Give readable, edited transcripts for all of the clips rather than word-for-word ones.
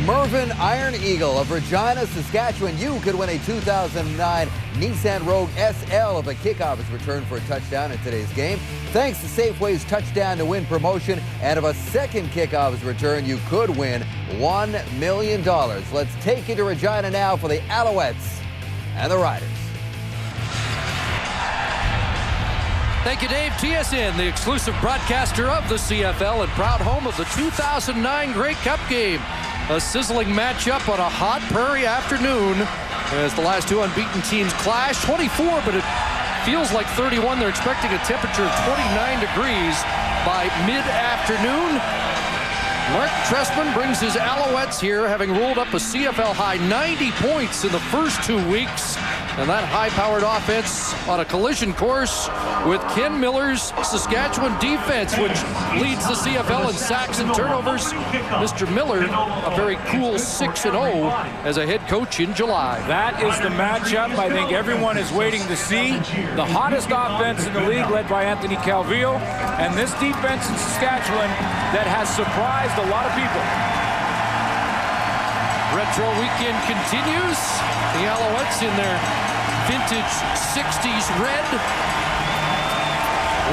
Mervyn Iron Eagle of Regina, Saskatchewan. You could win a 2009 Nissan Rogue SL if a kickoff is returned for a touchdown in today's game. Thanks to Safeway's Touchdown to Win promotion, and if a second kickoff is returned, you could win $1 million. Let's take you to Regina now for the Alouettes and the Riders. Thank you, Dave. TSN, the exclusive broadcaster of the CFL and proud home of the 2009 Grey Cup game. A sizzling matchup on a hot prairie afternoon as the last two unbeaten teams clash. 24, but it feels like 31. They're expecting a temperature of 29 degrees by mid-afternoon. Mark Trestman brings his Alouettes here, having rolled up a CFL high 90 points in the first 2 weeks. And that high-powered offense on a collision course with Ken Miller's Saskatchewan defense, which leads the CFL in sacks and turnovers. Mr. Miller, a very cool 6-0 as a head coach in July. That is the matchup I think everyone is waiting to see. The hottest offense in the league, led by Anthony Calvillo, and this defense in Saskatchewan that has surprised a lot of people. Retro weekend continues. The Alouettes in their vintage 60s red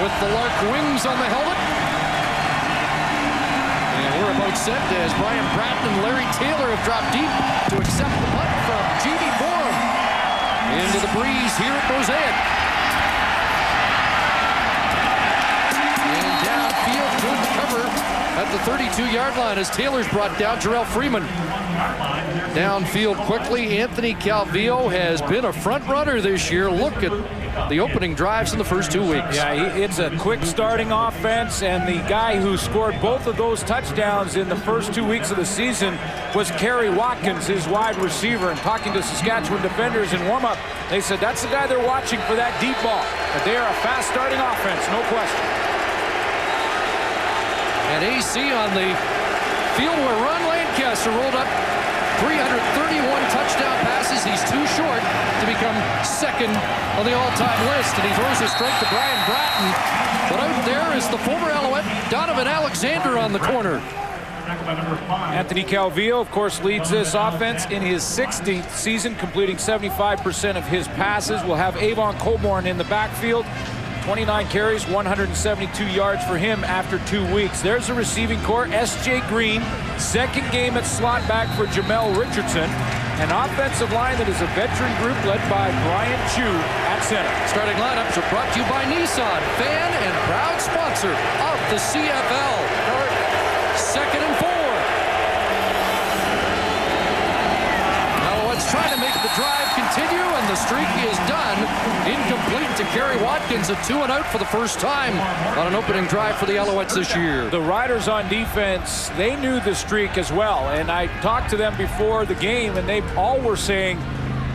with the Lark wings on the helmet. And we're about set as Brian Bratton and Larry Taylor have dropped deep to accept the punt from G.D. Borum. Into the breeze here at Mosaic. And downfield, good cover at the 32-yard line as Taylor's brought down. Jarrell Freeman downfield quickly. Anthony Calvillo has been a front runner this year. Look at the opening drives in the first 2 weeks. Yeah, it's a quick starting offense, and the guy who scored both of those touchdowns in the first 2 weeks of the season was Kerry Watkins, his wide receiver. And talking to Saskatchewan defenders in warm-up, they said that's the guy they're watching for that deep ball. But they are a fast starting offense, no question. And AC on the field where Ron Lancaster rolled up 331 touchdown passes. He's too short to become second on the all-time list. And he throws it straight to Brian Bratton. But out there is the former Alouette, Donovan Alexander, on the corner. Anthony Calvillo, of course, leads this offense in his 16th season, completing 75% of his passes. We'll have Avon Colborn in the backfield. 29 carries, 172 yards for him after 2 weeks. There's the receiving core. S.J. Green, second game at slot back for Jamel Richardson. An offensive line that is a veteran group led by Brian Chu at center. Starting lineups are brought to you by Nissan, fan and proud sponsor of the CFL. Second and 4. Alouettes trying to make the drive continue, and the streak is done. Incomplete to Kerry Watkins, a 2-and-out for the first time on an opening drive for the Alouettes this year. The Riders on defense, they knew the streak as well, and I talked to them before the game, and they all were saying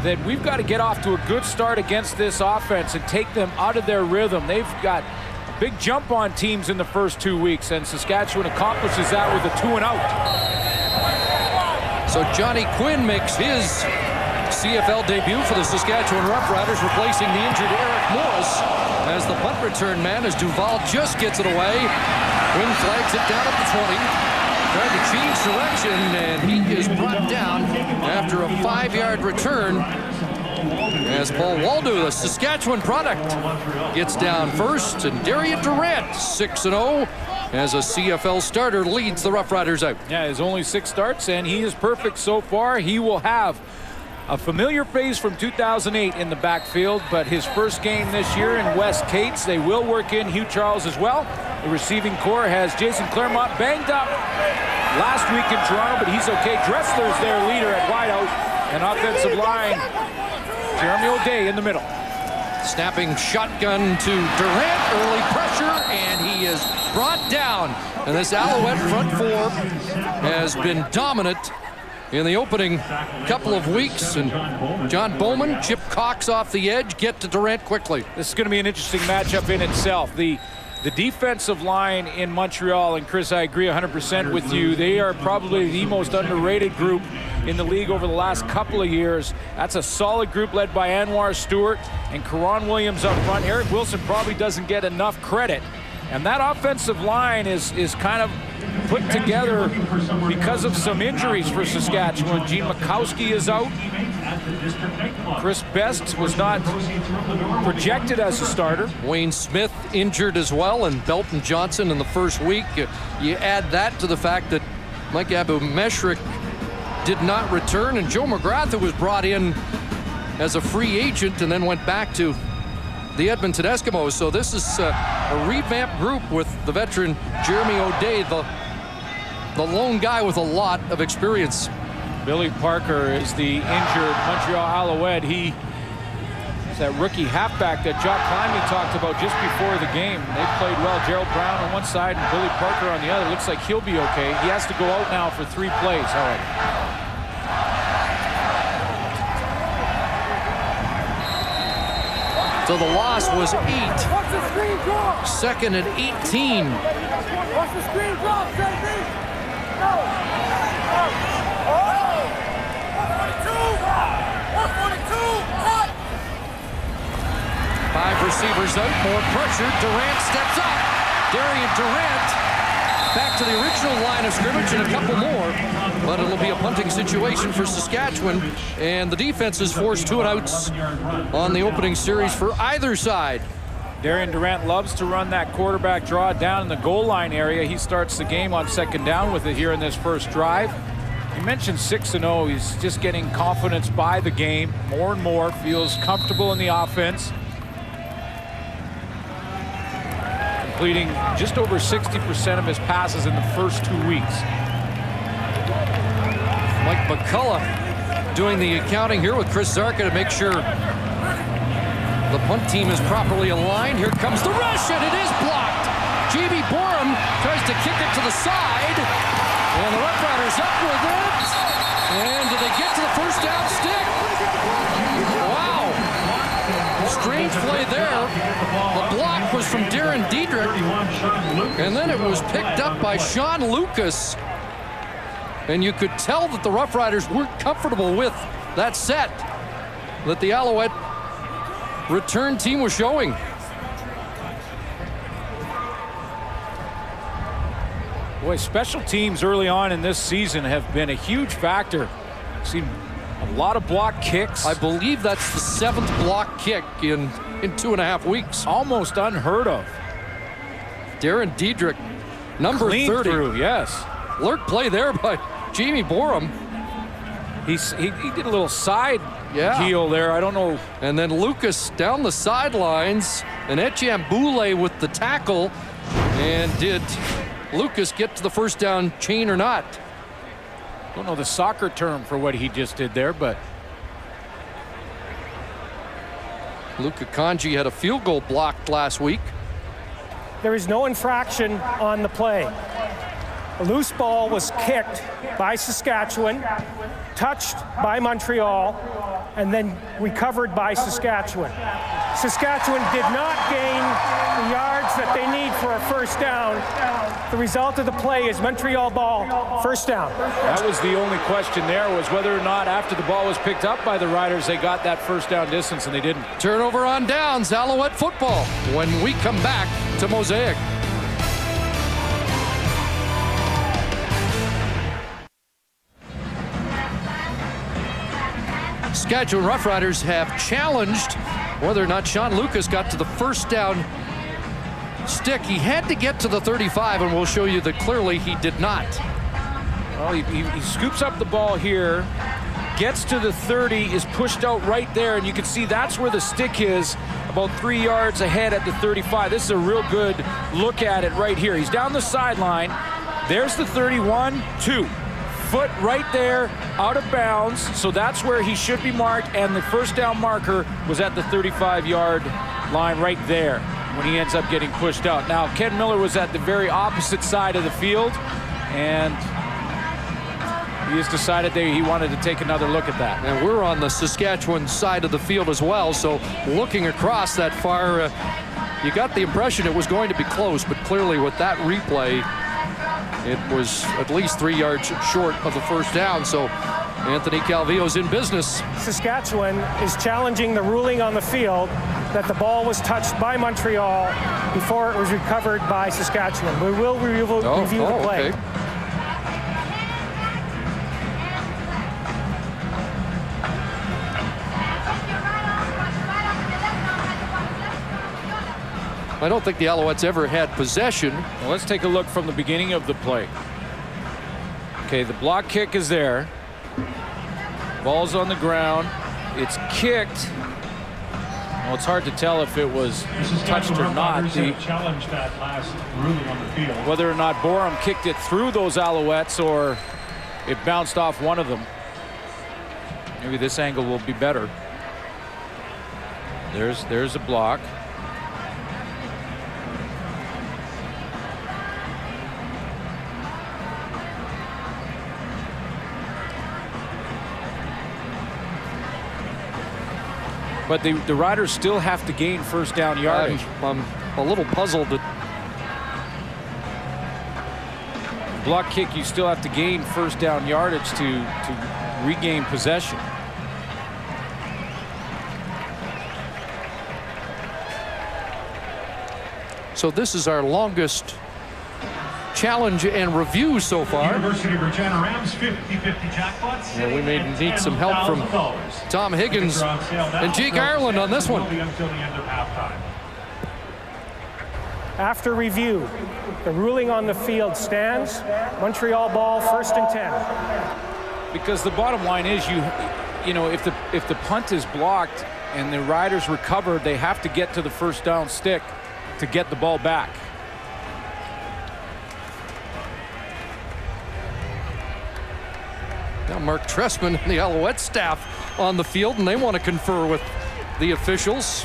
that we've got to get off to a good start against this offense and take them out of their rhythm. They've got a big jump on teams in the first 2 weeks, and Saskatchewan accomplishes that with a 2-and-out. So Johnny Quinn makes his CFL debut for the Saskatchewan Roughriders, replacing the injured Eric Morris as the punt return man as Duval just gets it away. Quinn flags it down at the 20. Tried to change direction, and he is brought down after a 5-yard return as Paul Waldo, the Saskatchewan product, gets down first, and Darian Durant, 6-0. as a CFL starter, leads the Roughriders out. Yeah, his only 6 starts, and he is perfect so far. He will have a familiar face from 2008 in the backfield, but his first game this year in West Cates. They will work in Hugh Charles as well. The receiving core has Jason Claremont banged up last week in Toronto, but he's okay. Dressler's their leader at wideout, and offensive line, Jeremy O'Day in the middle. Snapping shotgun to Durant, early pressure, and he is brought down. And this Alouette front 4 has been dominant in the opening couple of weeks. And John Bowman, Chip Cox off the edge, get to Durant quickly. This is going to be an interesting matchup in itself. The defensive line in Montreal, and Chris, I agree 100% with you. They are probably the most underrated group in the league over the last couple of years. That's a solid group led by Anwar Stewart and Karan Williams up front. Eric Wilson probably doesn't get enough credit. And that offensive line is kind of put together because of some injuries for Saskatchewan. Gene Makowski is out. Chris Best was not projected as a starter. Wayne Smith injured as well, and Belton Johnson in the first week. You add that to the fact that Mike Abu-Meshrik did not return, and Joe McGrath, who was brought in as a free agent and then went back to the Edmonton Eskimos. So this is a revamped group with the veteran Jeremy O'Day, the lone guy with a lot of experience. Billy Parker is the injured Montreal Alouette. He is that rookie halfback that Jock Climbing talked about just before the game. They played well. Gerald Brown on one side and Billy Parker on the other. Looks like he'll be okay. He has to go out now for 3 plays. All right. So the loss was 8. Second and 18. Watch the screen drop, JB. Go. 142. Hot. 5 receivers out, more pressure. Durant steps up. Darian Durant back to the original line of scrimmage and a couple more. But it'll be a punting situation for Saskatchewan. And the defense is forced 2 outs on the opening series for either side. Darian Durant loves to run that quarterback draw down in the goal line area. He starts the game on second down with it here in this first drive. You mentioned 6-0. He's just getting confidence by the game more and more. Feels comfortable in the offense. Completing just over 60% of his passes in the first 2 weeks. Mike McCullough doing the accounting here with Chris Zarka to make sure the punt team is properly aligned. Here comes the rush, and it is blocked. J.B. Borum tries to kick it to the side, and the Roughriders up with it. And do they get to the first down stick? Wow. Strange play there. The block was from Darren Diedrich, and then it was picked up by Sean Lucas. And you could tell that the Roughriders weren't comfortable with that set that the Alouette return team was showing. Boy, special teams early on in this season have been a huge factor. Seen a lot of block kicks. I believe that's the 7th block kick in 2.5 weeks. Almost unheard of. Darren Diedrich, number Clean 30. Through, yes. Alert play there by Jamie Borum. He did a little side heel there. I don't know. And then Lucas down the sidelines, and Etienne Boulay with the tackle. And did Lucas get to the first down chain or not? Don't know the soccer term for what he just did there, but Luka Kanji had a field goal blocked last week. There is no infraction on the play. A loose ball was kicked by Saskatchewan, touched by Montreal, and then recovered by Saskatchewan. Saskatchewan did not gain the yards that they need for a first down. The result of the play is Montreal ball, first down. That was the only question there, was whether or not after the ball was picked up by the Riders, they got that first down distance, and they didn't. Turnover on downs, Alouette football, when we come back to Mosaic. Saskatchewan Roughriders have challenged whether or not Sean Lucas got to the first down stick. He had to get to the 35, and we'll show you that clearly he did not. Well, he scoops up the ball here, gets to the 30, is pushed out right there, and you can see that's where the stick is, about 3 yards ahead at the 35. This is a real good look at it right here. He's down the sideline. There's the 31, 2. Foot right there, out of bounds, so that's where he should be marked, and the first down marker was at the 35-yard line right there when he ends up getting pushed out. Now, Ken Miller was at the very opposite side of the field, and he has decided that he wanted to take another look at that. And we're on the Saskatchewan side of the field as well, so looking across that far, you got the impression it was going to be close, but clearly with that replay, it was at least 3 yards short of the first down, so Anthony Calvillo's in business. Saskatchewan is challenging the ruling on the field that the ball was touched by Montreal before it was recovered by Saskatchewan. We will review the play. Okay. I don't think the Alouettes ever had possession. Well, let's take a look from the beginning of the play. Okay, the block kick is there. Ball's on the ground. It's kicked. Well, it's hard to tell if it was touched or not. Challenged that last ruling on the field. Whether or not Borum kicked it through those Alouettes or it bounced off one of them. Maybe this angle will be better. There's a block. But the Riders still have to gain first down yardage. I'm a little puzzled that block kick, you still have to gain first down yardage to regain possession. So this is our longest challenge and review so far. University of Regina Rams 50-50 jackpot. And we may need some help from Tom Higgins and Jake Ireland on this one. After review, the ruling on the field stands. Montreal ball, 1st and 10. Because the bottom line is, you know, if the punt is blocked and the Riders recover, they have to get to the first down stick to get the ball back. Now Mark Trestman and the Alouette staff on the field, and they want to confer with the officials.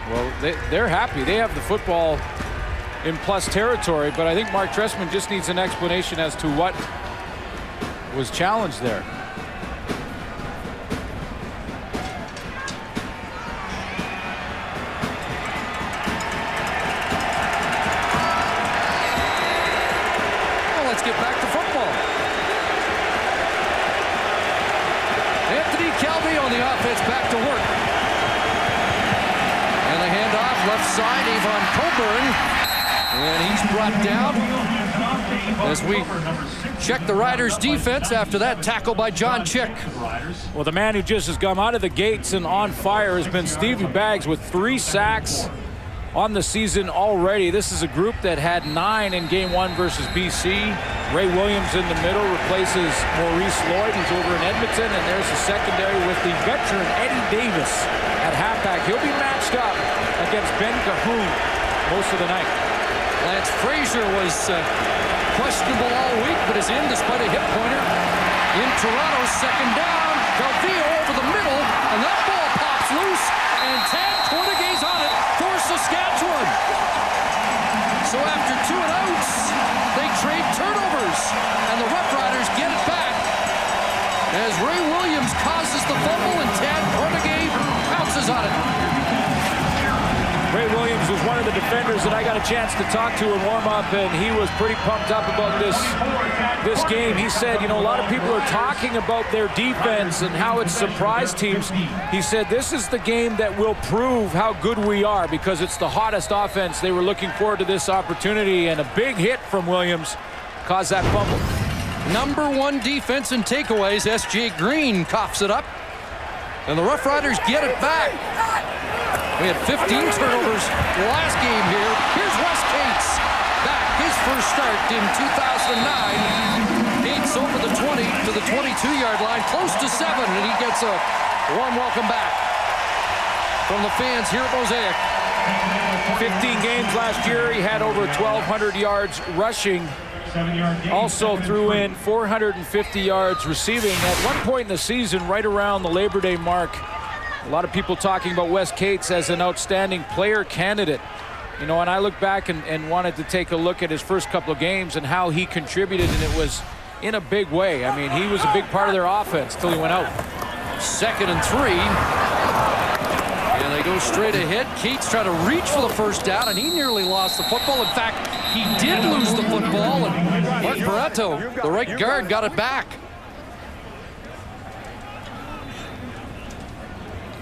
Well, they're happy. They have the football in plus territory, but I think Mark Trestman just needs an explanation as to what was challenged there. Well, let's get back to football. Anthony Calvi on the offense, back to work. And the handoff left side, Avon Coburn. And he's brought down as we check the Riders' defense after that tackle by John Chick. Well, the man who just has come out of the gates and on fire has been Stevie Baggs with 3 sacks on the season already. This is a group that had 9 in game 1 versus BC. Ray Williams in the middle replaces Maurice Lloyd, who's over in Edmonton, and there's the secondary with the veteran Eddie Davis at halfback. He'll be matched up against Ben Cahoon most of the night. Lance Frazier was questionable all week, but is in despite a hip pointer. In Toronto, 2nd down. Calvillo over the middle, and that ball pops loose, and Tad Tornegay's on it for Saskatchewan. So after 2 and outs, they trade turnovers, and the Roughriders get it back as Ray Williams causes the fumble, and Tad Tornegay pounces on it. Ray Williams was one of the defenders that I got a chance to talk to and warm up, and he was pretty pumped up about this game. He said, you know, a lot of people are talking about their defense and how it's surprised teams. He said this is the game that will prove how good we are because it's the hottest offense. They were looking forward to this opportunity, and a big hit from Williams caused that fumble. Number 1 defense in takeaways. S.J. Green coughs it up, and the Roughriders get it back. We had 15 turnovers last game here. Here's Wes Cates back, his first start in 2009. Cates over the 20 to the 22-yard line, close to 7, and he gets a warm welcome back from the fans here at Mosaic. 15 games last year. He had over 1,200 yards rushing. Also threw in 450 yards receiving. At one point in the season, right around the Labor Day mark, a lot of people talking about Wes Cates as an outstanding player candidate. You know, and I look back and wanted to take a look at his first couple of games and how he contributed, and it was in a big way. I mean, he was a big part of their offense till he went out. 2nd and 3. And they go straight ahead. Cates tried to reach for the first down, and he nearly lost the football. In fact, he did lose the football, and Mark Barreto, the right guard, got it back.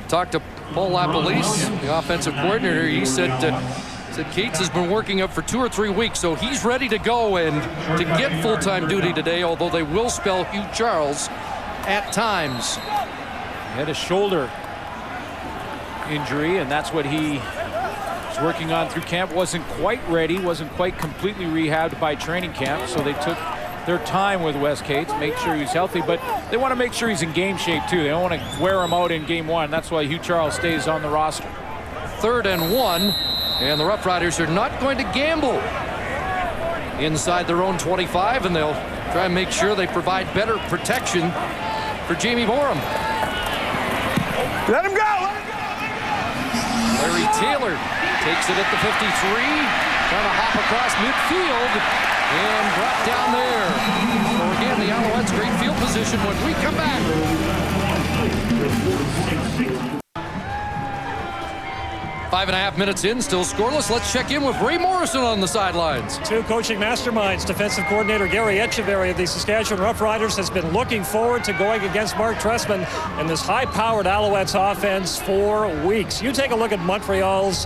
Talked to Paul LaPolice, the offensive coordinator. He said Cates has been working up for 2 or 3 weeks, so he's ready to go and to get full-time duty today, although they will spell Hugh Charles at times. He had a shoulder injury, and that's what he He's working on through camp. Wasn't quite ready, wasn't quite completely rehabbed by training camp, so they took their time with Westgate to make sure he's healthy, but they want to make sure he's in game shape too. They don't want to wear him out in game one. That's why Hugh Charles stays on the roster. 3rd and 1, and the Roughriders are not going to gamble inside their own 25, and they'll try and make sure they provide better protection for Jamie Borum. Let him go! Larry Taylor takes it at the 53, trying to hop across midfield and drop down there. So again, the Alouettes great field position when we come back. 5.5 minutes in, still scoreless. Let's check in with Ray Morrison on the sidelines. Two coaching masterminds. Defensive coordinator Gary Echeverry of the Saskatchewan Roughriders has been looking forward to going against Mark Trestman and this high-powered Alouettes offense for weeks. You take a look at Montreal's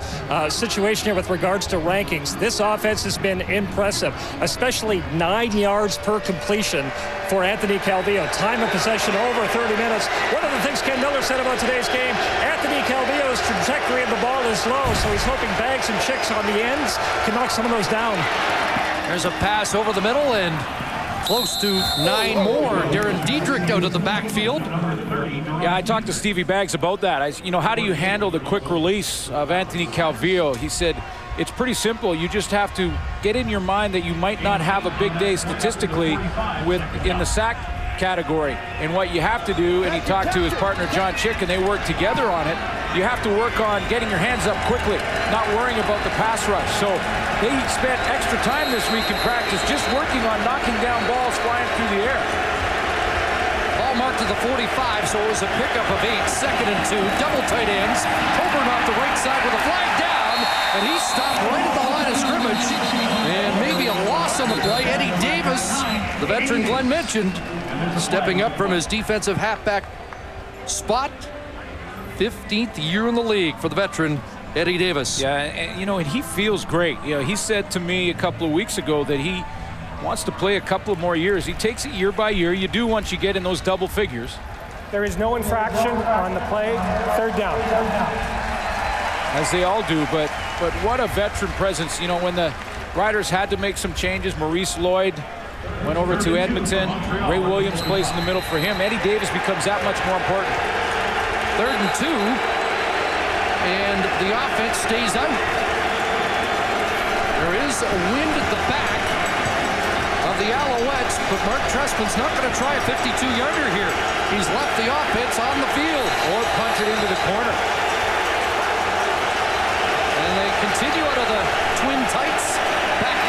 situation here with regards to rankings. This offense has been impressive, especially 9 yards per completion for Anthony Calvillo. Time of possession over 30 minutes. One of the things Ken Miller said about today's game, Anthony Calvillo's trajectory of the ball is low, so he's hoping Bags and Chicks on the ends can knock some of those down. There's a pass over the middle and close to 9 more. Darren Diedrich out of the backfield. Yeah, I talked to Stevie Bags about that. How do you handle the quick release of Anthony Calvillo? He said, it's pretty simple. You just have to get in your mind that you might not have a big day statistically in the sack category. And what you have to do, and he talked to his partner John Chick, and they worked together on it, you have to work on getting your hands up quickly, not worrying about the pass rush. So they spent extra time this week in practice just working on knocking down balls flying through the air. Ball marked to the 45, so it was a pickup of 8, 2nd and 2, double tight ends. Coburn off the right side with a flag down, and he stopped right at the line of scrimmage. And maybe a loss on the play. Eddie Davis, the veteran Glenn mentioned, stepping up from his defensive halfback spot. 15th year in the league for the veteran Eddie Davis. Yeah, and he feels great. He said to me a couple of weeks ago that he wants to play a couple of more years. He takes it year by year. You do once you get in those double figures. There is no infraction on the play. 3rd down. As they all do, but what a veteran presence. When the Riders had to make some changes, Maurice Lloyd went over to Edmonton. Ray Williams plays in the middle for him. Eddie Davis becomes that much more important. 3rd and 2, and the offense stays out. There is a wind at the back of the Alouettes, but Mark Trestman's not going to try a 52-yarder here. He's left the offense on the field. Or punted into the corner. And they continue out of the twin tights. Back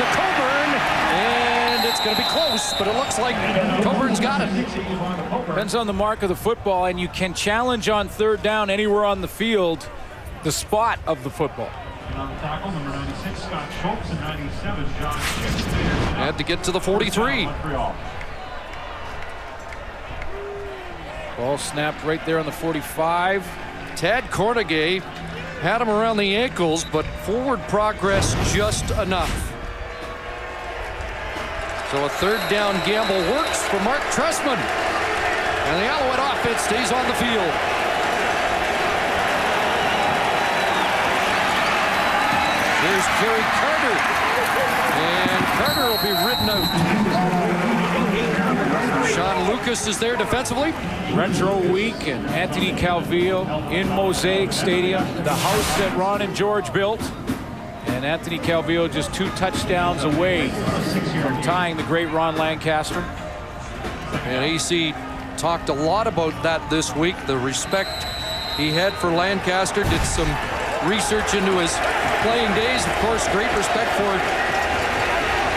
to Coburn, and it's going to be close, but it looks like Coburn's got it. Depends on the mark of the football, and you can challenge on 3rd down anywhere on the field the spot of the football. On the tackle, number 96, Scott Schultz, and 97, John Chicks. Had to get to the 43. Montreal. Ball snapped right there on the 45. Tad Cornegay had him around the ankles, but forward progress just enough. So a 3rd down gamble works for Mark Trestman. And the Alouette offense stays on the field. Here's Kerry Carter. And Carter will be ridden out. Sean Lucas is there defensively. Retro week, and Anthony Calvillo in Mosaic Stadium, the house that Ron and George built. And Anthony Calvillo just 2 touchdowns away from tying the great Ron Lancaster. And AC talked a lot about that this week, the respect he had for Lancaster, did some research into his playing days. Of course, great respect for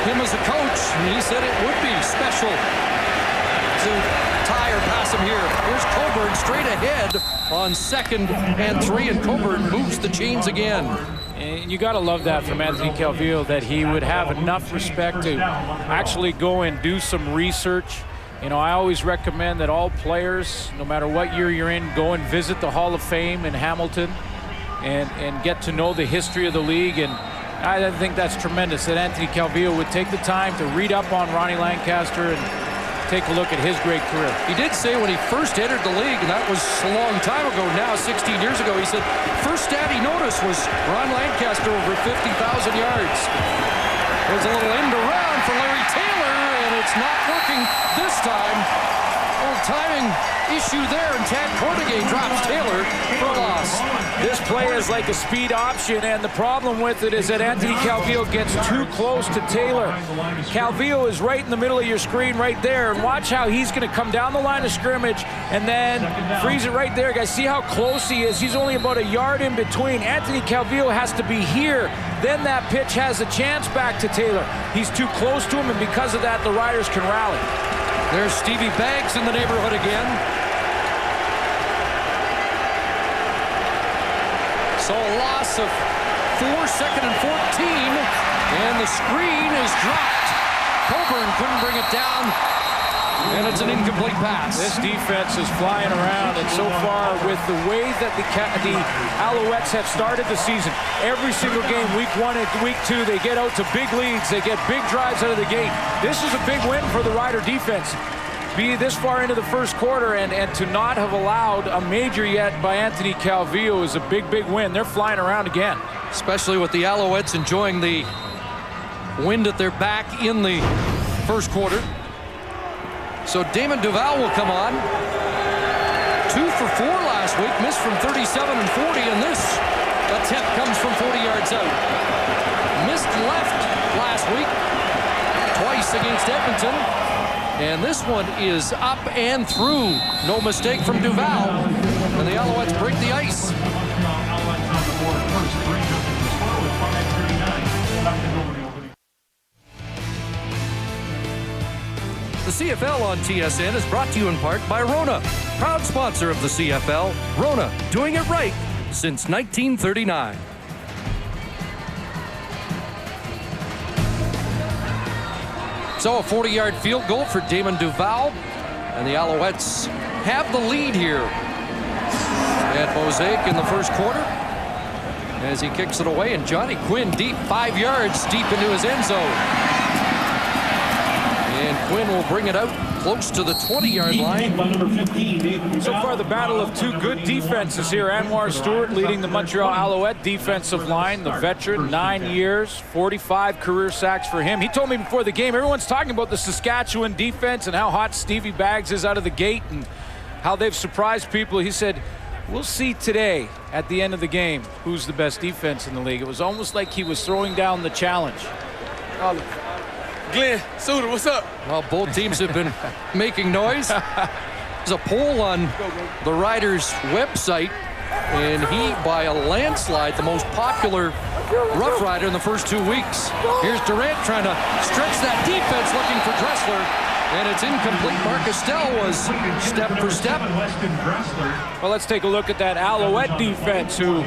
him as a coach. And he said it would be special to tie or pass him here. Here's Coburn straight ahead on 2nd and 3, and Coburn moves the chains again. And you got to love that from Anthony Calvillo, that he would have enough respect to actually go and do some research. I always recommend that all players, no matter what year you're in, go and visit the Hall of Fame in Hamilton and get to know the history of the league. And I think that's tremendous that Anthony Calvillo would take the time to read up on Ronnie Lancaster and take a look at his great career. He did say when he first entered the league, and that was a long time ago now, 16 years ago, he said first stat he noticed was Ron Lancaster over 50,000 yards. There's a little end around for Larry Taylor, and it's not working this time. A little timing issue there, and Tad Cordigay drops Taylor for a loss. This play is like a speed option, and the problem with it is that Anthony Calvillo gets too close to Taylor. Calvillo is right in the middle of your screen right there, and watch how he's going to come down the line of scrimmage and then freeze it right there. Guys, see how close he is. He's only about a yard in between. Anthony Calvillo has to be here. Then that pitch has a chance back to Taylor. He's too close to him, and because of that, the Riders can rally. There's Stevie Baggs in the neighborhood again. So a loss of 4, 2nd and 14, and the screen is dropped. Coburn couldn't bring it down, and it's an incomplete pass. This defense is flying around, and so far with the way that the Alouettes have started the season, every single game, week 1 and week 2, they get out to big leads. They get big drives out of the gate. This is a big win for the Rider defense. Be this far into the first quarter and to not have allowed a major yet by Anthony Calvillo is a big, big win. They're flying around again. Especially with the Alouettes enjoying the wind at their back in the first quarter. So Damon Duval will come on. 2 for 4 last week, missed from 37 and 40, and this attempt comes from 40 yards out. Missed left last week, twice against Edmonton. And this one is up and through. No mistake from Duval. And the Alouettes break the ice. The CFL on TSN is brought to you in part by Rona, proud sponsor of the CFL. Rona, doing it right since 1939. So a 40-yard field goal for Damon Duval, and the Alouettes have the lead here at Mosaic in the first quarter as he kicks it away, and Johnny Quinn deep, 5 yards deep into his end zone. And Quinn will bring it out close to the 20-yard line. So far, the battle of two good defenses here. Anwar Stewart leading the Montreal Alouette defensive line, the veteran, 9 years, 45 career sacks for him. He told me before the game, everyone's talking about the Saskatchewan defense and how hot Stevie Baggs is out of the gate and how they've surprised people. He said, we'll see today at the end of the game who's the best defense in the league. It was almost like he was throwing down the challenge. Glenn, Suter, what's up? Well, both teams have been making noise. There's a poll on the Riders' website, and he, by a landslide, the most popular Rough Rider in the first 2 weeks. Here's Durant trying to stretch that defense, looking for Dressler, and it's incomplete. Marcus Dell was step for step. Well, let's take a look at that Alouette defense, who,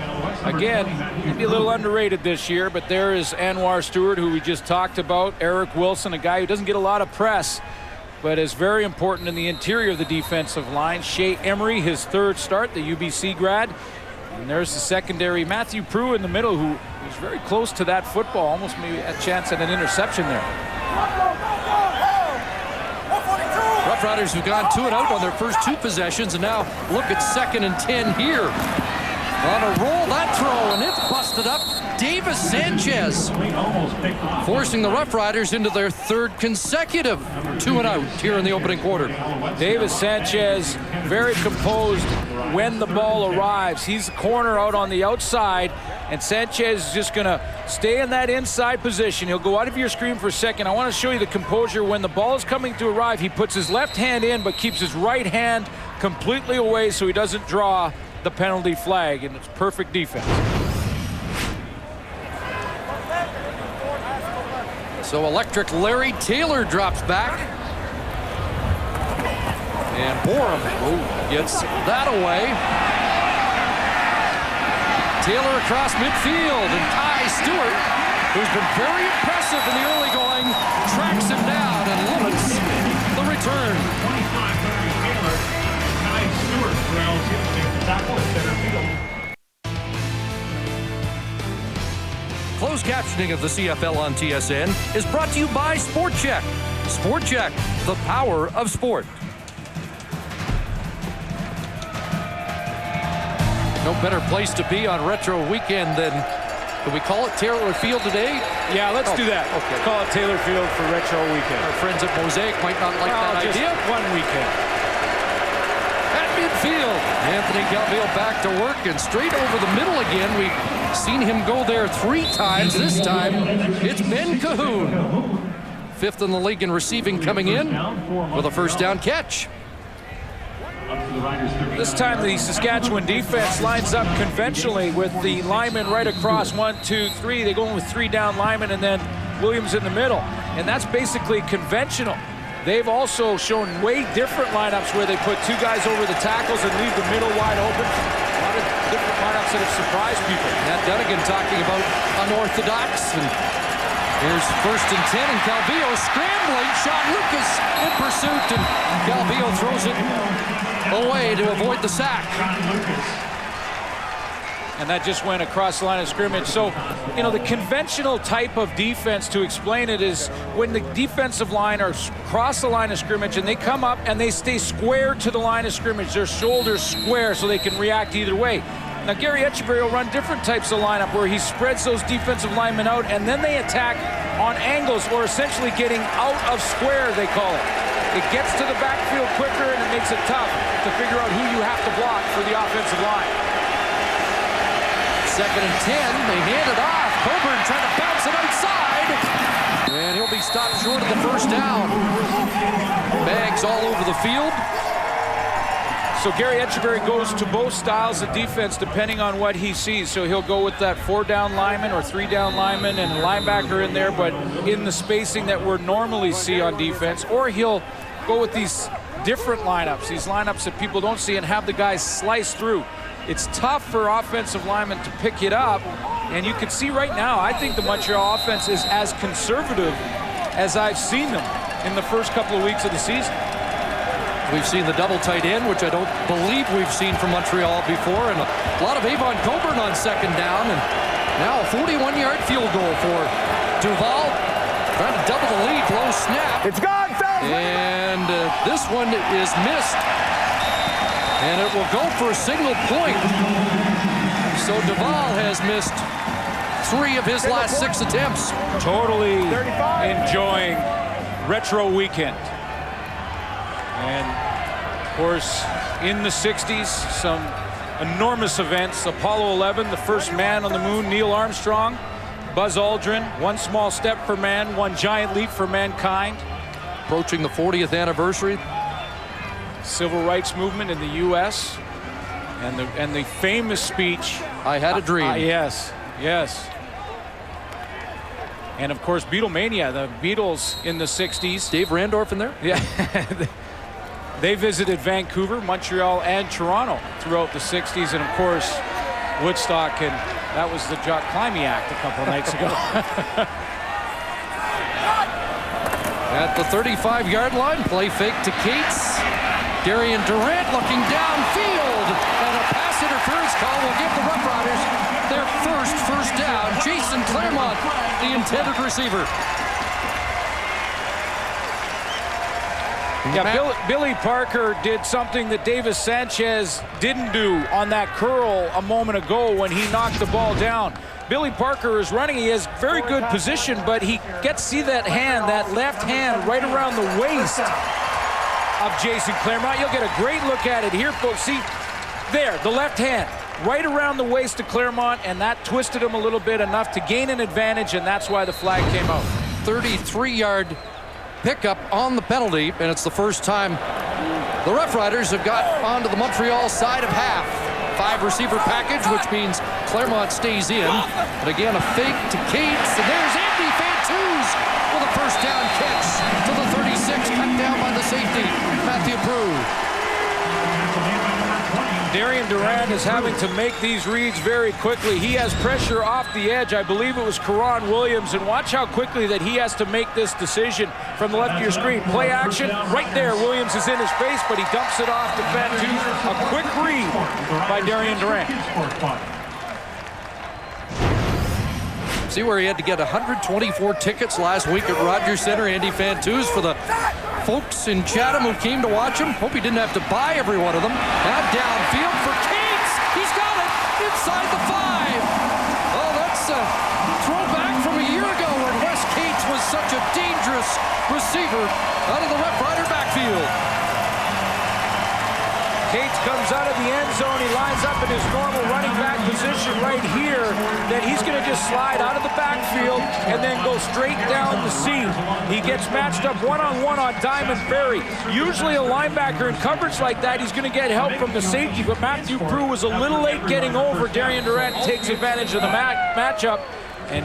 again, maybe a little underrated this year, but there is Anwar Stewart, who we just talked about, Eric Wilson, a guy who doesn't get a lot of press, but is very important in the interior of the defensive line. Shea Emery, his third start, the UBC grad. And there's the secondary, Matthew Prue in the middle, who was very close to that football, almost maybe a chance at an interception there. Rough Riders have gone 2 and out on their first 2 possessions, and now look at 2nd and 10 here. On a roll, that throw, and it's busted up. Davis Sanchez forcing the Rough Riders into their 3rd consecutive 2 and out here in the opening quarter. Davis Sanchez very composed when the ball arrives. He's a corner out on the outside, and Sanchez is just going to stay in that inside position. He'll go out of your screen for a second. I want to show you the composure. When the ball is coming to arrive, he puts his left hand in but keeps his right hand completely away so he doesn't draw the penalty flag, and it's perfect defense. So electric Larry Taylor drops back. And Borum gets that away. Taylor across midfield, and Ty Stewart, who's been very impressive in the early going, tracks him down and limits the return. 25, Larry Taylor. Ty Stewart trails him to the tackle at center field. Closed captioning of the CFL on TSN is brought to you by Sport Check. Sport Check, the power of sport. No better place to be on Retro Weekend than, can we call it Taylor Field today? Yeah, let's do that. Okay. Call it Taylor Field for Retro Weekend. Our friends at Mosaic might not like that just idea. One weekend. At midfield, Anthony Calvillo back to work and straight over the middle again. We've seen him go there 3 times. This time, it's Ben Cahoon. 5th in the league in receiving coming in with a first down catch. This time the Saskatchewan defense lines up conventionally with the linemen right across 1, 2, 3. They go in with 3 down linemen and then Williams in the middle. And that's basically conventional. They've also shown way different lineups where they put 2 guys over the tackles and leave the middle wide open. A lot of different lineups that have surprised people. Matt Dunnigan talking about unorthodox. And here's 1st and 10, and Calvillo scrambling. Sean Lucas in pursuit, and Calvillo throws it away to avoid the sack. And that just went across the line of scrimmage. So, you know, the conventional type of defense, to explain it, is when the defensive line are across the line of scrimmage and they come up and they stay square to the line of scrimmage, their shoulders square so they can react either way. Now, Gary Etcheverry will run different types of lineup where he spreads those defensive linemen out and then they attack on angles, or essentially getting out of square, they call it. It gets to the backfield quicker and it makes it tough to figure out who you have to block for the offensive line. 2nd and 10, they hand it off. Coburn trying to bounce it outside. And he'll be stopped short of the first down. Bags all over the field. So Gary Etcheverry goes to both styles of defense depending on what he sees. So he'll go with that 4 down lineman or 3 down lineman and a linebacker in there, but in the spacing that we're normally see on defense. Or he'll go with these different lineups, these lineups that people don't see, and have the guys slice through. It's tough for offensive linemen to pick it up, and you can see right now, I think the Montreal offense is as conservative as I've seen them in the first couple of weeks of the season. We've seen the double tight end, which I don't believe we've seen from Montreal before, and a lot of Avon Coburn on 2nd down, and now a 41-yard field goal for Duval, trying to double the lead. Low snap. It's gone, fellas! And this one is missed, and it will go for a signal point. So Duval has missed 3 of his last 6 attempts. Totally enjoying Retro Weekend. And, of course, in the 60s, some enormous events. Apollo 11, the first man on the moon, Neil Armstrong, Buzz Aldrin, 1 small step for man, 1 giant leap for mankind. Approaching the 40th anniversary. Civil rights movement in the U.S. and the famous speech, I had a dream. Yes, yes. And, of course, Beatlemania, the Beatles in the 60s. Dave Randorf in there? Yeah. They visited Vancouver, Montreal, and Toronto throughout the 60s, and of course, Woodstock, and that was the Jock Climbey Act a couple of nights ago. At the 35-yard line, play fake to Cates. Darian Durant looking downfield, and a pass interference call will give the Roughriders their first down. Jason Claremont, the intended receiver. Yeah, Billy Parker did something that Davis Sanchez didn't do on that curl a moment ago when he knocked the ball down. Billy Parker is running. He has very good position, but he gets to see that hand, that left hand, right around the waist of Jason Claremont. You'll get a great look at it here, folks. See, there, the left hand, right around the waist of Claremont, and that twisted him a little bit, enough to gain an advantage, and that's why the flag came out. 33-yard pickup on the penalty, and it's the first time the Roughriders have got onto the Montreal side of half. 5 receiver package, which means Claremont stays in. And again, a fake to Cates, and there's Andy Fantuz with a first down catch to the 36, cut down by the safety, Matthew Prue. Darian Durant is having to make these reads very quickly. He has pressure off the edge. I believe it was Karan Williams, and watch how quickly that he has to make this decision from the left of your screen. Play action, right there. Williams is in his face, but he dumps it off to Fantuz. A quick read by Darian Durant. See where he had to get 124 tickets last week at Rogers Center. Andy Fantuz for the folks in Chatham who came to watch him. Hope he didn't have to buy every one of them. Now downfield for Cates. He's got it inside the 5. Oh, that's a throwback from a year ago when Wes Cates was such a dangerous receiver out of the Roughrider backfield. Cates comes out of the end zone. He lines up in his normal running back position right here. Then he's going to just slide out of the backfield and then go straight down the seam. He gets matched up one-on-one on Diamond Ferry. Usually a linebacker in coverage like that, he's going to get help from the safety, but Matthew Prue was a little late getting over. Darian Durant takes advantage of the matchup. And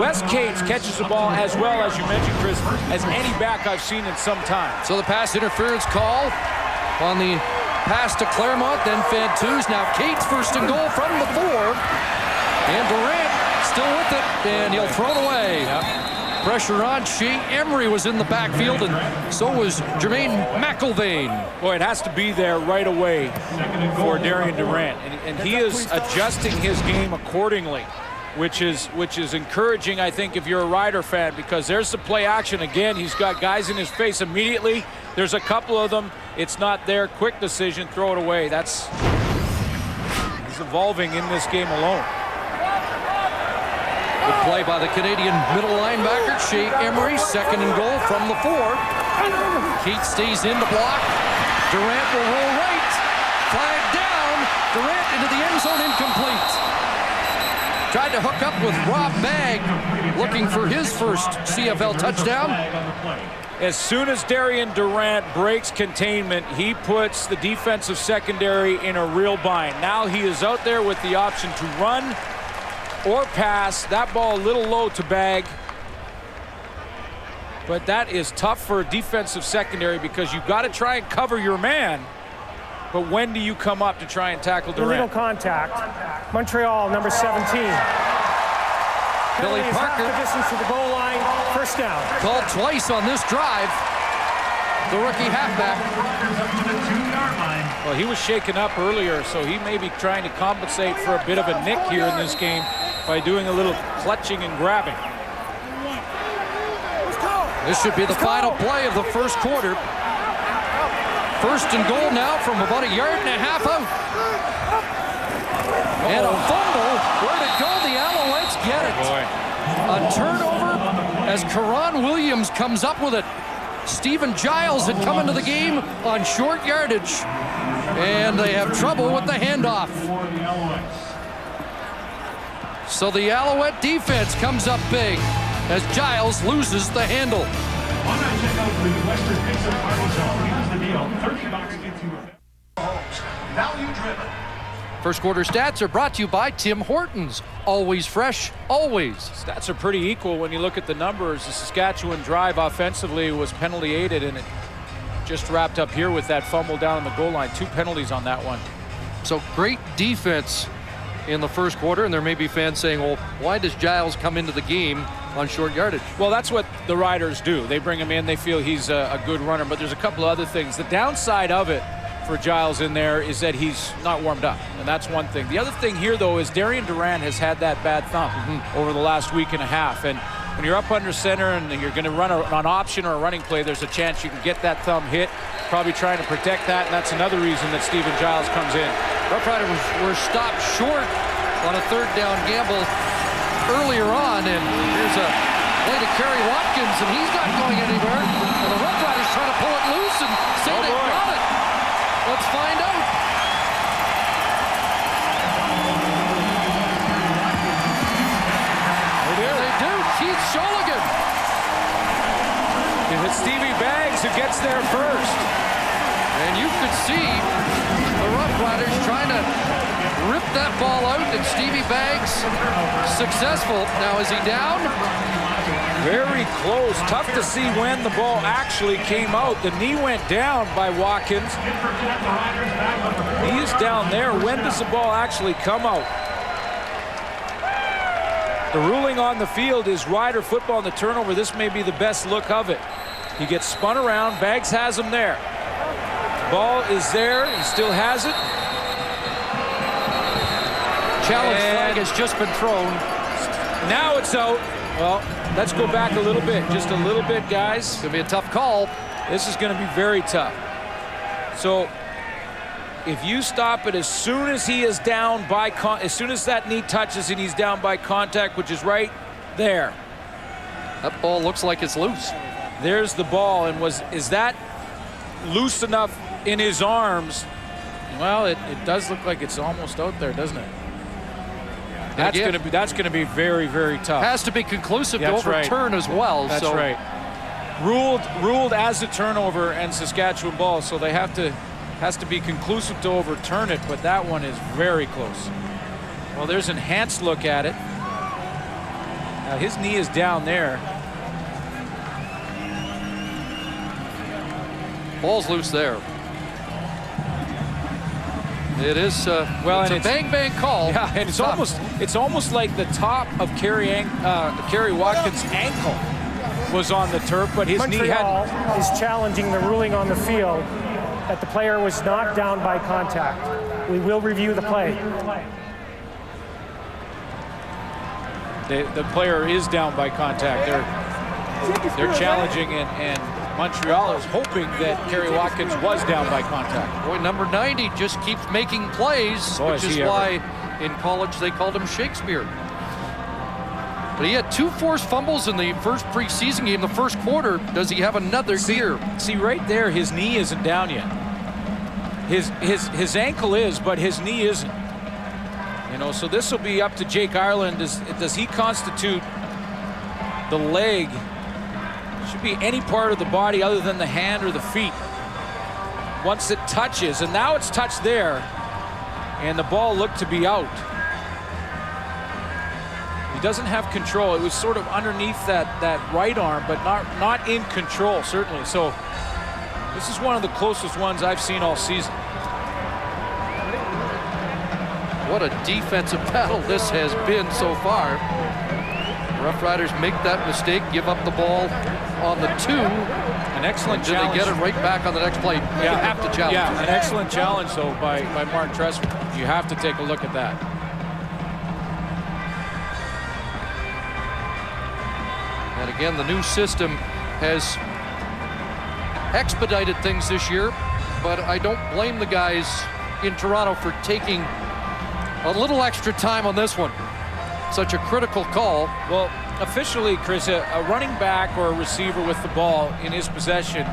Wes Cates catches the ball as well, as you mentioned, Chris, as any back I've seen in some time. So the pass interference call on the pass to Claremont, then Fantuz. Now Cates first and goal from the 4. And Durant still with it, and he'll throw it away. Pressure on. Shea Emery was in the backfield, and so was Jermaine McIlvain. Boy, it has to be there right away for Darian Durant. And he is adjusting his game accordingly, which is encouraging, I think, if you're a Rider fan, because there's the play action again. He's got guys in his face immediately. There's a couple of them. It's not there. Quick decision, throw it away. He's evolving in this game alone. Good play by the Canadian middle linebacker, Shea Emery. Second and goal from the 4. Cates stays in to block. Durant will roll right. Flag down. Durant into the end zone, incomplete. Tried to hook up with Rob Bagg, looking for his first CFL touchdown. As soon as Darian Durant breaks containment, he puts the defensive secondary in a real bind. Now he is out there with the option to run or pass. That ball a little low to Bagg. But that is tough for a defensive secondary because you've got to try and cover your man. But when do you come up to try and tackle Durant? Illegal contact. Montreal, number 17. Billy Parker. Half the distance to the goal line. First down. Called twice on this drive. The rookie halfback. Well, he was shaken up earlier, so he may be trying to compensate for a bit of a nick here in this game by doing a little clutching and grabbing. This should be the final play of the first quarter. First and goal now from about 1.5 yards out. And a fumble. Where'd it go? The Alouettes get it. A turnover as Karan Williams comes up with it. Stephen Giles had come into the game on short yardage, and they have trouble with the handoff. So the Alouette defense comes up big as Giles loses the handle. Why not check out the Western Pizza Party Zone? Here's the deal. $30 gets you homes. Value driven. First quarter stats are brought to you by Tim Hortons. Always fresh, always. Stats are pretty equal when you look at the numbers. The Saskatchewan drive offensively was penalty aided, and it just wrapped up here with that fumble down on the goal line. 2 penalties on that one. So great defense in the first quarter, and there may be fans saying, well, why does Giles come into the game on short yardage? Well, that's what the Riders do. They bring him in, they feel he's a good runner, but there's a couple of other things. The downside of it for Giles in there is that he's not warmed up, and that's one thing. The other thing here, though, is Darian Durant has had that bad thumb over the last week and a half, and when you're up under center and you're going to run an option or a running play, there's a chance you can get that thumb hit, probably trying to protect that, and that's another reason that Stephen Giles comes in. Roughriders were stopped short on a third down gamble earlier on, and here's a play to Kerry Watkins, and he's not going anywhere, and the Roughriders trying to pull it loose and say they got it. Let's find out. There they do. Keith Sholigan. It's Stevie Baggs who gets there first. And you could see the Roughriders trying to rip that ball out, and Stevie Baggs successful. Now, is he down? Very close. Tough to see when the ball actually came out. The knee went down by Watkins. He is down there. When does the ball actually come out? The ruling on the field is Rider football, and the turnover. This may be the best look of it. He gets spun around. Baggs has him there. Ball is there. He still has it. Challenge flag has just been thrown. Now it's out. Well, let's go back a little bit, just a little bit, guys. It's going to be a tough call. This is going to be very tough. So if you stop it as soon as he is down by as soon as that knee touches and he's down by contact, which is right there. That ball looks like it's loose. There's the ball, and is that loose enough in his arms? Well, it does look like it's almost out there, doesn't it? That's gonna be very, very tough. Has to be conclusive to overturn as well. That's right. Ruled as a turnover and Saskatchewan ball, so they has to be conclusive to overturn it, but that one is very close. Well, there's an enhanced look at it. Now his knee is down there. Ball's loose there. It is well, it's a bang call. Yeah, and it's almost like the top of Kerry Watkins' ankle was on the turf, but his knee had. Is challenging the ruling on the field that the player was not down by contact. We will review the play. The player is down by contact. They're challenging, and Montreal is hoping that Kerry Watkins was down by contact. Boy, number 90 just keeps making plays, which is why in college they called him Shakespeare. But he had 2 forced fumbles in the first preseason game, the first quarter. Does he have another year? See, right there, his knee isn't down yet. His ankle is, but his knee isn't. You know, so this will be up to Jake Ireland. Does he constitute the leg? Should be any part of the body other than the hand or the feet. Once it touches, and now it's touched there, and the ball looked to be out. He doesn't have control. It was sort of underneath that right arm, but not in control, certainly. So this is one of the closest ones I've seen all season. What a defensive battle this has been so far. Roughriders make that mistake, give up the ball on the 2. An excellent challenge. They get it right back on the next play. You have to challenge. Yeah, an excellent challenge, though, by Mark Tressman. You have to take a look at that. And again, the new system has expedited things this year, but I don't blame the guys in Toronto for taking a little extra time on this one. Such a critical call. Well, officially, Chris, a running back or a receiver with the ball in his possession,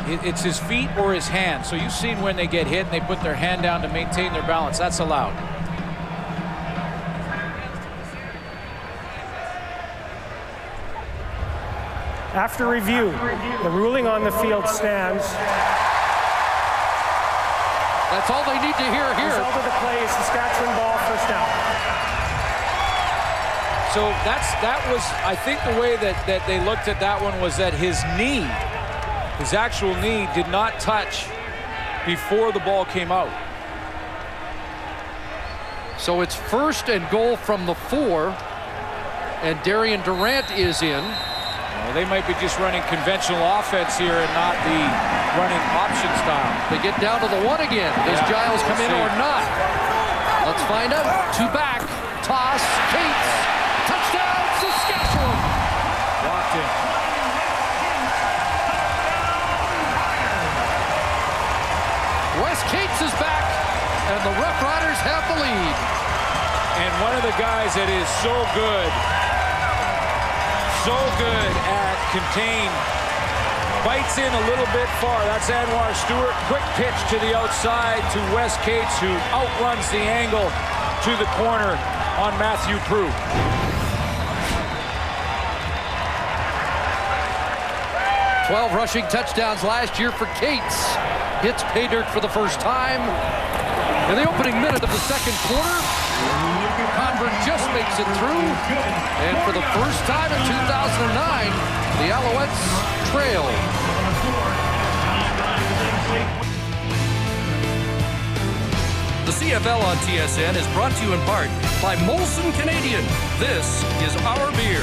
it's his feet or his hand. So you've seen when they get hit and they put their hand down to maintain their balance. That's allowed. After review, the ruling on the field stands. That's all they need to hear here. The result of the play is Saskatchewan ball, first down. So that was, I think the way that they looked at that one was that his knee, his actual knee, did not touch before the ball came out. So it's 1st and goal from the 4, and Darian Durant is in. Well, they might be just running conventional offense here and not the running option style. They get down to the 1 again. Does Giles come in or not? Let's find out. 2 back, toss, Cates. Touchdown, Saskatchewan! Locked in. Wes Cates is back, and the Roughriders have the lead. And one of the guys that is so good at contain, bites in a little bit far. That's Anwar Stewart. Quick pitch to the outside to Wes Cates, who outruns the angle to the corner on Matthew Prue. 12 rushing touchdowns last year for Cates. Hits pay dirt for the first time. In the opening minute of the second quarter, Convert just makes it through. And for the first time in 2009, the Alouettes trail. The CFL on TSN is brought to you in part by Molson Canadian. This is our beer.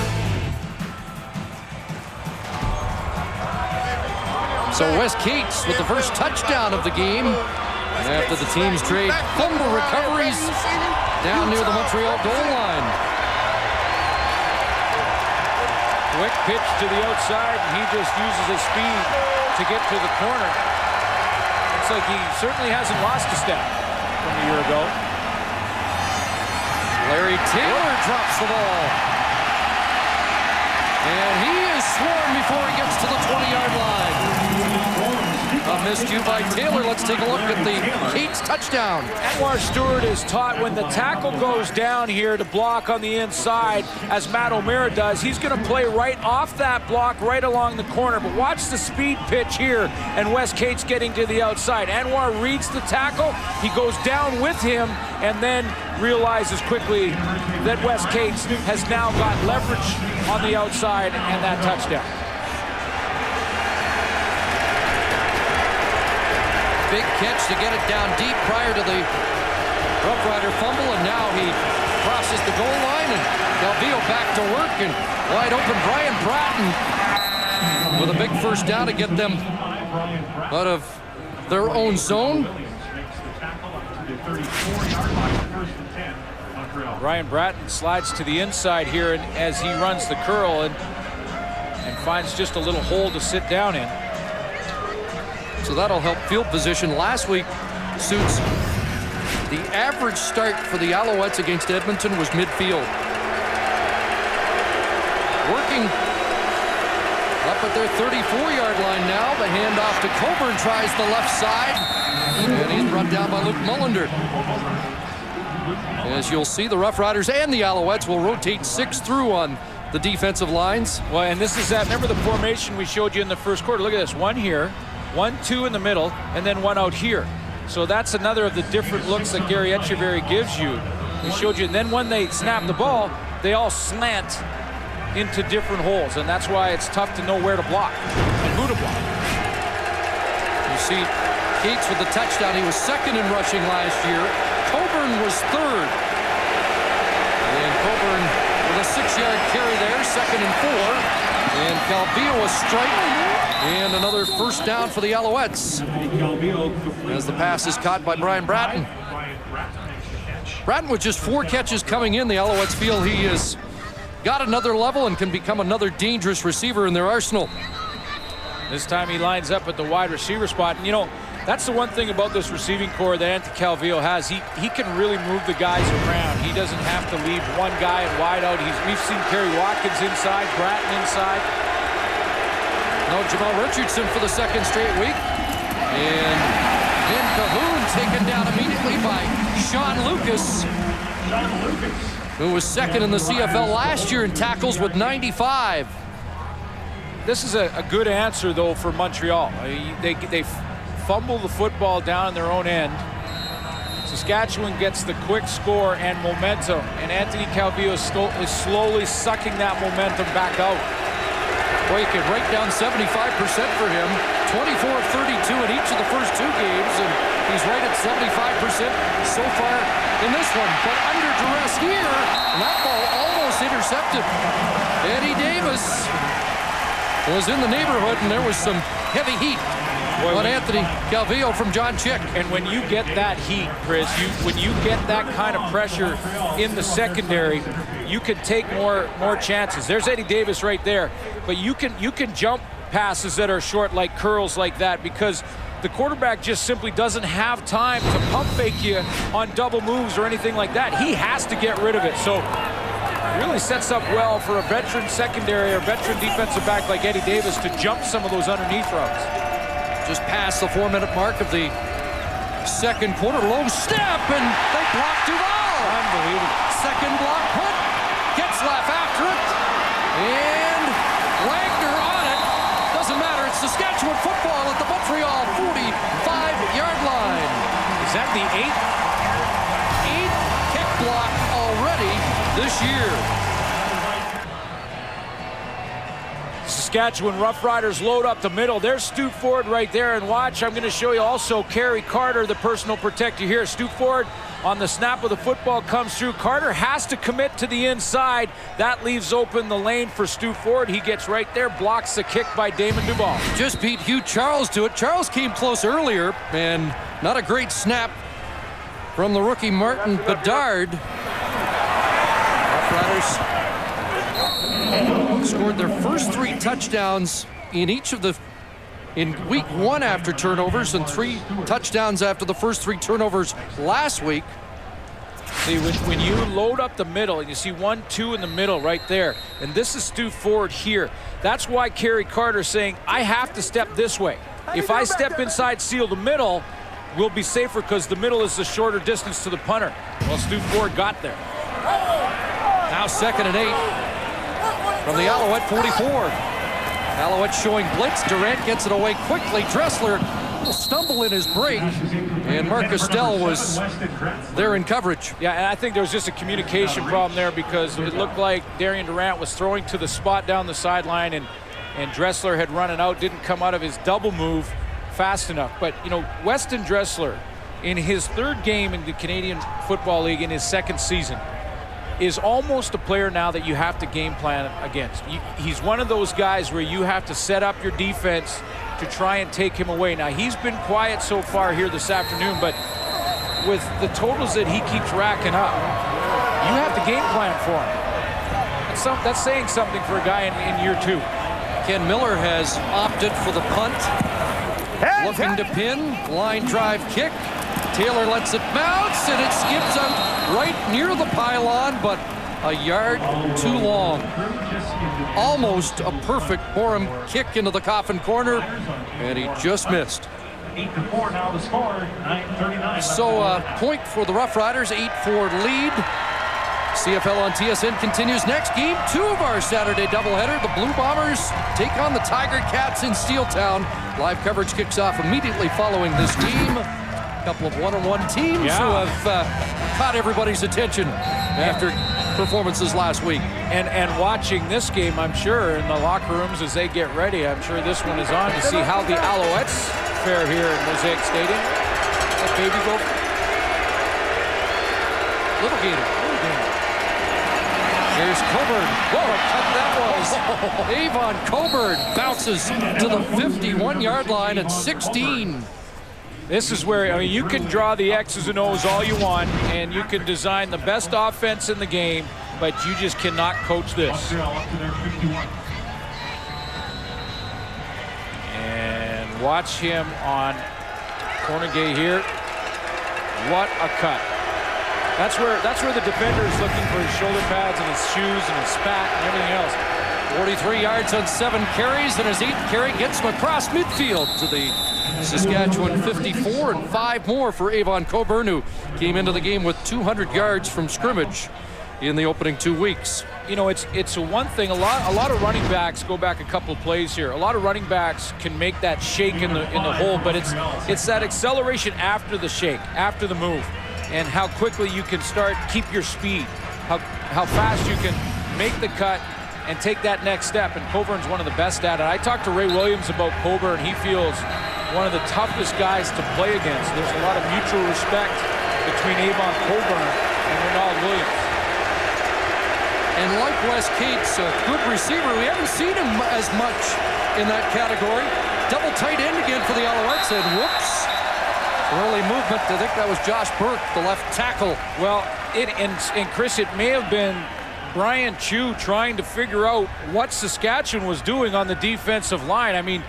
So Wes Cates with the first touchdown of the game. After the teams trade fumble recoveries down near the Montreal goal line. Quick pitch to the outside, and he just uses his speed to get to the corner. Looks like he certainly hasn't lost a step from a year ago. Larry Taylor drops the ball. And he is swarmed before he gets to the 20-yard line. A miscue by Taylor. Let's take a look at the Cates touchdown. Anwar Stewart is taught when the tackle goes down here to block on the inside, as Matt O'Meara does, he's going to play right off that block, right along the corner. But watch the speed pitch here, and Wes Cates getting to the outside. Anwar reads the tackle, he goes down with him, and then realizes quickly that Wes Cates has now got leverage on the outside, and that touchdown. Big catch to get it down deep prior to the Roughrider fumble, and now he crosses the goal line, and Calvillo back to work, and wide open Brian Bratton with a big first down to get them out of their own zone. Brian Bratton slides to the inside here, and as he runs the curl and finds just a little hole to sit down in. So that'll help field position. Last week, Suits, the average start for the Alouettes against Edmonton was midfield. Working up at their 34-yard line now. The handoff to Coburn, tries the left side, and he's brought down by Luke Mullender. As you'll see, the Roughriders and the Alouettes will rotate 6 through on the defensive lines. Well, and this is that, remember the formation we showed you in the first quarter? Look at this, one here, 1, 2 in the middle, and then one out here. So that's another of the different looks that Gary Echeverry gives you. We showed you, and then when they snap the ball, they all slant into different holes, and that's why it's tough to know where to block and who to block. You see Cates with the touchdown. He was second in rushing last year. Coburn was third. And Coburn with a 6-yard carry there, 2nd and 4. And Calvillo a strike. And another first down for the Alouettes as the pass is caught by Brian Bratton. Bratton with just 4 catches coming in. The Alouettes feel he has got another level and can become another dangerous receiver in their arsenal. This time he lines up at the wide receiver spot. And you know, that's the one thing about this receiving core that Anthony Calvillo has. He can really move the guys around. He doesn't have to leave one guy wide out. We've seen Kerry Watkins inside, Bratton inside. Now Jamal Richardson for the 2nd straight week. And then Cahoon taken down immediately by Sean Lucas, who was 2nd in the CFL last year in tackles with 95. This is a good answer, though, for Montreal. They fumble the football down in their own end. Saskatchewan gets the quick score and momentum, and Anthony Calvillo is slowly sucking that momentum back out. Boy, he could write down 75% for him. 24 of 32 in each of the first 2 games, and he's right at 75% so far in this one. But under duress here, and that ball almost intercepted. Eddie Davis was in the neighborhood, and there was some heavy heat on Anthony Calvillo from John Chick. And when you get that heat, Chris, when you get that kind of pressure in the secondary, you can take more chances. There's Eddie Davis right there, but you can jump passes that are short, like curls like that, because the quarterback just simply doesn't have time to pump fake you on double moves or anything like that. He has to get rid of it. So it really sets up well for a veteran secondary or veteran defensive back like Eddie Davis to jump some of those underneath routes. Just past the 4-minute mark of the 2nd quarter. Low snap, and they block Duval. Unbelievable. 2nd block put. Getzlaff after it. And Wagner on it. Doesn't matter. It's Saskatchewan football at the Montreal 45-yard line. Is that the 8th? 8th kick block already this year. Saskatchewan Roughriders load up the middle. There's Stu Ford right there, and watch, I'm going to show you also Kerry Carter, the personal protector here. Stu Ford on the snap of the football comes through. Carter has to commit to the inside. That leaves open the lane for Stu Ford. He gets right there, blocks the kick by Damon Duval. Just beat Hugh Charles to it. Charles came close earlier, and not a great snap from the rookie Martin Bedard. Roughriders scored their first 3 touchdowns in week 1 after turnovers, and 3 touchdowns after the first 3 turnovers last week. See, when you load up the middle and you see 1, 2 in the middle right there, and this is Stu Ford here, that's why Kerry Carter's saying, I have to step this way. If I step inside, seal the middle, we'll be safer because the middle is the shorter distance to the punter. Well, Stu Ford got there. Now 2nd and 8 from the Alouette 44. Alouette showing blitz. Durant gets it away quickly. Dressler will stumble in his break, and Marcus Dell was there in coverage. Yeah, and I think there was just a communication problem there because it looked like Darian Durant was throwing to the spot down the sideline, and Dressler had run it out, didn't come out of his double move fast enough. But, you know, Weston Dressler, in his 3rd game in the Canadian Football League in his 2nd season, is almost a player now that you have to game plan against. He's one of those guys where you have to set up your defense to try and take him away. Now, he's been quiet so far here this afternoon, but with the totals that he keeps racking up, you have to game plan for him. That's saying something for a guy in year 2. Ken Miller has opted for the punt. Looking to pin. Line drive kick. Taylor lets it bounce, and it skips out right near the pylon, but a yard too long. Almost a perfect Borum kick into the coffin corner, and he just missed. 8-4 now the score. 9:39. So a point for the Roughriders, 8-4 lead. CFL on TSN continues next. Game 2 of our Saturday doubleheader. The Blue Bombers take on the Tiger Cats in Steeltown. Live coverage kicks off immediately following this game. A couple of one-on-one teams who have caught everybody's attention after performances last week. And watching this game, I'm sure, in the locker rooms as they get ready, I'm sure this one is on to see how the Alouettes fare here in Mosaic Stadium. That baby go. Little Gator. Here's Coburn. Whoa, what a cut that was. Avon Coburn bounces to the 51-yard line at 16. This is where, I mean, you can draw the X's and O's all you want, and you can design the best offense in the game, but you just cannot coach this. And watch him on corner gay here. What a cut. That's where the defender is looking for his shoulder pads and his shoes and his spat and everything else. 43 yards on 7 carries, and his 8th carry gets him across midfield to the Saskatchewan 54, and 5 more for Avon Coburn, who came into the game with 200 yards from scrimmage in the opening 2 weeks. You know, it's one thing. A lot of running backs go back a couple of plays here. A lot of running backs can make that shake in the hole, but it's that acceleration after the shake, after the move, and how quickly you can keep your speed, how fast you can make the cut and take that next step, and Coburn's one of the best at it. I talked to Ray Williams about Coburn. He feels one of the toughest guys to play against. There's a lot of mutual respect between Avon Coburn and Ronald Williams. And like Wes Cates, a good receiver, we haven't seen him as much in that category. Double tight end again for the Alouettes, and whoops. Early movement. I think that was Josh Burke, the left tackle. Well, and Chris, it may have been Brian Chu trying to figure out what Saskatchewan was doing on the defensive line. I mean,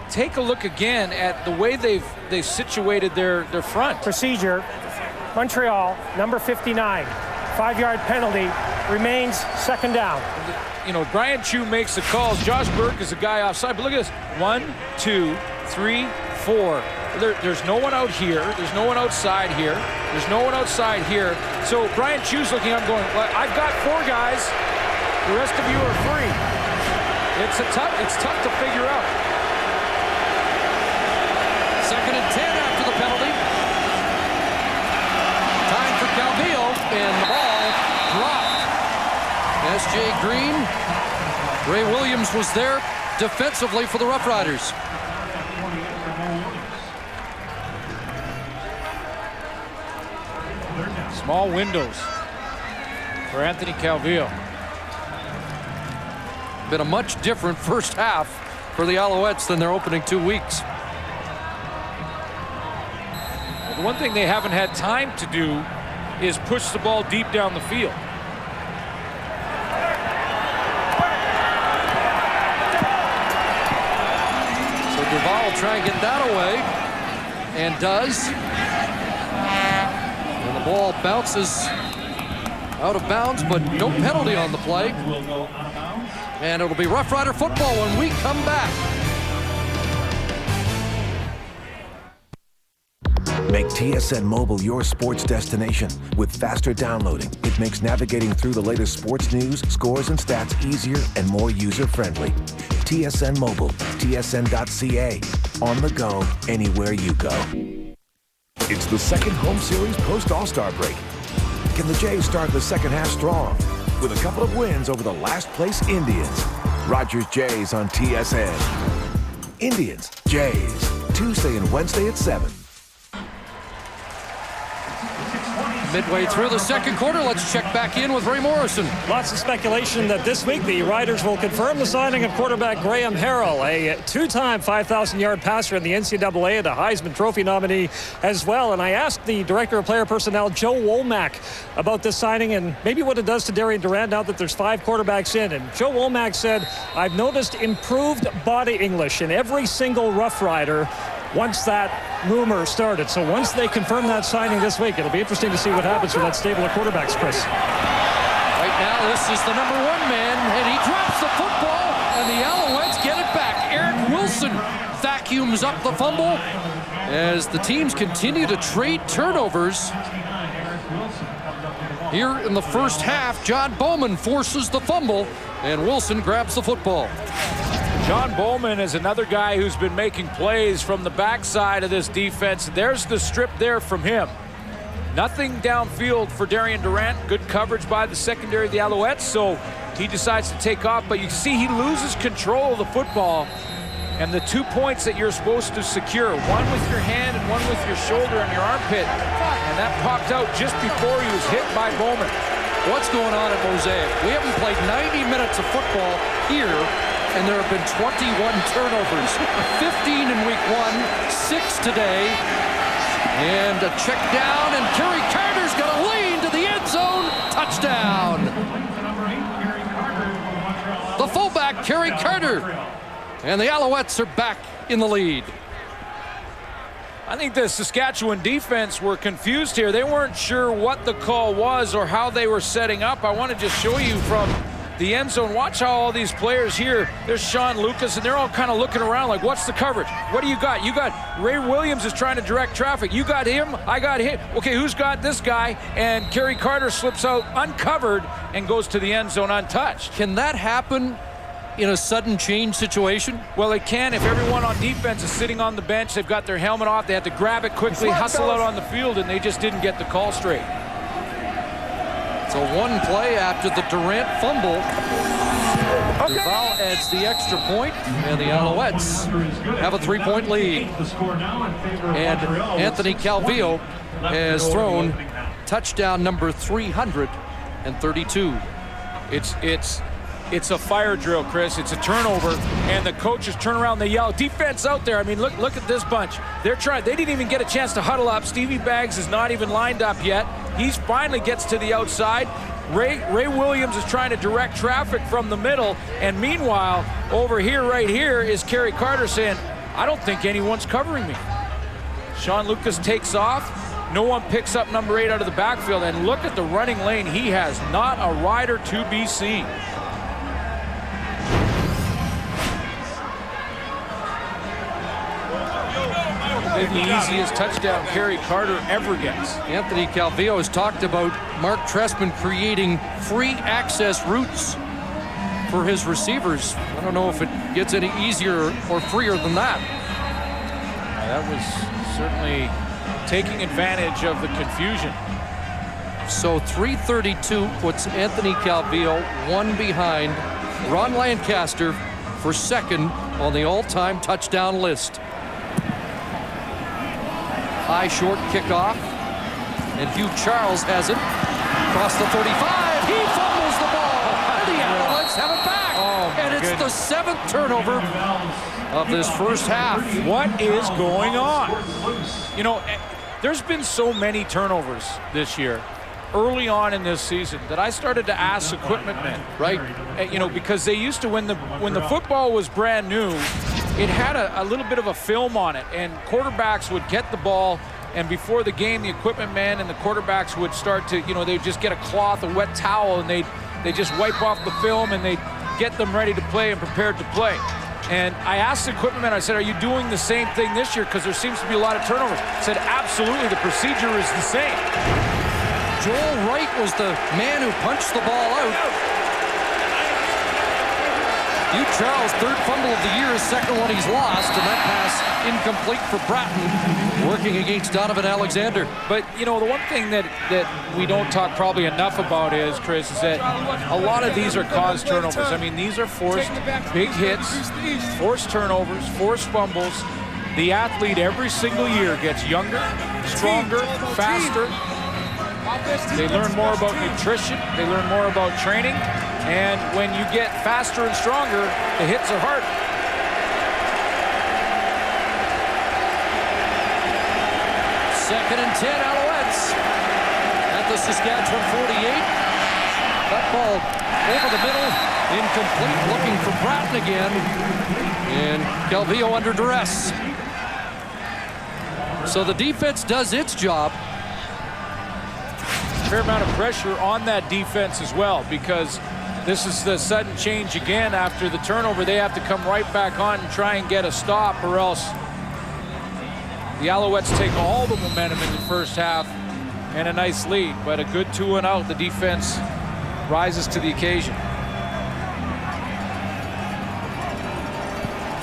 take a look again at the way they've situated their front. Procedure, Montreal, number 59, 5-yard penalty, remains 2nd down. You know, Brian Chu makes the calls. Josh Burke is a guy offside, but look at this. 1, 2, 3, 4. There's no one out here. There's no one outside here. There's no one outside here. So Brian Chu's looking, I'm going, well, I've got 4 guys. The rest of you are free. It's tough to figure out. 2nd and 10 after the penalty. Time for Calvillo, and the ball dropped. S.J. Green. Ray Williams was there defensively for the Roughriders. Small windows for Anthony Calvillo. Been a much different first half for the Alouettes than their opening 2 weeks. Well, the one thing they haven't had time to do is push the ball deep down the field. Duval will try and get that away, and does. And the ball bounces out of bounds, but no penalty on the play. And it'll be Rough Rider football when we come back. Make TSN Mobile your sports destination. With faster downloading, it makes navigating through the latest sports news, scores, and stats easier and more user-friendly. TSN Mobile, tsn.ca. On the go, anywhere you go. It's the second home series post-All-Star break. Can the Jays start the second half strong with a couple of wins over the last-place Indians? Rogers Jays on TSN. Indians, Jays, Tuesday and Wednesday at 7. Midway through the second quarter, let's check back in with Ray Morrison. Lots of speculation that this week the Riders will confirm the signing of quarterback Graham Harrell, a two-time 5,000-yard passer in the NCAA and a Heisman Trophy nominee as well. And I asked the Director of Player Personnel, Joe Womack, about this signing and maybe what it does to Darian Durant now that there's 5 quarterbacks in. And Joe Womack said, I've noticed improved body English in every single Rough Rider once that rumor started. So once they confirm that signing this week, it'll be interesting to see what happens with that stable of quarterbacks, Chris. Right now, this is the number 1 man, and he drops the football, and the Alouettes get it back. Eric Wilson vacuums up the fumble as the teams continue to trade turnovers. Here in the first half, John Bowman forces the fumble, and Wilson grabs the football. John Bowman is another guy who's been making plays from the backside of this defense. There's the strip there from him. Nothing downfield for Darian Durant. Good coverage by the secondary of the Alouettes, so he decides to take off. But you see he loses control of the football. And the 2 points that you're supposed to secure, one with your hand and one with your shoulder and your armpit. And that popped out just before he was hit by Bowman. What's going on at Mosaic? We haven't played 90 minutes of football here, and there have been 21 turnovers. 15 in week 1, 6 today. And a check down, and Kerry Carter's going to lean to the end zone. Touchdown. The fullback, Kerry Carter. And the Alouettes are back in the lead. I think the Saskatchewan defense were confused here. They weren't sure what the call was or how they were setting up. I want to just show you from the end zone. Watch how all these players here, there's Sean Lucas, and they're all kind of looking around like, what's the coverage? What do you got? You got Ray Williams is trying to direct traffic. You got him, I got him. Okay, who's got this guy? And Kerry Carter slips out uncovered and goes to the end zone untouched. Can that happen in a sudden change situation? Well, it can if everyone on defense is sitting on the bench. They've got their helmet off. They have to grab it quickly, hustle out on the field, and they just didn't get the call straight. So one play after the Durant fumble. Duval adds the extra point, and the Alouettes have a 3-point lead. And Anthony Calvillo has thrown touchdown number 332. It's a fire drill, Chris. It's a turnover, and the coaches turn around. They yell, "Defense out there!" I mean, look at this bunch. They're trying. They didn't even get a chance to huddle up. Stevie Baggs is not even lined up yet. He finally gets to the outside. Ray Williams is trying to direct traffic from the middle, and meanwhile, over here, right here, is Kerry Carter saying, "I don't think anyone's covering me." Sean Lucas takes off. No one picks up number 8 out of the backfield, and look at the running lane he has. Not a rider to be seen. The easiest touchdown Kerry Carter ever gets. Anthony Calvillo has talked about Mark Trestman creating free access routes for his receivers. I don't know if it gets any easier or freer than that. That was certainly taking advantage of the confusion. So 332 puts Anthony Calvillo 1 behind Ron Lancaster for second on the all-time touchdown list. High short kickoff, and Hugh Charles has it across the 35. He fumbles the ball. The Alouettes have it back, and it's the 7th turnover of this first half. What is going on? You know, there's been so many turnovers this year, early on in this season, that I started to ask equipment men, right? You know, because they used to, when the football was brand new, it had a little bit of a film on it, and quarterbacks would get the ball, and before the game, the equipment man and the quarterbacks would start to, they'd just get a cloth, a wet towel, and they just wipe off the film, and they'd get them ready to play and prepared to play. And I asked the equipment man, I said, are you doing the same thing this year? Because there seems to be a lot of turnovers. He said, absolutely, the procedure is the same. Joel Wright was the man who punched the ball out. Hugh Charles' third fumble of the year, his second one he's lost, and that pass incomplete for Bratton, working against Donovan Alexander. But, the one thing that we don't talk probably enough about is, Chris, is that a lot of these are caused turnovers. I mean, these are forced big hits, forced turnovers, forced fumbles. The athlete every single year gets younger, stronger, faster. They learn more about nutrition. They learn more about training. And when you get faster and stronger, the hits are harder. Second and 10, Alouettes at the Saskatchewan 48. That ball over the middle, incomplete, looking for Bratton again. And Calvillo under duress. So the defense does its job. Fair amount of pressure on that defense as well, because this is the sudden change again after the turnover. They have to come right back on and try and get a stop, or else the Alouettes take all the momentum in the first half and a nice lead. But a good 2-and-out. The defense rises to the occasion.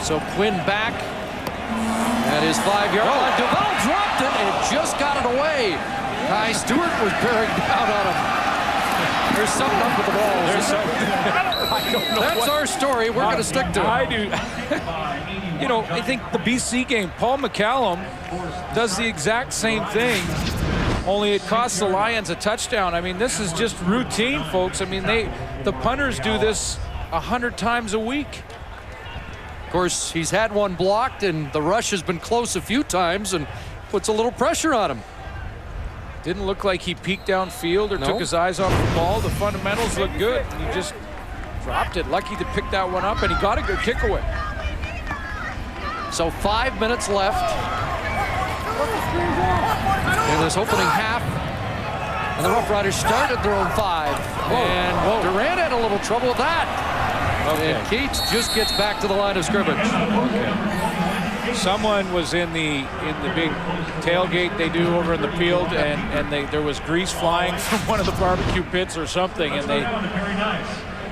So Quinn back at his 5-yard line. Duval dropped it and just got it away. Kai Stewart was bearing down on him. There's something up with the ball. There's something. I don't know. That's our story. We're going to stick to it. I do. I think the BC game, Paul McCallum does the exact same thing, only it costs the Lions a touchdown. I mean, this is just routine, folks. I mean, the punters do this 100 times a week. Of course, he's had one blocked, and the rush has been close a few times and puts a little pressure on him. Didn't look like he peeked downfield or took his eyes off the ball. The fundamentals look good. He just dropped it. Lucky to pick that one up, and he got a good kick away. So 5 minutes left in this opening half. And the Roughriders started their own 5. And Durant had a little trouble with that. And Keats just gets back to the line of scrimmage. Someone was in the big tailgate they do over in the field, and there was grease flying from one of the barbecue pits or something, and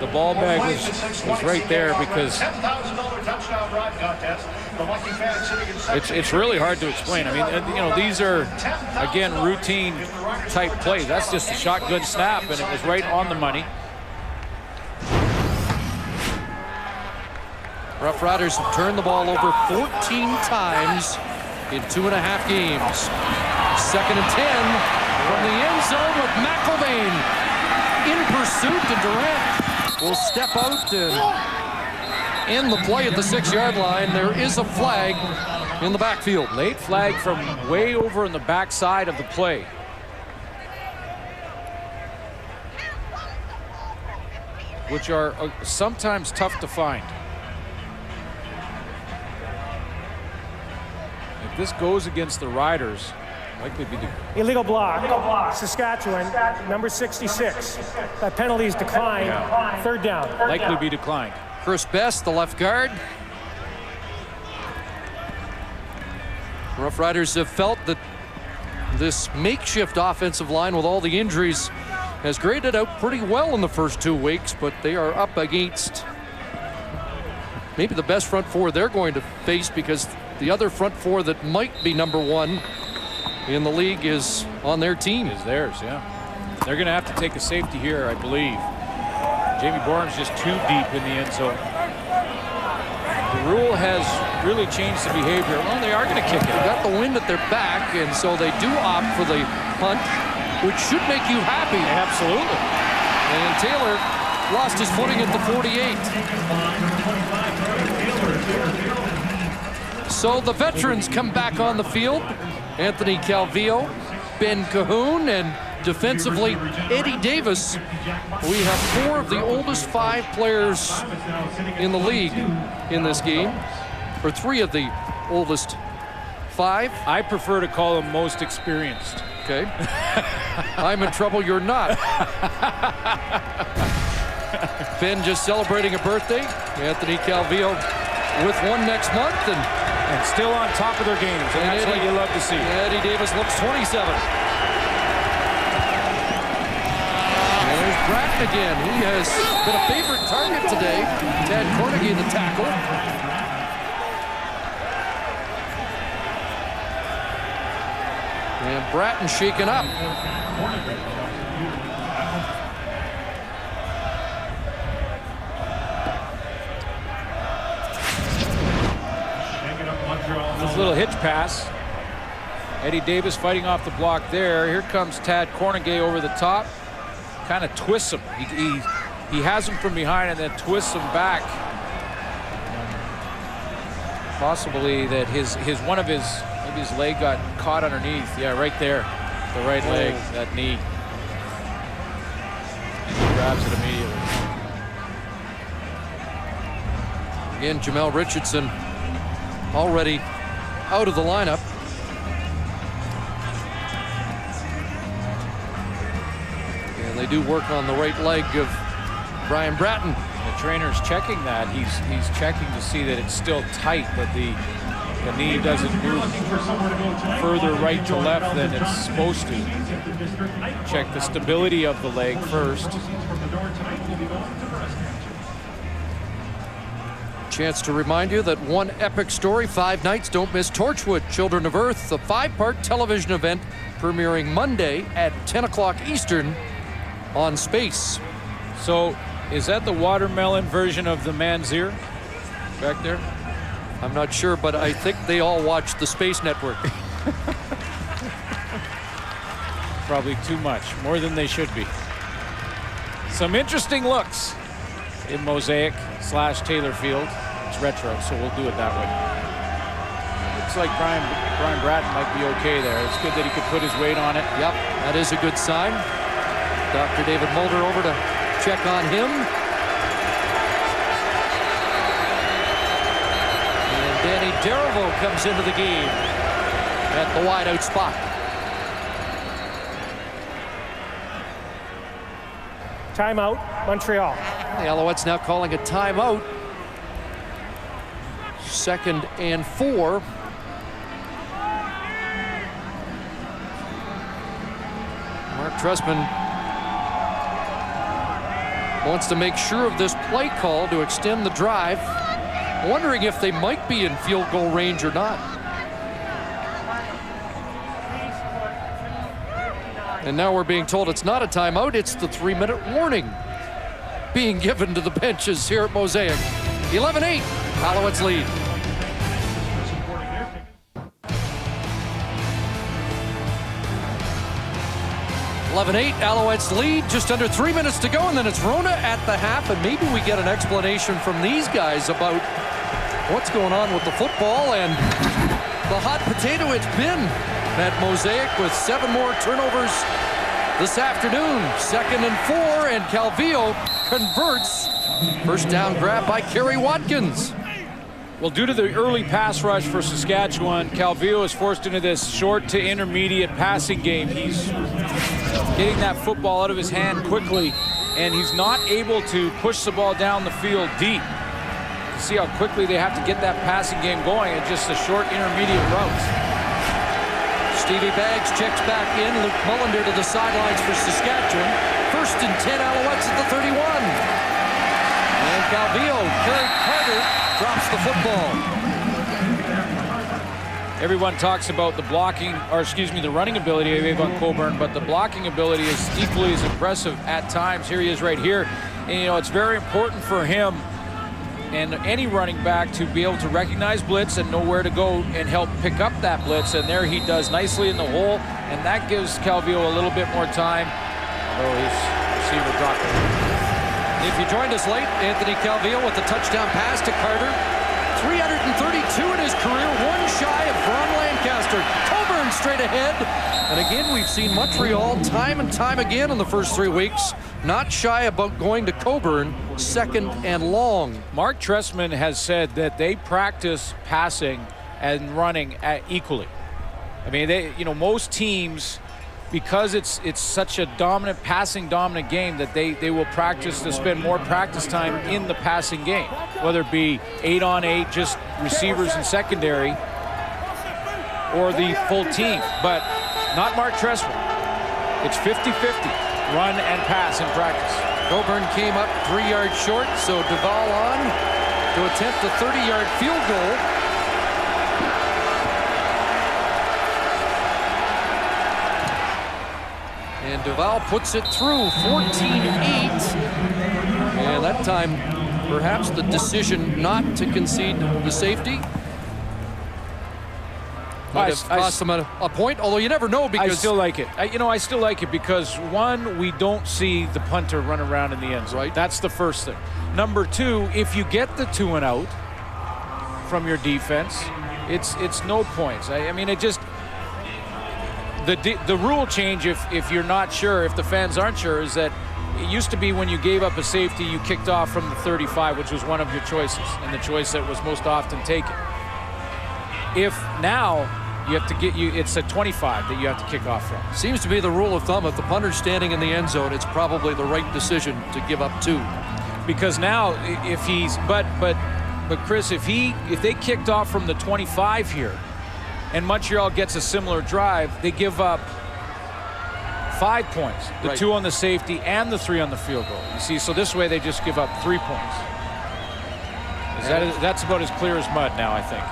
the ball bag was right there, because it's really hard to explain. I mean, these are, again, routine type plays. That's just a shotgun snap, and it was right on the money. Roughriders have turned the ball over 14 times in 2.5 games. Second and 10 from the end zone with McIlvain in pursuit, and Durant will step out and end the play at the 6-yard line. There is a flag in the backfield. Late flag from way over in the backside of the play. Which are sometimes tough to find. If this goes against the Riders, likely be illegal block. Saskatchewan, number 66. That penalty is declined. Third down. Likely be declined. Chris Best, the left guard. Roughriders have felt that this makeshift offensive line with all the injuries has graded out pretty well in the first 2 weeks, but they are up against maybe the best front four they're going to face, because the other front four that might be number 1 in the league is on their team. Is theirs, yeah. They're going to have to take a safety here, I believe. Jamie Bourne's just too deep in the end zone. The rule has really changed the behavior. Well, they are going to kick it. They got the wind at their back, and so they do opt for the punt, which should make you happy. Absolutely. And Taylor lost his footing at the 48. So the veterans come back on the field. Anthony Calvillo, Ben Cahoon, and defensively Eddie Davis. We have 4 of the oldest 5 players in the league in this game. or 3 of the oldest 5. I prefer to call him most experienced. Okay. I'm in trouble, you're not. Ben just celebrating a birthday. Anthony Calvillo with 1 next month, and still on top of their games. And that's Eddie, what you love to see. Eddie Davis looks 27. And there's Bratton again. He has been a favorite target today. Tad Cornegie, the tackle. And Bratton shaken up. This little hitch pass. Eddie Davis fighting off the block there. Here comes Tad Cornegie over the top. Kind of twists him. He has him from behind and then twists him back. Possibly that maybe his leg got caught underneath. Yeah, right there. The right leg, that knee. And he grabs it immediately. Again, Jamel Richardson already out of the lineup. And they do work on the right leg of Brian Bratton. The trainer's checking that. He's checking to see that it's still tight, but the knee doesn't move further right to left than it's supposed to. Check the stability of the leg first. Chance to remind you that one epic story, 5 nights, don't miss Torchwood, Children of Earth, the 5-part television event premiering Monday at 10 o'clock Eastern on Space. So, is that the watermelon version of the man's ear back there? I'm not sure, but I think they all watch the Space Network. Probably too much, more than they should be. Some interesting looks in Mosaic/Taylor Field. It's retro, so we'll do it that way. Looks like Brian Bratton might be okay there. It's good that he could put his weight on it. Yep, that is a good sign. Dr. David Mulder over to check on him. And Danny Daravo comes into the game at the wideout spot. Timeout, Montreal. The Alouettes now calling a timeout. 2nd and 4. Mark Trestman wants to make sure of this play call to extend the drive. Wondering if they might be in field goal range or not. And now we're being told it's not a timeout, it's the 3-minute warning being given to the benches here at Mosaic. 11-8, Alouettes lead. Alouettes lead, just under 3 minutes to go, and then it's Rona at the half, and maybe we get an explanation from these guys about what's going on with the football and the hot potato it's been at Mosaic with 7 more turnovers this afternoon. 2nd and 4, and Calvillo converts. First down grab by Kerry Watkins. Well, due to the early pass rush for Saskatchewan, Calvillo is forced into this short to intermediate passing game. He's getting that football out of his hand quickly, and he's not able to push the ball down the field deep. You see how quickly they have to get that passing game going at just the short intermediate routes. Stevie Baggs checks back in. Luke Mullender to the sidelines for Saskatchewan. 1st and 10, Alouettes at the 31. And Calvillo, Kerry Carter drops the football. Everyone talks about the the running ability of Avon Coburn, but the blocking ability is equally as impressive at times. Here he is right here. And, it's very important for him and any running back to be able to recognize blitz and know where to go and help pick up that blitz. And there he does nicely in the hole, and that gives Calvillo a little bit more time, although his receiver dropped it. If you joined us late, Anthony Calvillo with the touchdown pass to Carter. 332 in his career, 1 shy of Ron broadcaster. Coburn straight ahead. And again, we've seen Montreal time and time again in the first 3 weeks not shy about going to Coburn second and long. Mark Trestman has said that they practice passing and running equally. I mean, most teams, because it's such a passing-dominant game, that they will practice to spend more practice time in the passing game, whether it be 8-on-8, just receivers and secondary, or the full team. But not Mark Trestman. It's 50-50, run and pass in practice. Coburn came up 3 yards short, so Duval on to attempt a 30-yard field goal. And Duval puts it through, 14-8. And that time, perhaps the decision not to concede the safety might have cost them a point, although you never know because... I still like it. I still like it because, one, we don't see the punter run around in the end zone. Right. That's the first thing. Number two, if you get the 2 and out from your defense, it's no points. I mean, it just... The rule change, if you're not sure, if the fans aren't sure, is that it used to be when you gave up a safety, you kicked off from the 35, which was one of your choices, and the choice that was most often taken. If now you have to it's a 25 that you have to kick off from. Seems to be the rule of thumb. If the punter's standing in the end zone, it's probably the right decision to give up 2. Because now, if he's, but Chris, if they kicked off from the 25 here, and Montreal gets a similar drive, they give up 5 points. The 2 on the safety and the 3 on the field goal. You see, so this way they just give up 3 points. That's about as clear as mud now, I think.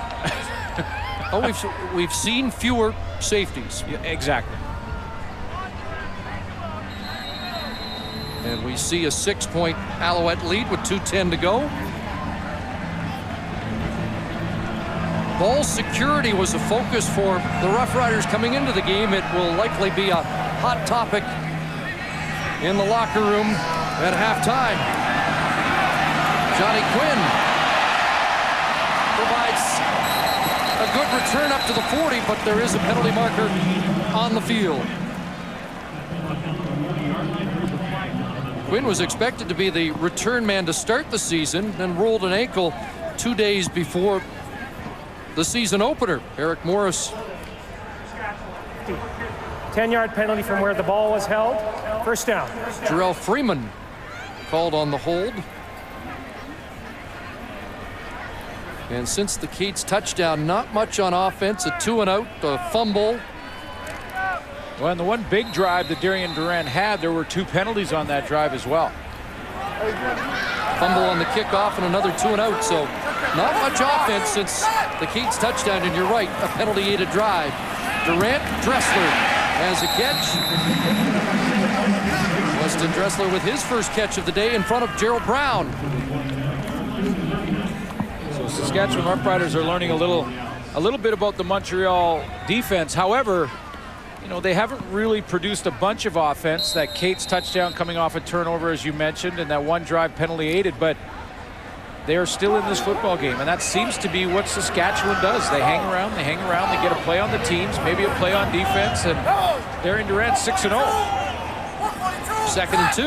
We've seen fewer safeties. Yeah, exactly. And we see a 6-point Alouette lead with 2:10 to go. Ball security was a focus for the Roughriders coming into the game. It will likely be a hot topic in the locker room at halftime. Johnny Quinn provides a good return up to the 40, but there is a penalty marker on the field. Quinn was expected to be the return man to start the season, then rolled an ankle 2 days before the season opener. Eric Morris. 10-yard penalty from where the ball was held. First down. Jarrell Freeman called on the hold. And since the Keats touchdown, not much on offense. A 2 and out, a fumble. Well, and the one big drive that Darian Durant had, there were 2 penalties on that drive as well. Fumble on the kickoff and another 2 and out. So not much offense since the Keats touchdown, and you're right, a penalty-aided drive. Durant, Dressler has a catch. Weston Dressler with his first catch of the day in front of Gerald Brown. So Saskatchewan Roughriders are learning a little bit about the Montreal defense. However, they haven't really produced a bunch of offense. That Cates touchdown coming off a turnover, as you mentioned, and that one drive penalty-aided, but they are still in this football game, and that seems to be what Saskatchewan does. They hang around, they get a play on the teams, maybe a play on defense, and Darian Durant 6-0. 2nd and 2.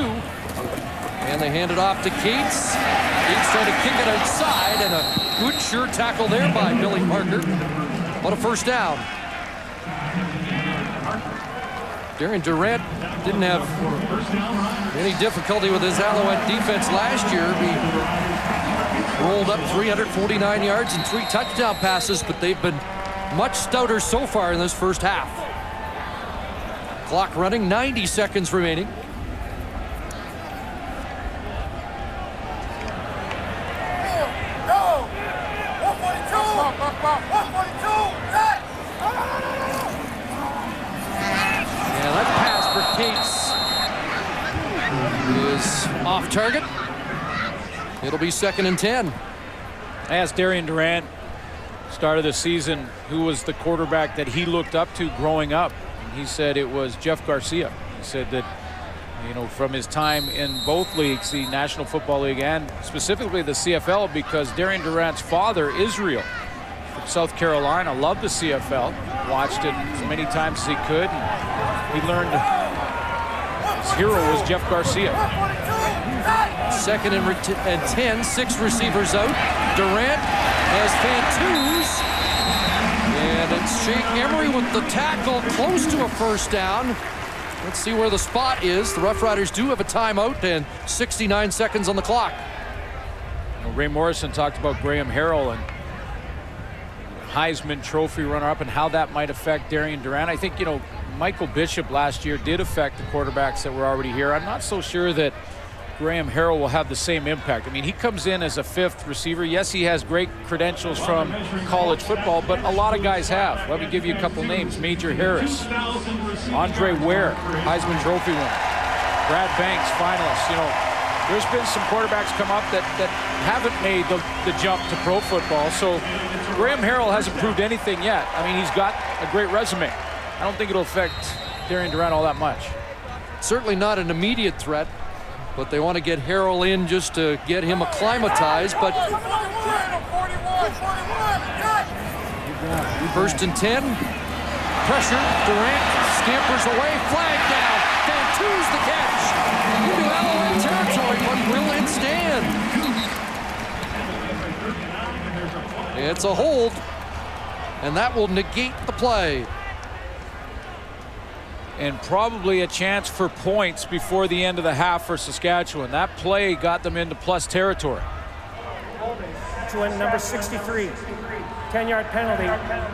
And they hand it off to Keats. Keats trying to kick it outside, and a good sure tackle there by Billy Parker. What a first down. Darian Durant didn't have any difficulty with his Alouette defense last year. He rolled up 349 yards and 3 touchdown passes, but they've been much stouter so far in this first half. Clock running, 90 seconds remaining. And that pass for Cates is off target. It'll be 2nd and 10. I asked Darian Durant, start of the season, who was the quarterback that he looked up to growing up. And he said it was Jeff Garcia. He said that, from his time in both leagues, the National Football League and specifically the CFL, because Darian Durant's father, Israel, from South Carolina, loved the CFL. watched it as many times as he could. And he learned his hero was Jeff Garcia. 2nd and 10, 6 receivers out. Durant has Fantuz. And it's Shake Emery with the tackle close to a first down. Let's see where the spot is. The Roughriders do have a timeout and 69 seconds on the clock. Well, Ray Morrison talked about Graham Harrell and Heisman Trophy runner-up and how that might affect Darian Durant. I think, Michael Bishop last year did affect the quarterbacks that were already here. I'm not so sure that Graham Harrell will have the same impact. I mean, he comes in as a 5th receiver. Yes, he has great credentials from college football, but a lot of guys have. Let me give you a couple names. Major Harris, Andre Ware, Heisman Trophy winner, Brad Banks, finalist. There's been some quarterbacks come up that haven't made the jump to pro football. So Graham Harrell hasn't proved anything yet. I mean, he's got a great resume. I don't think it'll affect Darian Durant all that much. Certainly not an immediate threat, but they want to get Harrell in just to get him acclimatized. But 1st and 10, pressure, Durant scampers away, flag down, Fantuz the catch. Into Alouette territory, but will it stand? It's a hold, and that will negate the play. And probably a chance for points before the end of the half for Saskatchewan. That play got them into plus territory. Saskatchewan, number 63. 10-yard penalty.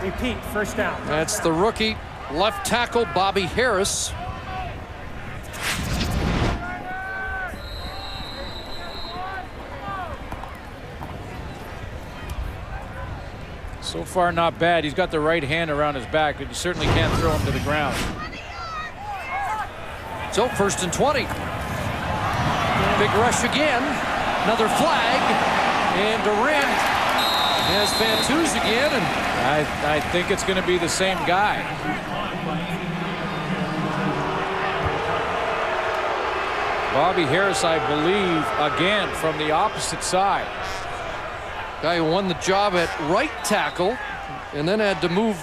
Repeat, first down. That's the rookie left tackle, Bobby Harris. So far, not bad. He's got the right hand around his back, but you certainly can't throw him to the ground. So 1st and 20. Big rush again. Another flag. And Durant has Fantuz again. And I think it's going to be the same guy. Bobby Harris, I believe, again from the opposite side. Guy who won the job at right tackle and then had to move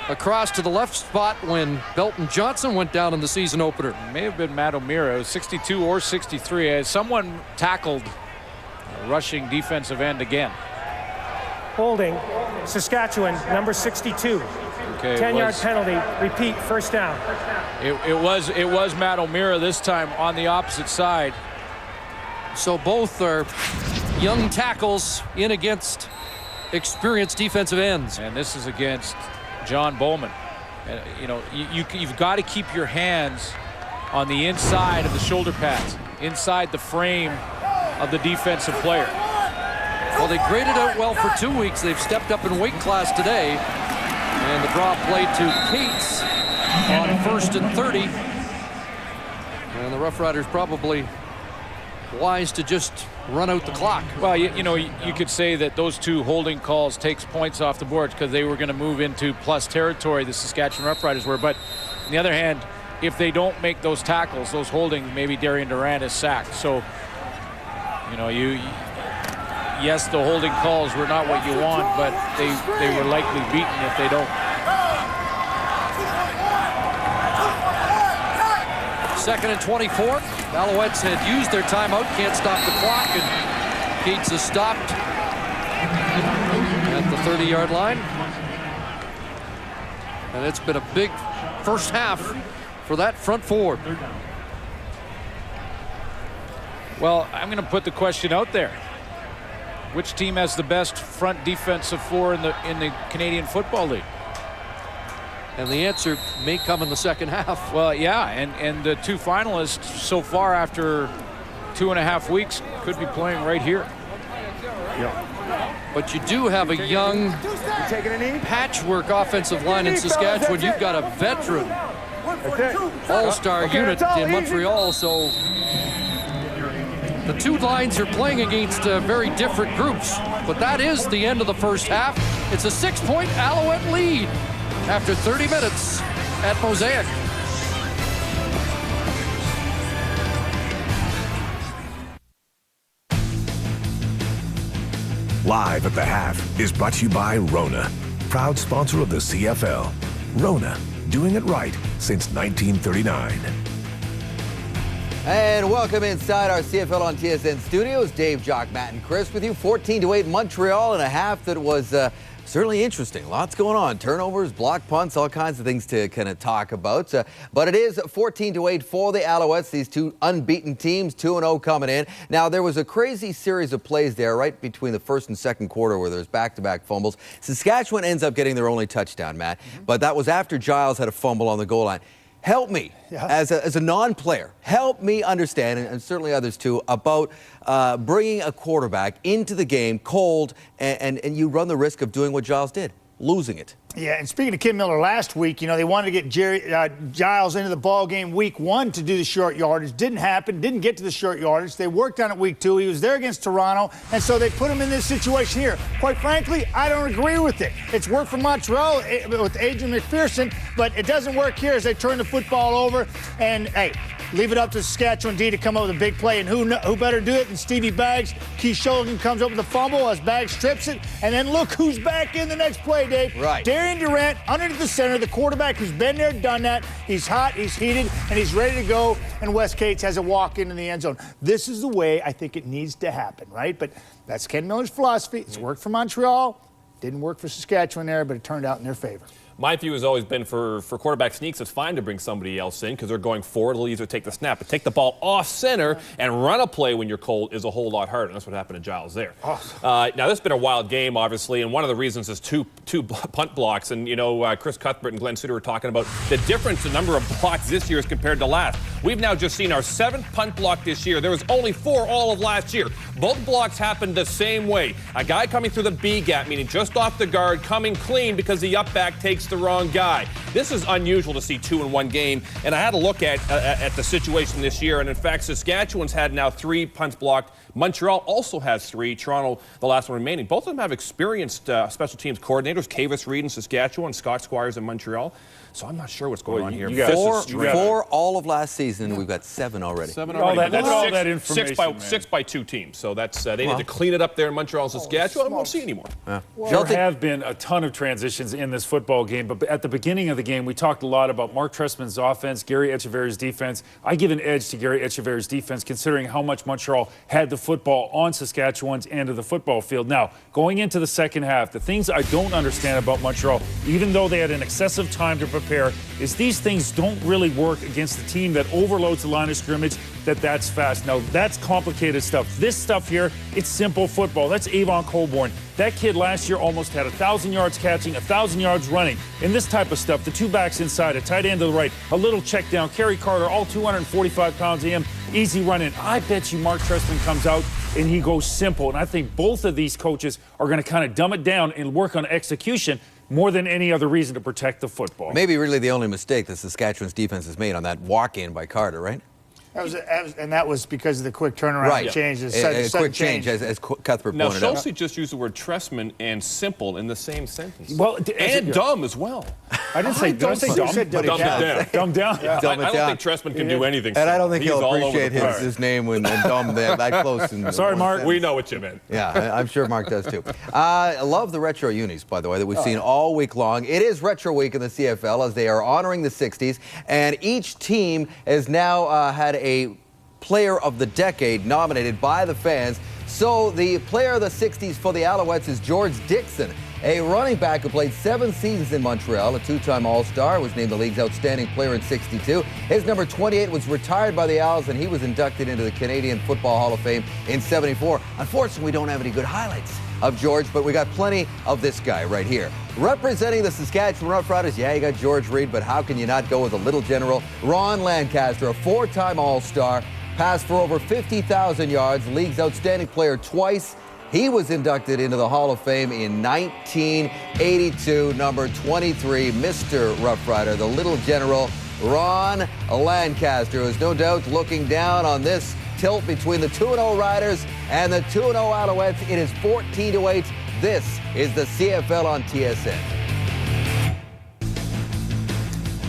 across to the left spot when Belton Johnson went down in the season opener. It may have been Matt O'Meara, 62 or 63. As someone tackled a rushing defensive end again. Holding, Saskatchewan, number 62. Okay, 10-yard penalty. Repeat, first down. It was Matt O'Meara this time on the opposite side. So both are young tackles in against experienced defensive ends. And this is against John Bowman. You've got to keep your hands on the inside of the shoulder pads, inside the frame of the defensive player. Well, they graded out well for 2 weeks. They've stepped up in weight class today. And the draw played to Cates on 1st and 30. And the Roughriders probably wise to just run out the clock. Well, you could say that those 2 holding calls takes points off the board because they were going to move into plus territory, the Saskatchewan Roughriders were. But on the other hand, if they don't make those tackles, those holding, maybe Darian Durant is sacked. So, yes, the holding calls were not what you want, but they were likely beaten if they don't. 2nd and 24. Alouettes had used their timeout, can't stop the clock, and Cates is stopped at the 30-yard line. And it's been a big first half for that front four. Well, I'm going to put the question out there. Which team has the best front defensive four in the Canadian Football League? And the answer may come in the second half. Well, yeah, and the 2 finalists so far after 2.5 weeks could be playing right here. Yeah. But you do have a young patchwork offensive line in Saskatchewan. You've got a veteran all-star unit in Montreal, so the 2 lines are playing against very different groups. But that is the end of the first half. It's a 6-point Alouette lead after 30 minutes at Mosaic. Live at the Half is brought to you by Rona, proud sponsor of the CFL. Rona, doing it right since 1939. And welcome inside our CFL on TSN studios. Dave, Jock, Matt, and Chris with you. 14-8 Montreal in a half that was certainly interesting. Lots going on. Turnovers, block punts, all kinds of things to kind of talk about. But it is 14-8 for the Alouettes. These two unbeaten teams, 2-0 coming in. Now, there was a crazy series of plays there right between the first and second quarter where there's back-to-back fumbles. Saskatchewan ends up getting their only touchdown, Matt. But that was after Giles had a fumble on the goal line. Help me, as a non-player, help me understand, and certainly others too, about bringing a quarterback into the game cold, and you run the risk of doing what Giles did, losing it. Yeah, and speaking of Kim Miller last week, they wanted to get Giles into the ball game week 1 to do the short yardage. Didn't happen. Didn't get to the short yardage. They worked on it week 2. He was there against Toronto, and so they put him in this situation here. Quite frankly, I don't agree with it. It's worked for Montreal with Adrian McPherson, but it doesn't work here as they turn the football over. And, hey, leave it up to Saskatchewan D to come up with a big play. And who better do it than Stevie Baggs? Keith Shulligan comes up with a fumble as Baggs strips it. And then look who's back in the next play, Dave. Right. Darian Durant, underneath the center, the quarterback who's been there, done that. He's hot, he's heated, and he's ready to go. And Wes Cates has a walk into the end zone. This is the way I think it needs to happen, right? But that's Ken Miller's philosophy. It's worked for Montreal. Didn't work for Saskatchewan there, but it turned out in their favor. My view has always been for quarterback sneaks, it's fine to bring somebody else in because they're going forward. They'll either take the snap, but take the ball off center and run a play when you're cold is a whole lot harder. And that's what happened to Giles there. Now, this has been a wild game, obviously, and one of the reasons is two punt blocks. And, Chris Cuthbert and Glenn Suter were talking about the difference in number of blocks this year as compared to last. We've now just seen our 7th punt block this year. There was only 4 all of last year. Both blocks happened the same way. A guy coming through the B gap, meaning just off the guard, coming clean because the up back takes the wrong guy. This is unusual to see 2 in one game, and I had to look at the situation this year, and in fact, Saskatchewan's had now 3 punts blocked. Montreal also has 3. Toronto, the last one remaining. Both of them have experienced special teams coordinators, Kavis Reed in Saskatchewan, Scott Squires in Montreal. So I'm not sure what's going on here. 4 all of last season, and we've got 7 already. 7 already. That's all that information, 6 by 2 teams. So that's they need to clean it up there in Montreal and Saskatchewan. I won't see anymore. There have been a ton of transitions in this football game, but at the beginning of the game, we talked a lot about Mark Trestman's offense, Gary Echeverry's defense. I give an edge to Gary Echeverry's defense considering how much Montreal had the football on Saskatchewan's end of the football field. Now, going into the second half, the things I don't understand about Montreal, even though they had an excessive time to prepare, is these things don't really work against a team that overloads the line of scrimmage, that's fast. Now, that's complicated stuff. This stuff here, it's simple football. That's Avon Colborne. That kid last year almost had 1,000 yards catching, 1,000 yards running. And this type of stuff, the 2 backs inside, a tight end to the right, a little check down, Kerry Carter, all 245 pounds of him, easy running. I bet you Mark Trestman comes out and he goes simple. And I think both of these coaches are going to kind of dumb it down and work on execution more than any other reason to protect the football. Maybe really the only mistake that Saskatchewan's defense has made on that walk-in by Carter, right? That was because of the quick turnaround changes. A quick change, as Cuthbert pointed out. Now, Schultze just used the word Trestman and simple in the same sentence. Well, and dumb as well. I didn't say dumb. You said dumb down. Dumb down. Yeah. I don't think Trestman can do anything. And I don't think he'll all appreciate his name when dumb that close. Sorry, Mark. We know what you meant. Yeah, I'm sure Mark does too. I love the retro unis, by the way, that we've seen all week long. It is Retro Week in the CFL as they are honoring the 60s, and each team has now had a Player of the Decade nominated by the fans. So the Player of the 60s for the Alouettes is George Dixon, a running back who played 7 seasons in Montreal, a 2-time All-Star, was named the league's outstanding player in '62. His number 28 was retired by the Owls, and he was inducted into the Canadian Football Hall of Fame in '74. Unfortunately, we don't have any good highlights of George, but we got plenty of this guy right here. Representing the Saskatchewan Roughriders, yeah, you got George Reed, but how can you not go with a little general? Ron Lancaster, a 4-time All-Star, passed for over 50,000 yards, league's outstanding player twice. He was inducted into the Hall of Fame in 1982, number 23, Mr. Rough Rider, the little general, Ron Lancaster, who is no doubt looking down on this tilt between the 2-0 Riders and the 2-0 Alouettes. It is 14-8. This is the CFL on TSN.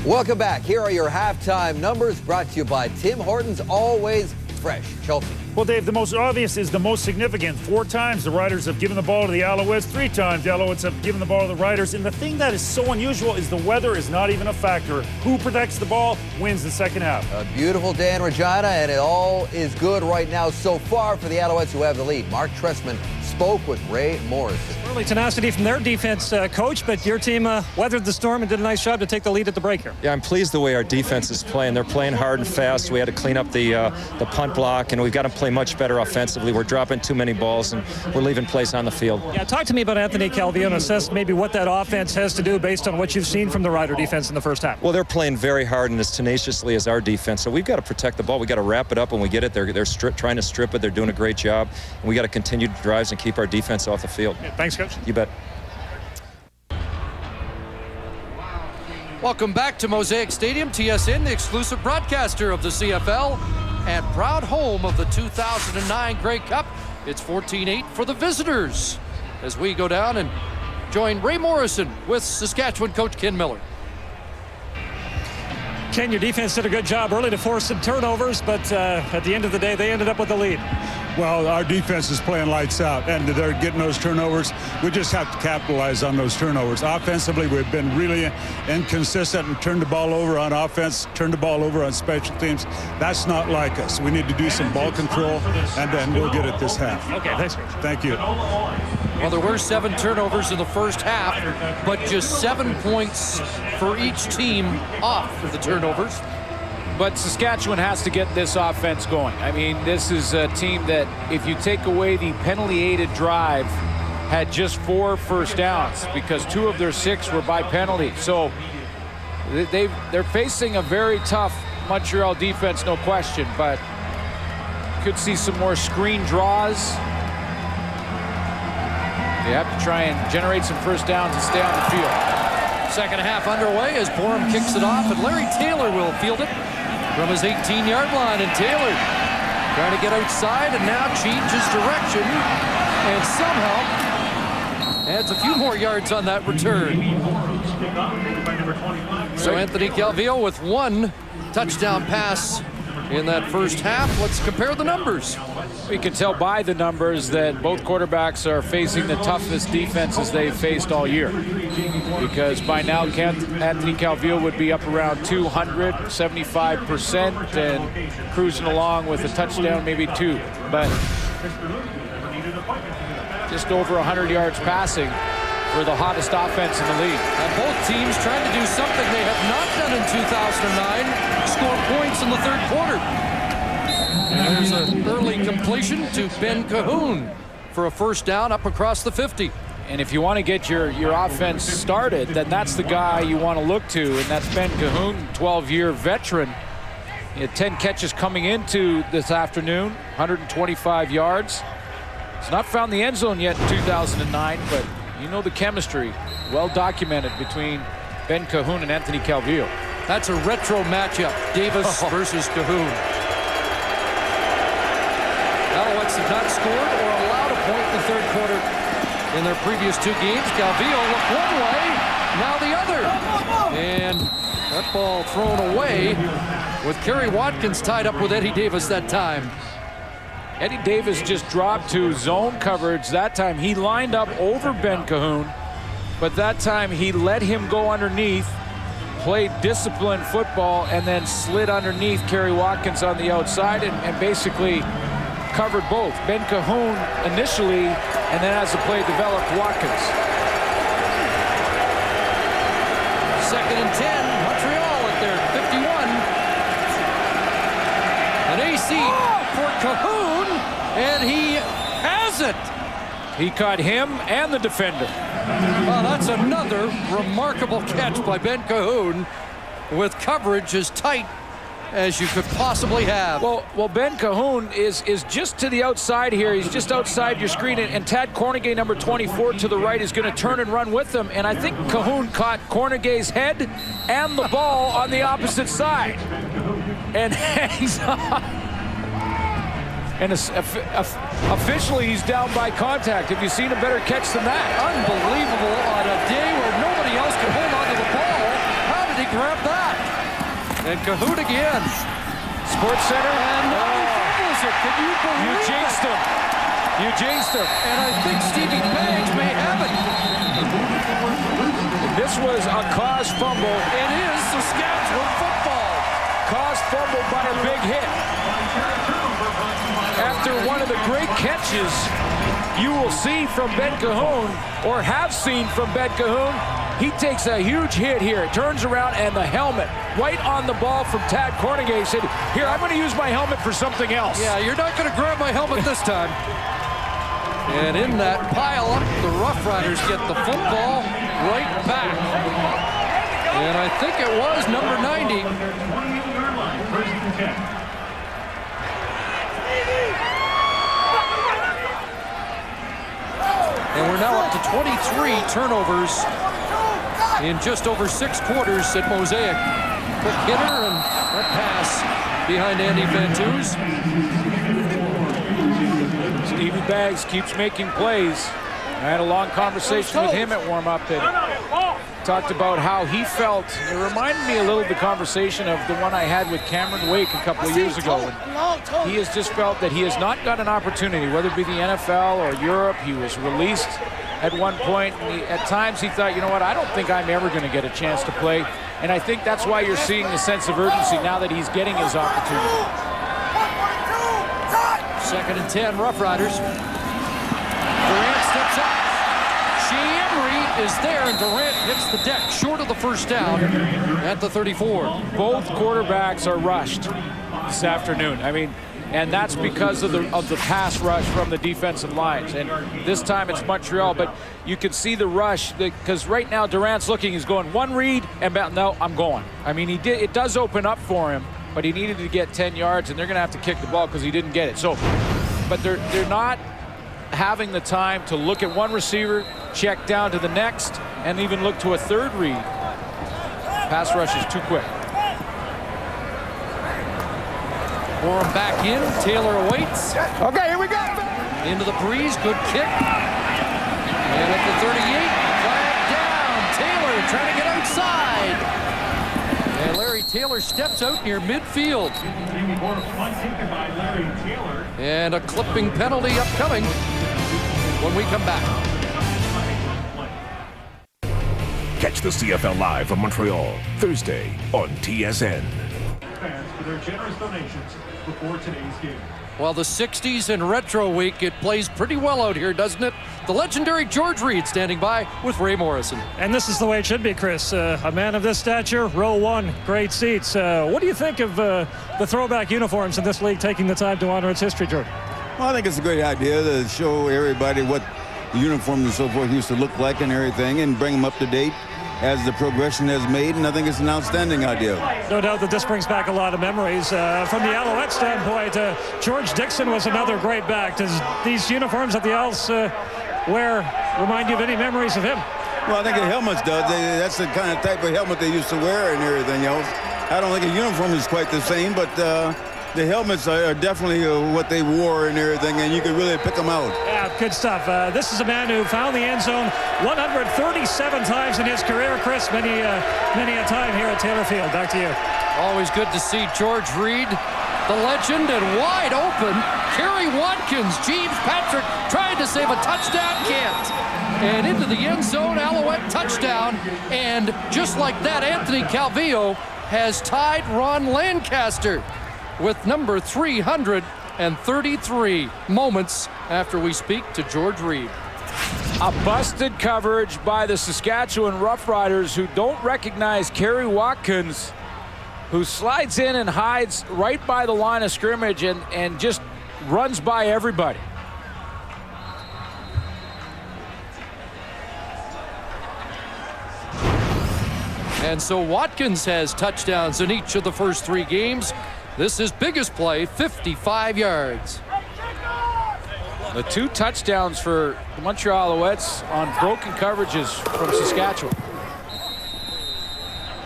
Welcome back. Here are your halftime numbers brought to you by Tim Hortons. Always fresh. Chelsea. Well, Dave, the most obvious is the most significant. 4 times the Riders have given the ball to the Alouettes. 3 times the Alouettes have given the ball to the Riders. And the thing that is so unusual is the weather is not even a factor. Who protects the ball wins the second half. A beautiful day in Regina, and it all is good right now so far for the Alouettes, who have the lead. Mark Trestman spoke with Ray Morrison. Early tenacity from their defense, coach, but your team weathered the storm and did a nice job to take the lead at the break here. Yeah, I'm pleased the way our defense is playing. They're playing hard and fast. We had to clean up the punt block, and we've got to play much better offensively. We're dropping too many balls, and we're leaving plays on the field. Yeah, talk to me about Anthony Calvillo and assess maybe what that offense has to do based on what you've seen from the Rider defense in the first half. Well, they're playing very hard and as tenaciously as our defense, so we've got to protect the ball. We've got to wrap it up when we get it. They're trying to strip it. They're doing a great job, and we got to continue drives and keep our defense off the field. Yeah, thanks, Coach. You bet. Welcome back to Mosaic Stadium. TSN, the exclusive broadcaster of the CFL and proud home of the 2009 Grey Cup. It's 14-8 for the visitors as we go down and join Ray Morrison with Saskatchewan coach Ken Miller. Ken, your defense did a good job early to force some turnovers, but at the end of the day, they ended up with the lead. Well, our defense is playing lights out, and they're getting those turnovers. We just have to capitalize on those turnovers. Offensively, we've been really inconsistent and turned the ball over on offense, turned the ball over on special teams. That's not like us. We need to do some ball control, and then we'll get it this half. Okay, thanks, Coach. Thank you. Well, there were 7 turnovers in the first half, but just 7 points for each team off for the turnovers. But Saskatchewan has to get this offense going. I mean, this is a team that, if you take away the penalty-aided drive, had just 4 first downs because 2 of their 6 were by penalty. So they're facing a very tough Montreal defense, no question, but could see some more screen draws. They have to try and generate some first downs and stay on the field. Second half underway as Borum kicks it off, and Larry Taylor will field it from his 18-yard line. And Taylor trying to get outside and now changes direction and somehow adds a few more yards on that return. So Anthony Calvillo with 1 touchdown pass in that first half. Let's compare the numbers. We can tell by the numbers that both quarterbacks are facing the toughest defenses they've faced all year. Because by now, Anthony Calvillo would be up around 275% and cruising along with a touchdown, maybe 2. But just over 100 yards passing for the hottest offense in the league. And both teams trying to do something they have not done in 2009, score points in the third quarter. And there's an early completion to Ben Cahoon for a first down up across the 50. And if you want to get your offense started, then that's the guy you want to look to, and that's Ben Cahoon, 12-year veteran. He had 10 catches coming into this afternoon, 125 yards. He's not found the end zone yet in 2009, but you know the chemistry, well documented between Ben Cahoon and Anthony Calvillo. That's a retro matchup, Davis versus Cahoon. Alouettes have not scored or allowed a point in the third quarter in their previous 2 games. Calvillo looked one way, now the other. And that ball thrown away with Kerry Watkins tied up with Eddie Davis that time. Eddie Davis just dropped to zone coverage. That time he lined up over Ben Cahoon, but that time he let him go underneath, played disciplined football, and then slid underneath Kerry Watkins on the outside and basically covered both. Ben Cahoon initially, and then as the play developed, Watkins. 2nd and 10, Montreal at their 51. An AC for Cahoon, and he has it. He caught him and the defender. Well, that's another remarkable catch by Ben Cahoon with coverage as tight as you could possibly have. Well, Ben Cahoon is just to the outside here. He's just outside your screen, and Tad Cornegay, number 24, to the right, is going to turn and run with him. And I think Cahoon caught Cornegay's head and the ball on the opposite side and hangs on. And officially, he's down by contact. Have you seen a better catch than that? Unbelievable on a day where nobody else can hold on to the ball. How did he grab that? And Cahoon again. Sports Center. And now he fumbles lose it. Can you believe You jinxed him. You jinxed him. And I think Stevie Bags may have it. This was a caused fumble. It is Saskatchewan football. Caused fumble by a big hit. After one of the great catches you will see from Ben Cahoon, or have seen from Ben Cahoon, he takes a huge hit here. Turns around and the helmet right on the ball from Tad Cornegay. Said, here, I'm going to use my helmet for something else. Yeah, you're not going to grab my helmet this time. And in that pile-up, the Roughriders get the football right back. And I think it was number 90. And we're now up to 23 turnovers in just over 6 quarters at Mosaic. Quick hitter and that pass behind Andy Ventus. Stevie Bags keeps making plays. I had a long conversation with him at warm-up and talked about how he felt. It reminded me a little of the conversation of the one I had with Cameron Wake a couple of years ago. And he has just felt that he has not got an opportunity, whether it be the NFL or Europe. He was released at one point. And at times he thought, you know what, I don't think I'm ever going to get a chance to play. And I think that's why you're seeing the sense of urgency now that he's getting his opportunity. 2nd and 10, Roughriders. Durant steps up. Shea Emery is there, and Durant hits the deck short of the first down at the 34. Both quarterbacks are rushed this afternoon. I mean, and that's because of the pass rush from the defensive lines. And this time it's Montreal, but you can see the rush because right now Durant's looking, he's going one read and no, I'm going. I mean, it does open up for him, but he needed to get 10 yards, and they're going to have to kick the ball because he didn't get it. So, but they're not having the time to look at one receiver, check down to the next, and even look to a third read. Pass rush is too quick. Orem back in. Taylor awaits. Okay, here we go. Into the breeze. Good kick. And at the 38, flag down. Taylor trying to get outside. And Larry Taylor steps out near midfield. And a clipping penalty upcoming when we come back. Catch the CFL live from Montreal Thursday on TSN. Fans for their generous donations before today's game. Well, the 60s and Retro Week, it plays pretty well out here, doesn't it? The legendary George Reed standing by with Ray Morrison. And this is the way it should be, Chris. A man of this stature, row 1, great seats. What do you think of the throwback uniforms in this league taking the time to honor its history, George? Well, I think it's a great idea to show everybody what the uniforms and so forth used to look like and everything and bring them up to date as the progression has made, and I think it's an outstanding idea. No doubt that this brings back a lot of memories. From the Alouettes standpoint, George Dixon was another great back. Does these uniforms that the Owls wear remind you of any memories of him? Well, I think the helmets does. That's the kind of type of helmet they used to wear and everything else. I don't think a uniform is quite the same, but the helmets are definitely what they wore and everything, and you could really pick them out. Yeah, good stuff. This is a man who found the end zone 137 times in his career, Chris. Many a time here at Taylor Field. Back to you. Always good to see George Reed, the legend, and wide open. Kerry Watkins, James Patrick trying to save a touchdown, can't. And into the end zone, Alouette touchdown. And just like that, Anthony Calvillo has tied Ron Lancaster with number 333 moments after we speak to George Reed. A busted coverage by the Saskatchewan Roughriders, who don't recognize Kerry Watkins, who slides in and hides right by the line of scrimmage and just runs by everybody. And so Watkins has touchdowns in each of the first 3 games. This is biggest play, 55 yards. The 2 touchdowns for the Montreal Alouettes on broken coverages from Saskatchewan.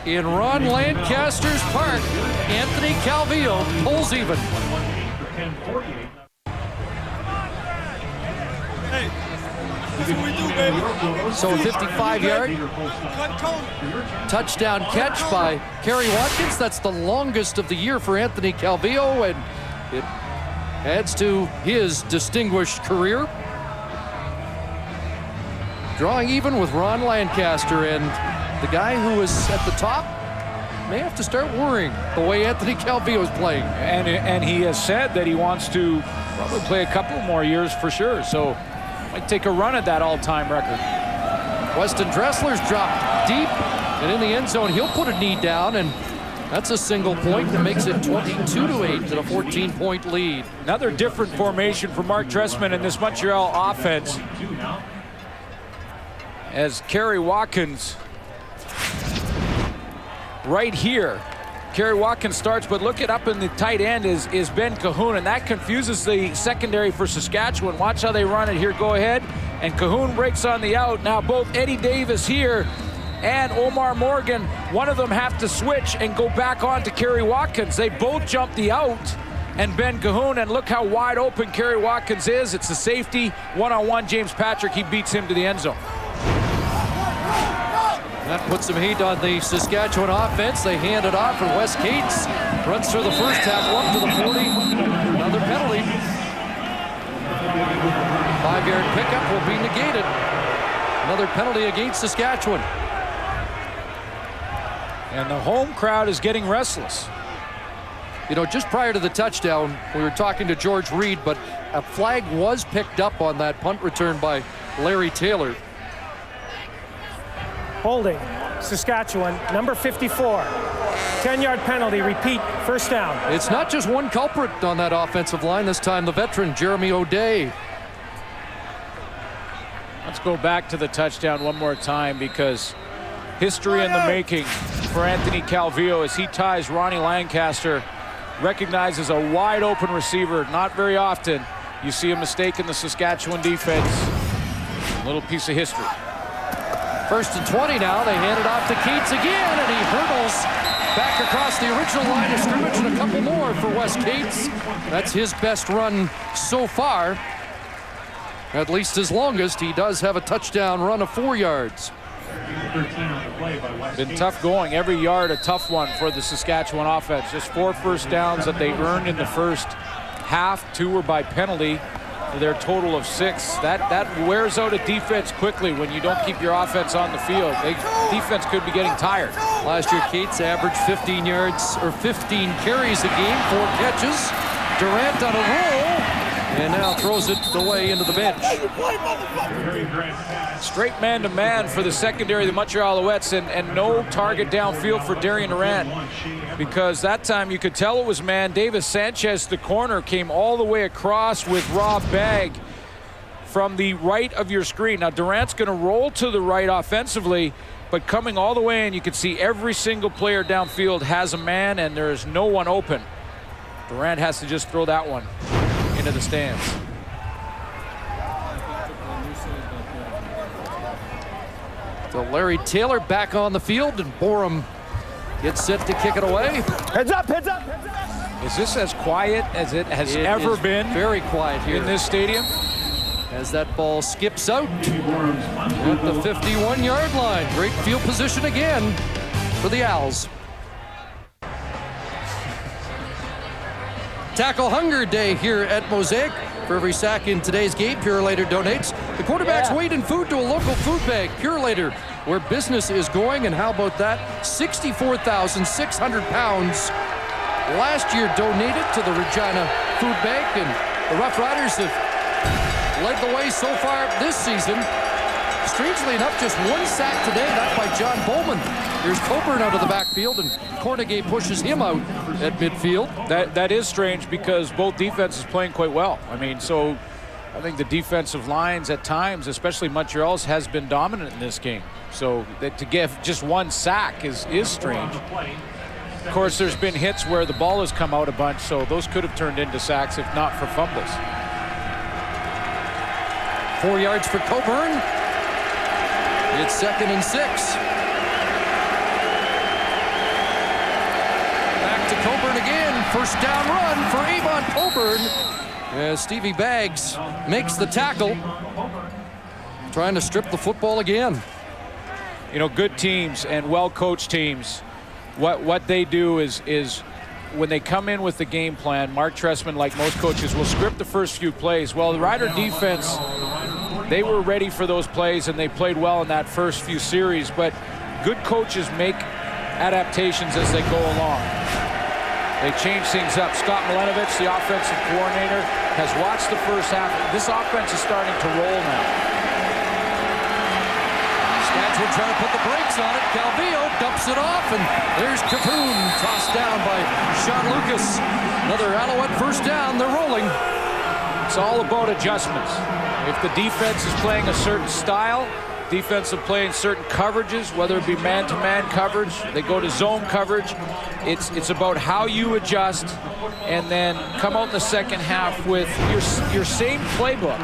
In Ron Lancaster's park, Anthony Calvillo pulls even. So a 55-yard touchdown catch by Kerry Watkins. That's the longest of the year for Anthony Calvillo, and it adds to his distinguished career. Drawing even with Ron Lancaster, and the guy who is at the top may have to start worrying the way Anthony Calvillo is playing. And he has said that he wants to probably play a couple more years for sure. So might take a run at that all-time record. Weston Dressler's dropped deep and in the end zone. He'll put a knee down, and that's a single point that makes it 22-8 to the 14-point lead. Another different formation for Mark Trestman in this Montreal offense, as Kerry Watkins right here. Kerry Watkins starts, but look it up in the tight end is Ben Cahoon, and that confuses the secondary for Saskatchewan. Watch how they run it here. Go ahead, and Cahoon breaks on the out. Now both Eddie Davis here and Omar Morgan, one of them have to switch and go back on to Kerry Watkins. They both jump the out and Ben Cahoon, and look how wide open Kerry Watkins is. It's a safety, one-on-one James Patrick. He beats him to the end zone. That puts some heat on the Saskatchewan offense. They hand it off, and Wes Cates runs through the first tackle up to the 40. Another penalty. 5-yard pickup will be negated. Another penalty against Saskatchewan. And the home crowd is getting restless. You know, just prior to the touchdown, we were talking to George Reed, but a flag was picked up on that punt return by Larry Taylor. Holding, Saskatchewan, number 54. 10-yard penalty, repeat, first down. It's not just one culprit on that offensive line, this time the veteran, Jeremy O'Day. Let's go back to the touchdown one more time, because history in the making for Anthony Calvillo as he ties Ronnie Lancaster, recognizes a wide open receiver. Not very often you see a mistake in the Saskatchewan defense. A little piece of history. 1st and 20 now. They hand it off to Cates again, and he hurdles back across the original line of scrimmage, and a couple more for Wes Cates. That's his best run so far. At least his longest. He does have a touchdown run of 4 yards. Been tough going. Every yard a tough one for the Saskatchewan offense. Just 4 first downs that they earned in the first half. 2 were by penalty. Their total of 6. That wears out a defense quickly when you don't keep your offense on the field. Defense could be getting tired. Last year, Cates averaged 15 yards or 15 carries a game, 4 catches. Durant on a roll, and now throws it away into the bench. Straight man-to-man for the secondary, the Montreal Alouettes, and no target downfield for Darian Durant, because that time you could tell it was man. Davis Sanchez, the corner, came all the way across with Rob Bagg from the right of your screen. Now Durant's going to roll to the right offensively, but coming all the way in, you can see every single player downfield has a man, and there is no one open. Durant has to just throw that one into the stands. So Larry Taylor back on the field, and Borum gets set to kick it away. Heads up, heads up, heads up. Is this as quiet as it has ever been? Very quiet here in this stadium. As that ball skips out at the 51-yard line. Great field position again for the Owls. Tackle Hunger Day here at Mosaic. For every sack in today's game, Purelator donates the quarterback's weight in food to a local food bank. Purelator, where business is going, and how about that? 64,600 pounds last year donated to the Regina Food Bank, and the Roughriders have led the way so far this season. Strangely enough, just 1 sack today, that by John Bowman. Here's Coburn out of the backfield, and Cornegay pushes him out at midfield. That is strange, because both defenses playing quite well. I mean, so I think the defensive lines at times, especially Montreal's, has been dominant in this game. So to give just 1 sack is strange. Of course, there's been hits where the ball has come out a bunch, so those could have turned into sacks if not for fumbles. 4 yards for Coburn. It's 2nd and 6. Back to Coburn again. First down run for Avon Coburn. As Stevie Baggs makes the tackle. Trying to strip the football again. You know, good teams and well-coached teams, what they do is when they come in with the game plan, Mark Trestman, like most coaches, will script the first few plays. Well, the Rider defense, they were ready for those plays, and they played well in that first few series. But good coaches make adaptations as they go along. They change things up. Scott Milenovich, the offensive coordinator, has watched the first half. This offense is starting to roll now. Saskatchewan trying to put the brakes on it. Calvillo dumps it off, and there's Capoon tossed down by Sean Lucas. Another Alouette first down. They're rolling. It's all about adjustments. If the defense is playing a certain style, defensive play in certain coverages, whether it be man-to-man coverage, they go to zone coverage. It's about how you adjust and then come out in the second half with your same playbook,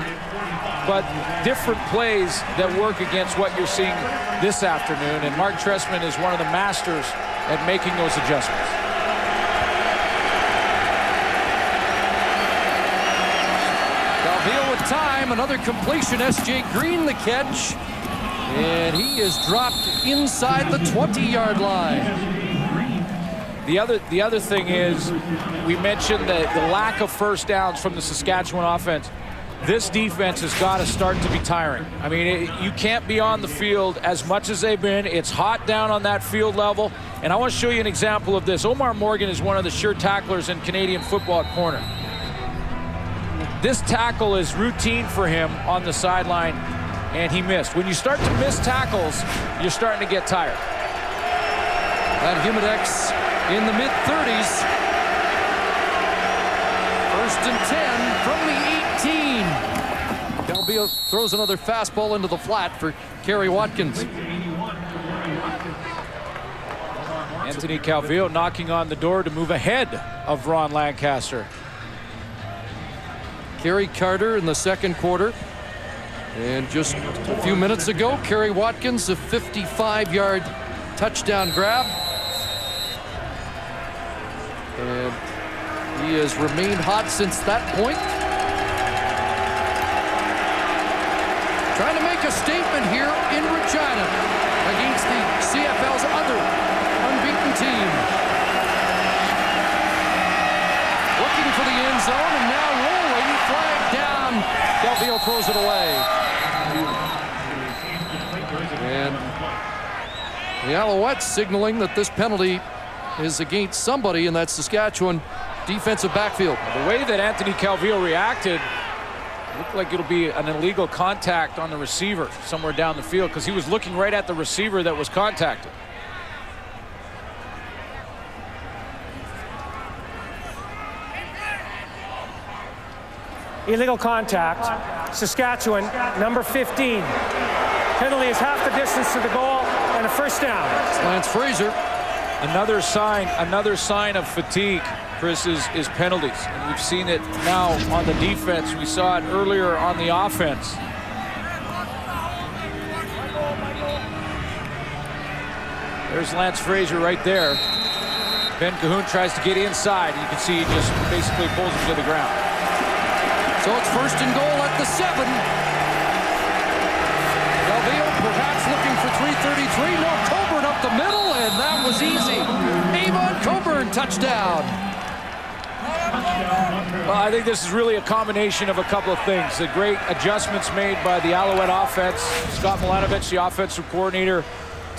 but different plays that work against what you're seeing this afternoon. And Mark Trestman is one of the masters at making those adjustments. Calvillo with time, another completion. S.J. Green the catch. And he is dropped inside the 20-yard line. The other thing is, we mentioned the lack of first downs from the Saskatchewan offense. This defense has got to start to be tiring. I mean, you can't be on the field as much as they've been. It's hot down on that field level. And I want to show you an example of this. Omar Morgan is one of the sure tacklers in Canadian football at corner. This tackle is routine for him on the sideline, and he missed. When you start to miss tackles, you're starting to get tired. And Humidex in the mid-30s. 1st and 10 from the 18. Calvillo throws another fastball into the flat for Kerry Watkins. Anthony Calvillo knocking on the door to move ahead of Ron Lancaster. Kerry Carter in the second quarter. And just a few minutes ago, Kerry Watkins, a 55-yard touchdown grab. And he has remained hot since that point. Trying to make a statement here in Regina against the CFL's other unbeaten team. Looking for the end zone, and now rolling, flag down. Calvillo throws it away. And the Alouettes signaling that this penalty is against somebody in that Saskatchewan defensive backfield. The way that Anthony Calvillo reacted looked like it'll be an illegal contact on the receiver somewhere down the field, because he was looking right at the receiver that was contacted. Illegal contact. Saskatchewan, number 15. Penalty is half the distance to the goal and a first down. Lance Fraser. Another sign of fatigue, Chris, is penalties. And we've seen it now on the defense. We saw it earlier on the offense. There's Lance Fraser right there. Ben Cahoon tries to get inside. You can see he just basically pulls him to the ground. So it's 1st and goal at the 7. Calvillo perhaps looking for 333. No, Coburn up the middle, and that was easy. Avon Coburn, touchdown. Well, I think this is really a combination of a couple of things. The great adjustments made by the Alouette offense. Scott Milenovich, the offensive coordinator,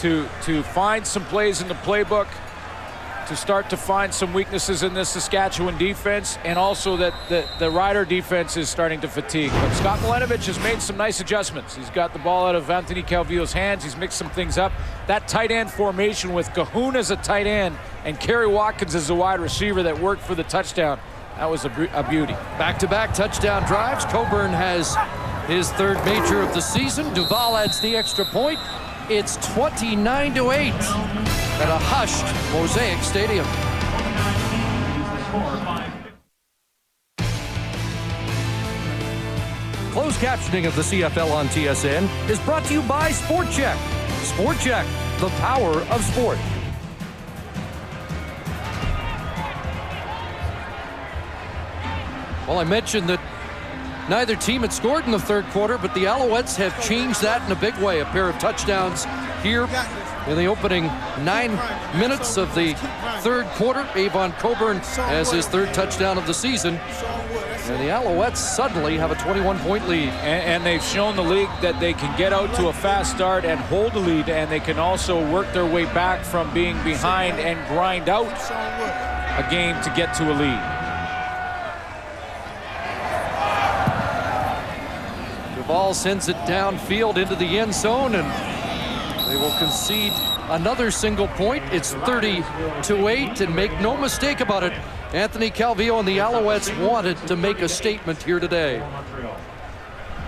to find some plays in the playbook, to start to find some weaknesses in this Saskatchewan defense, and also that the Rider defense is starting to fatigue. But Scott Milenovich has made some nice adjustments. He's got the ball out of Anthony Calvillo's hands. He's mixed some things up. That tight end formation with Cahoon as a tight end and Kerry Watkins as a wide receiver that worked for the touchdown, that was a beauty. Back-to-back touchdown drives. Coburn has his 3rd major of the season. Duval adds the extra point. It's 29-8 at a hushed Mosaic Stadium. Closed captioning of the CFL on TSN is brought to you by Sport Check. Sport Check, the power of sport. Well, I mentioned that neither team had scored in the 3rd quarter, but the Alouettes have changed that in a big way. A pair of touchdowns here in the opening 9 minutes of the third quarter. Avon Coburn has his third touchdown of the season. And the Alouettes suddenly have a 21-point lead. And they've shown the league that they can get out to a fast start and hold the lead, and they can also work their way back from being behind and grind out a game to get to a lead. Duvall sends it downfield into the end zone, and they will concede another single point. It's 30-8, and make no mistake about it, Anthony Calvillo and the Alouettes wanted to make a statement here today.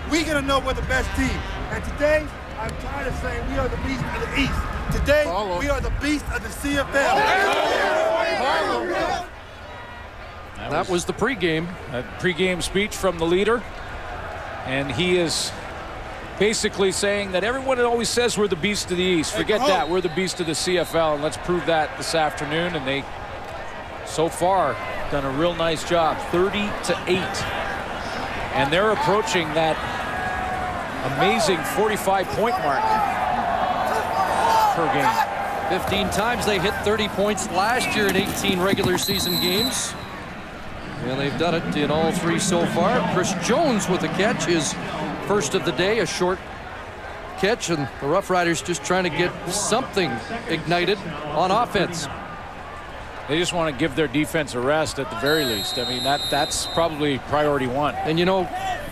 We're going to know we're the best team. And today, I'm tired of saying we are the beast of the East. Today, we are the beast of the CFL. That was the pregame. A pregame speech from the leader. And he is basically saying that everyone always says we're the beast of the East. Forget that. We're the beast of the CFL, and let's prove that this afternoon. And they, so far, done a real nice job. 30-8. And they're approaching that amazing 45-point mark per game. 15 times they hit 30 points last year in 18 regular season games. And they've done it in all 3 so far. Chris Jones with a catch, his first of the day, a short catch, and the Roughriders just trying to get something ignited on offense. They just want to give their defense a rest at the very least. I mean, that's probably priority 1. And you know,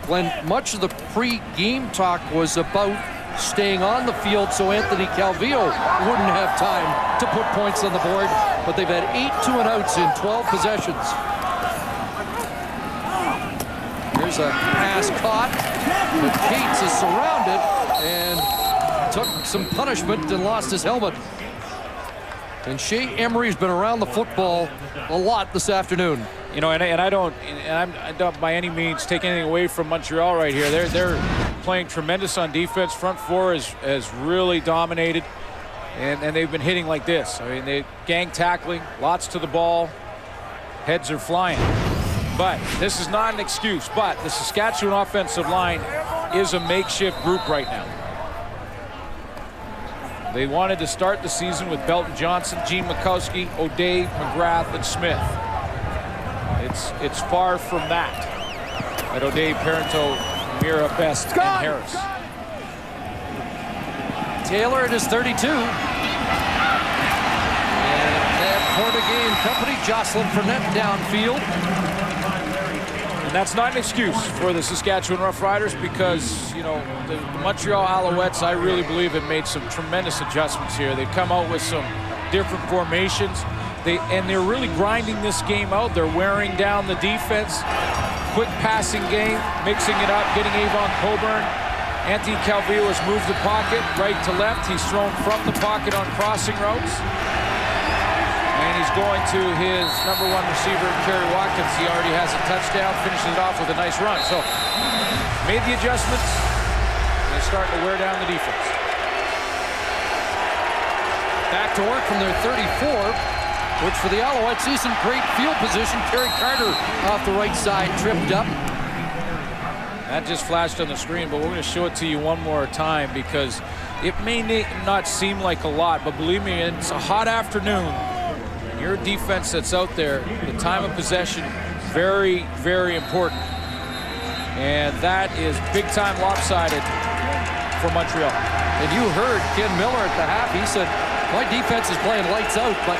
Glenn, much of the pre-game talk was about staying on the field so Anthony Calvillo wouldn't have time to put points on the board, but they've had 8 2-and-outs in 12 possessions. Here's a pass caught, but Cates is surrounded and took some punishment and lost his helmet. And Shea Emery's been around the football a lot this afternoon. You know, and I don't by any means take anything away from Montreal right here. They're playing tremendous on defense. Front four has really dominated, and they've been hitting like this. I mean, they gang tackling, lots to the ball, heads are flying. But this is not an excuse. But the Saskatchewan offensive line is a makeshift group right now. They wanted to start the season with Belton Johnson, Gene Mikowski, O'Day, McGrath, and Smith. It's far from that. At O'Day, Parento, Mira, Best, and Harris. Taylor at his 32. And Portugay and company, Jocelyn Fournette downfield. And that's not an excuse for the Saskatchewan Roughriders because, you know, the Montreal Alouettes, I really believe, have made some tremendous adjustments here. They've come out with some different formations. They're really grinding this game out. They're wearing down the defense. Quick passing game, mixing it up, getting Avon Coburn. Anthony Calvillo has moved the pocket right to left. He's thrown from the pocket on crossing routes. And he's going to his #1 receiver, Kerry Watkins. He already has a touchdown, finishes it off with a nice run. So, made the adjustments. They're starting to wear down the defense. Back to work from their 34, which for the Alouettes isn't great field position. Kerry Carter off the right side, tripped up. That just flashed on the screen, but we're going to show it to you one more time because it may not seem like a lot, but believe me, it's a hot afternoon. Your defense that's out there, the time of possession, very, very important. And that is big-time lopsided for Montreal. And you heard Ken Miller at the half. He said, my defense is playing lights out, but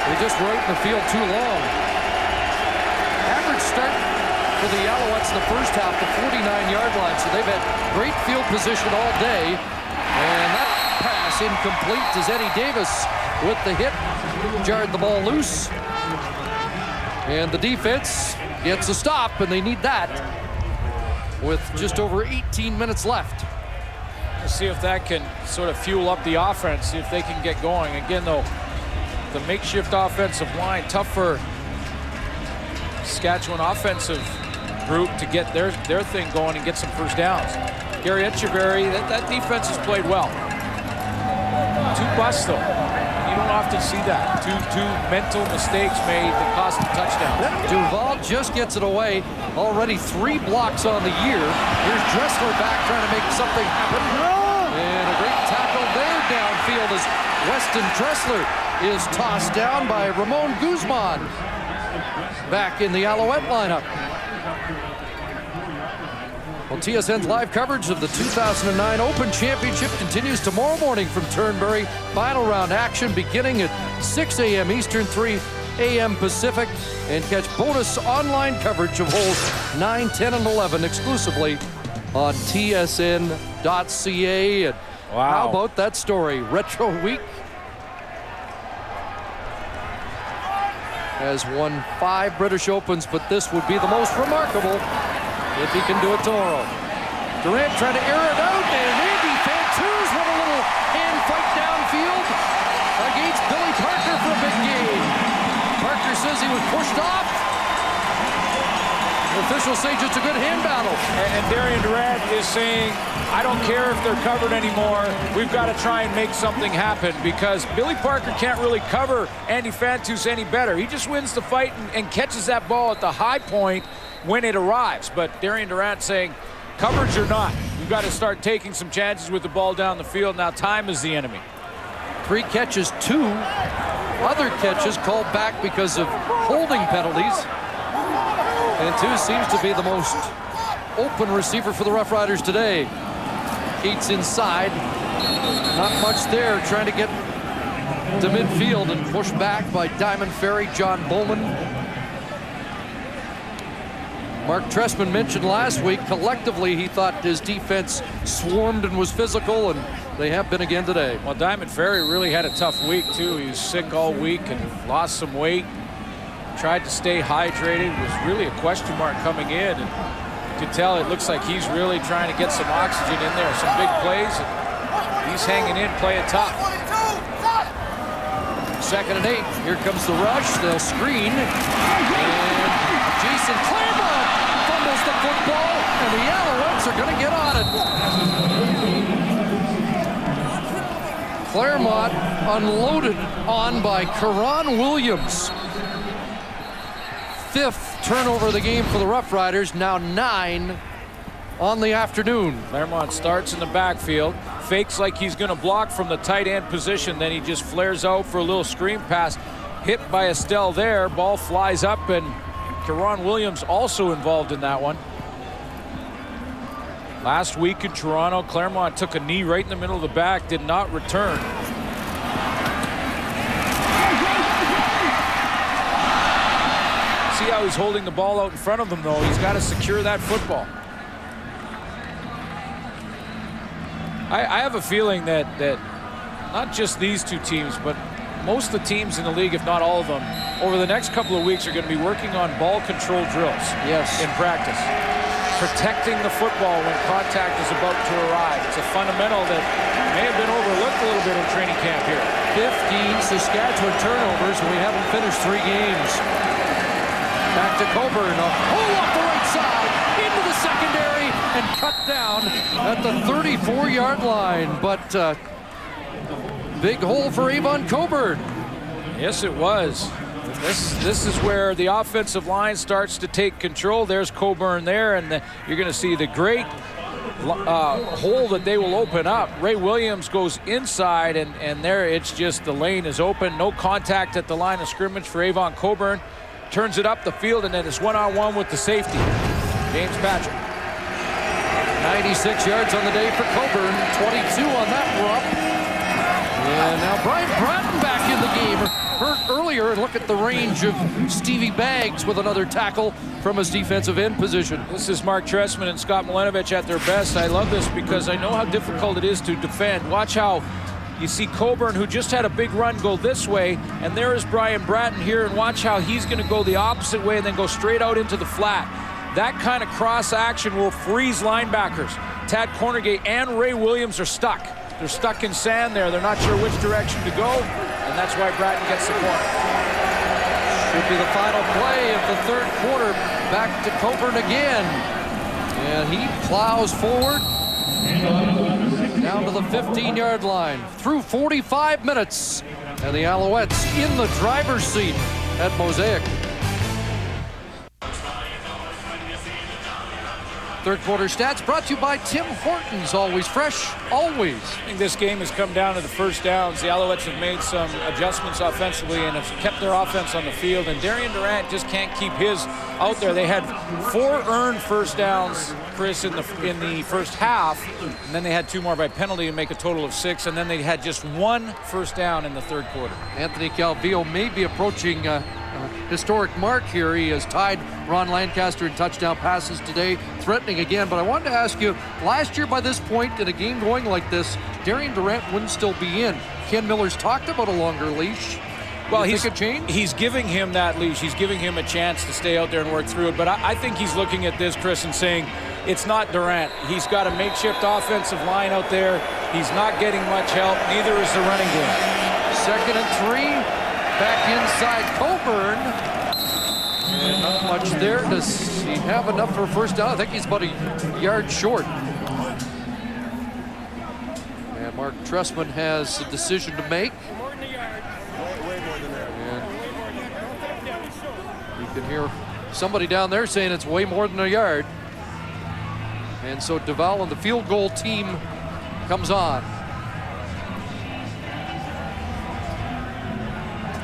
they just were out in the field too long. Average start for the Alouettes in the first half, the 49-yard line. So they've had great field position all day. And that pass incomplete as Eddie Davis with the hit, jarred the ball loose. And the defense gets a stop, and they need that with just over 18 minutes left. We'll see if that can sort of fuel up the offense, see if they can get going. Again, though, the makeshift offensive line, tough for Saskatchewan offensive group to get their thing going and get some first downs. Gary Etcheverry, that defense has played well. 2 busts, though. You don't often see that. Two mental mistakes made that cost a touchdown. Duvall just gets it away. Already 3 blocks on the year. Here's Dressler back trying to make something happen. And a great tackle there. as Weston Dressler is tossed down by Ramon Guzman. Back in the Alouette lineup. Well, TSN's live coverage of the 2009 Open Championship continues tomorrow morning from Turnberry. Final round action beginning at 6 a.m. Eastern, 3 a.m. Pacific. And catch bonus online coverage of holes 9, 10, and 11 exclusively on tsn.ca. And how about that story? Retro Week has won 5 British Opens, but this would be the most remarkable if he can do it tomorrow. Durant trying to air it out, and Andy Fantuz with a little hand fight downfield against Billy Parker for a big game. Parker says he was pushed off. Officials say just a good hand battle. And Darian Durant is saying, I don't care if they're covered anymore. We've got to try and make something happen, because Billy Parker can't really cover Andy Fantuz any better. He just wins the fight and catches that ball at the high point when it arrives. But Darian Durant saying, coverage or not, you've got to start taking some chances with the ball down the field. Now time is the enemy. 3 catches, 2 other catches called back because of holding penalties. Fantuz seems to be the most open receiver for the Roughriders today. Keats inside, not much there, trying to get to midfield and pushed back by Diamond Ferry, John Bowman. Mark Trestman mentioned last week, collectively he thought his defense swarmed and was physical, and they have been again today. Well, Diamond Ferry really had a tough week too. He was sick all week and lost some weight. Tried to stay hydrated. It was really a question mark coming in, and you could tell it looks like he's really trying to get some oxygen in there. Some big plays, and he's hanging in, playing tough. 2nd and 8. Here comes the rush. They'll screen, and Jason Claremont fumbles the football, and the Alouettes are going to get on it. Claremont unloaded on by Karan Williams. 5th turnover of the game for the Roughriders, now 9 on the afternoon. Claremont starts in the backfield, fakes like he's going to block from the tight end position, then he just flares out for a little screen pass. Hit by Estelle there, ball flies up, and Karan Williams also involved in that one. Last week in Toronto, Claremont took a knee right in the middle of the back, did not return. See how he's holding the ball out in front of them, though. He's got to secure that football. I have a feeling that not just these two teams, but most of the teams in the league, if not all of them, over the next couple of weeks are going to be working on ball control drills. Yes. In practice. Protecting the football when contact is about to arrive. It's a fundamental that may have been overlooked a little bit in training camp here. 15 Saskatchewan turnovers, and we haven't finished 3 games. Back to Coburn, a hole off the right side, into the secondary, and cut down at the 34-yard line. But big hole for Avon Coburn. Yes, it was. This is where the offensive line starts to take control. There's Coburn there, and you're going to see the great hole that they will open up. Ray Williams goes inside, and there it's just the lane is open. No contact at the line of scrimmage for Avon Coburn. Turns it up the field, and then it's one-on-one with the safety, James Patrick. 96 yards on the day for Coburn, 22 on that rough. And now Brian Bratton back in the game. Hurt earlier, and look at the range of Stevie Baggs with another tackle from his defensive end position. This is Mark Trestman and Scott Milenovich at their best. I love this because I know how difficult it is to defend. Watch how you see Coburn, who just had a big run, go this way, and there is Brian Bratton here, and watch how he's going to go the opposite way and then go straight out into the flat. That kind of cross action will freeze linebackers. Tad Cornergate and Ray Williams are stuck. They're stuck in sand there. They're not sure which direction to go, and that's why Bratton gets the corner. Should be the final play of the 3rd quarter. Back to Coburn again, and he plows forward down to the 15-yard line. Through 45 minutes, and the Alouettes in the driver's seat at Mosaic. Third quarter stats brought to you by Tim Hortons. Always fresh, always. I think this game has come down to the first downs. The Alouettes have made some adjustments offensively and have kept their offense on the field. And Darian Durant just can't keep his out there. They had 4 earned first downs, Chris, in the first half. And then they had 2 more by penalty and make a total of 6. And then they had just 1 first down in the third quarter. Anthony Calvillo may be approaching a historic mark here. He has tied Ron Lancaster in touchdown passes today, threatening again. But I wanted to ask you, last year by this point in a game going like this, Darian Durant wouldn't still be in. Ken Miller's talked about a longer leash. Well, he's giving him that leash. He's giving him a chance to stay out there and work through it. But I think he's looking at this, Chris, and saying it's not Durant. He's got a makeshift offensive line out there. He's not getting much help. Neither is the running game. 2nd and 3. Back inside Coburn. And not much there. Does he have enough for a first down? I think he's about a yard short. And Mark Trestman has a decision to make. And you can hear somebody down there saying it's way more than a yard. And so Duval and the field goal team comes on.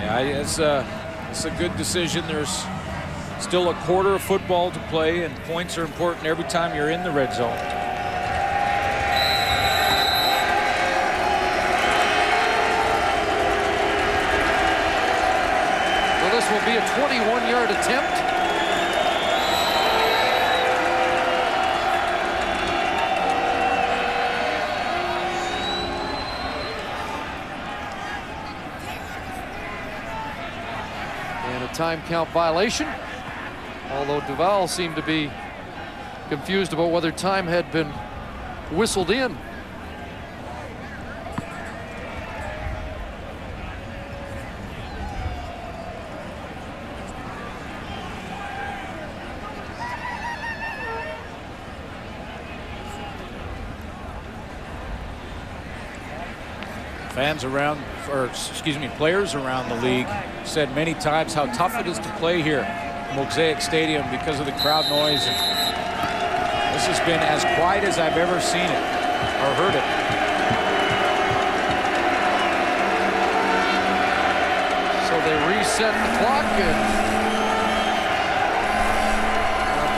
Yeah, it's a good decision. There's still a quarter of football to play, and points are important every time you're in the red zone. Well, this will be a 21-yard attempt. Time count violation, although Duval seemed to be confused about whether time had been whistled in. Fans around, or excuse me, players around the league said many times how tough it is to play here at Mosaic Stadium because of the crowd noise. And this has been as quiet as I've ever seen it or heard it. So they reset the clock, and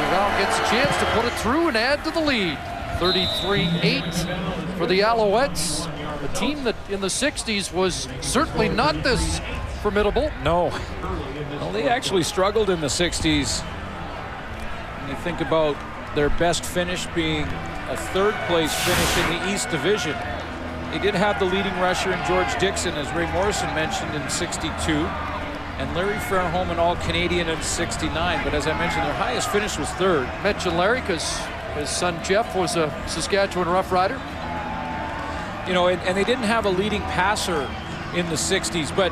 Duval gets a chance to put it through and add to the lead. 33-8 for the Alouettes. A team that in the 60s was certainly not this formidable. No. Well, they actually struggled in the 60s. When you think about their best finish being a 3rd place finish in the East Division. They did have the leading rusher in George Dixon, as Ray Morrison mentioned, in 62. And Larry Fairholm, an All-Canadian, in 69. But as I mentioned, their highest finish was 3rd. Mention Larry because his son Jeff was a Saskatchewan Roughrider. You know, and they didn't have a leading passer in the 60s, but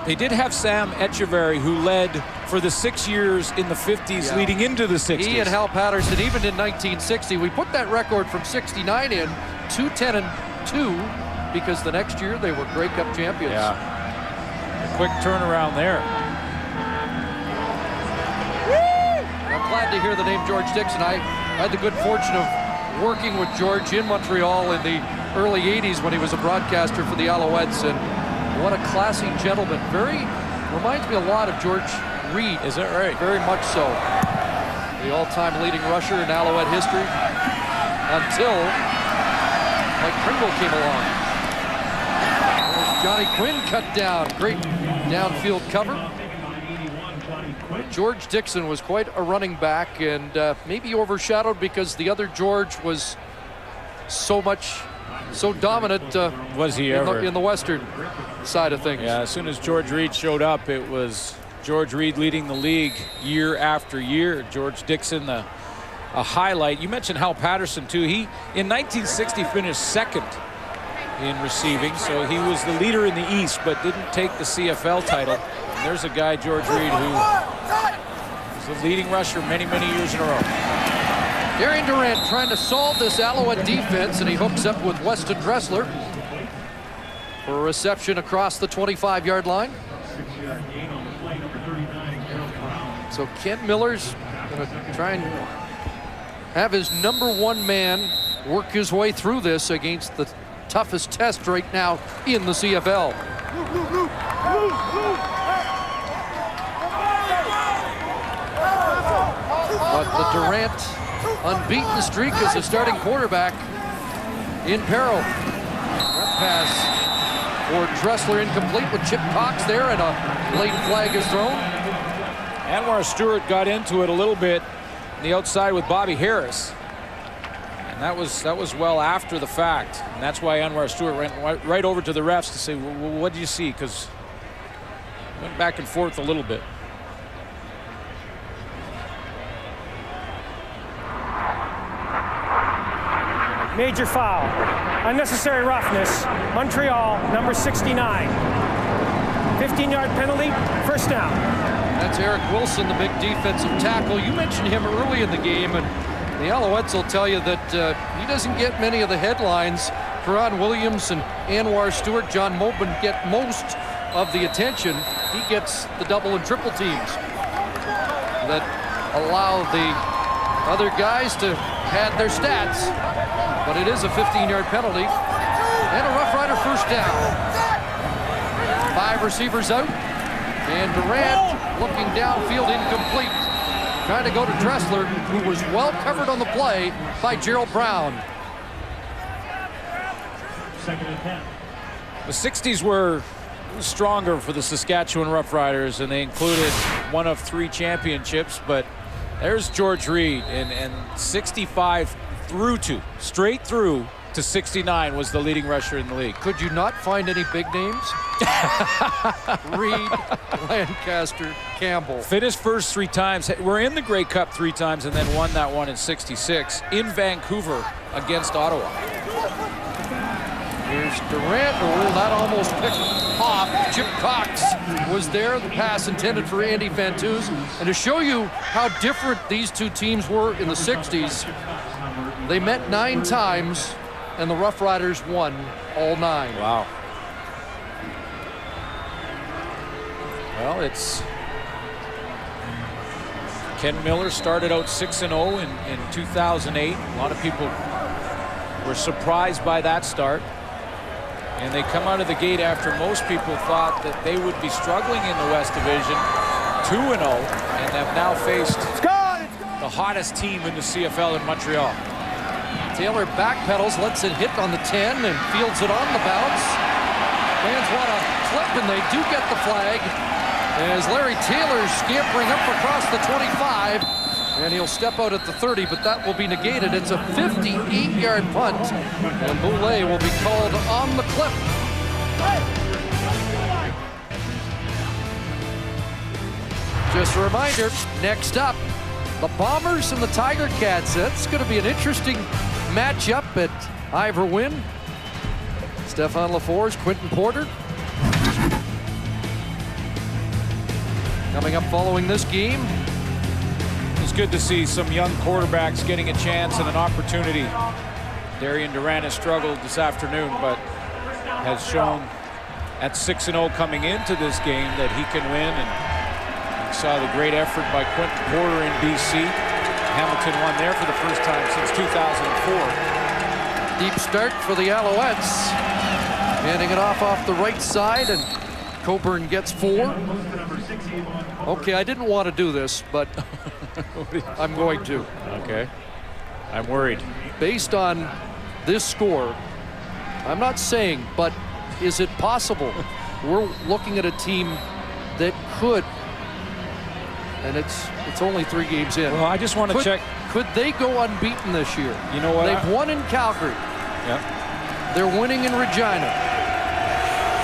they did have Sam Echeverry, who led for the 6 years in the 50s leading into the 60s. He and Hal Patterson, even in 1960, we put that record from 69 in 2-10-2 because the next year they were Grey Cup champions. Yeah, a quick turnaround there. I'm glad to hear the name George Dixon. I had the good fortune of working with George in Montreal in the early 80s when he was a broadcaster for the Alouettes, and what a classy gentleman. Reminds me a lot of George Reed. Is that right? Very much so. The all-time leading rusher in Alouette history until Mike Pringle came along. There's Johnny Quinn cut down. Great downfield cover. George Dixon was quite a running back, and maybe overshadowed because the other George was so dominant. Was he ever? In the Western side of things. Yeah, as soon as George Reed showed up, it was George Reed leading the league year after year. George Dixon, a highlight. You mentioned Hal Patterson, too. He, in 1960, finished 2nd in receiving, so he was the leader in the East, but didn't take the CFL title. And there's a guy, George Reed, who was the leading rusher many, many years in a row. Darian Durant trying to solve this Alouette defense, and he hooks up with Weston Dressler for a reception across the 25-yard line. So Ken Miller's going to try and have his #1 man work his way through this against the toughest test right now in the CFL. But the Durant unbeaten streak as a starting quarterback in peril. That pass for Dressler incomplete with Chip Cox there, and a late flag is thrown. Anwar Stewart got into it a little bit on the outside with Bobby Harris. And that was well after the fact. And that's why Anwar Stewart went right over to the refs to say, well, what did you see? Because went back and forth a little bit. Major foul. Unnecessary roughness. Montreal, number 69. 15-yard penalty, first down. That's Eric Wilson, the big defensive tackle. You mentioned him early in the game, and the Alouettes will tell you that he doesn't get many of the headlines. Karan Williams and Anwar Stewart, John Mobin get most of the attention. He gets the double and triple teams that allow the other guys to pad their stats. But it is a 15-yard penalty and a Rough Rider first down. 5 receivers out, and Durant looking downfield, incomplete. Trying to go to Dressler, who was well covered on the play by Gerald Brown. Second and 10. The 60s were stronger for the Saskatchewan Roughriders, and they included one of 3 championships. But there's George Reed, and 65 straight through to 69 was the leading rusher in the league. Could you not find any big names? Reed, Lancaster, Campbell. Finished first 3 times. We're in the Grey Cup 3 times and then won that one in 66 in Vancouver against Ottawa. Here's Durant. Oh, that almost picked off. Chip Cox was there. The pass intended for Andy Fantuz. And to show you how different these two teams were in the 60s, they met 9 times, and the Rough Riders won all 9. Wow. Well, it's Ken Miller started out 6-0 in 2008. A lot of people were surprised by that start. And they come out of the gate after most people thought that they would be struggling in the West Division, 2-0, and have now faced the hottest team in the CFL in Montreal. Taylor backpedals, lets it hit on the 10, and fields it on the bounce. Fans want a clip, and they do get the flag. As Larry Taylor's scampering up across the 25, and he'll step out at the 30, but that will be negated. It's a 58-yard punt, and Boulay will be called on the clip. Just a reminder, next up, the Bombers and the Tiger Cats. That's going to be an interesting matchup at Ivor Wynn. Stefan LaForge, Quentin Porter. Coming up following this game. It's good to see some young quarterbacks getting a chance and an opportunity. Darian Durant has struggled this afternoon, but has shown at 6-0 coming into this game that he can win. And you saw the great effort by Quentin Porter in BC. Hamilton won there for the first time since 2004. Deep start for the Alouettes. Handing it off the right side, and Coburn gets 4. Okay, I didn't want to do this, but I'm going to. Okay. I'm worried. Based on this score, I'm not saying, but is it possible? We're looking at a team that could, and it's only 3 games in. Well, I just want to check. Could they go unbeaten this year? You know what? They've won in Calgary. Yep. They're winning in Regina.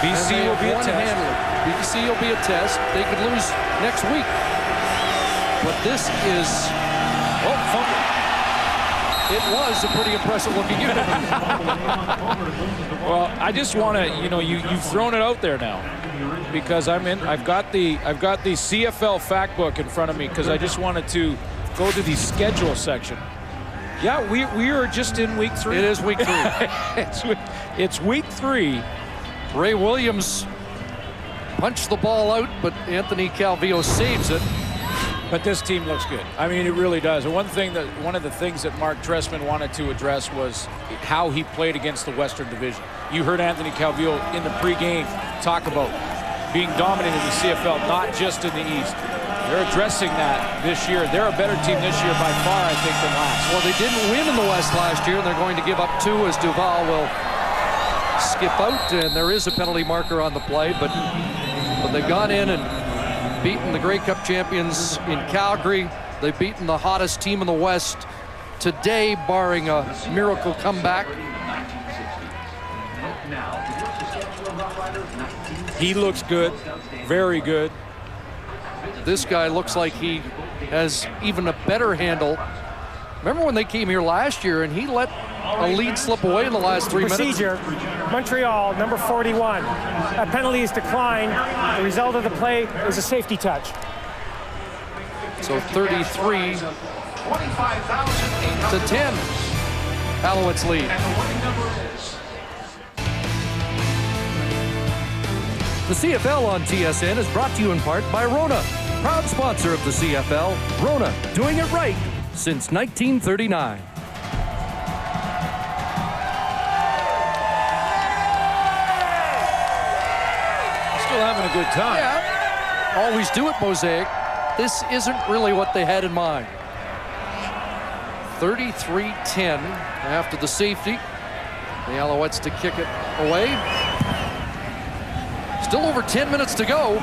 BC will be a test. BC will be a test. They could lose next week. But this is, fumble. It was a pretty impressive looking unit. Well, I just want to, you've thrown it out there now, because I've got the CFL fact book in front of me, because I just wanted to go to the schedule section. Yeah, we are just in week 3. It is week 3. It's week 3. Ray Williams punched the ball out, but Anthony Calvillo saves it. But this team looks good. I mean, it really does. And one of the things that Mark Trestman wanted to address was how he played against the Western Division. You heard Anthony Calvillo in the pregame talk about being dominant in the CFL, not just in the East. They're addressing that this year. They're a better team this year by far, I think, than last. Well, they didn't win in the West last year, and they're going to give up 2 as Duval will skip out, and there is a penalty marker on the play, but they've gone in and beaten the Grey Cup champions in Calgary. They've beaten the hottest team in the West today, barring a miracle comeback. He looks good, very good. This guy looks like he has even a better handle. Remember when they came here last year and he let a lead slip away in the last 3 minutes? Procedure, Montreal, number 41. A penalty is declined. The result of the play is a safety touch. So 33 to 10. Alouettes lead. The CFL on TSN is brought to you in part by Rona, proud sponsor of the CFL. Rona, doing it right since 1939. Still having a good time. Yeah. Always do it, Mosaic. This isn't really what they had in mind. 33-10 after the safety. The Alouettes to kick it away. Still over 10 minutes to go.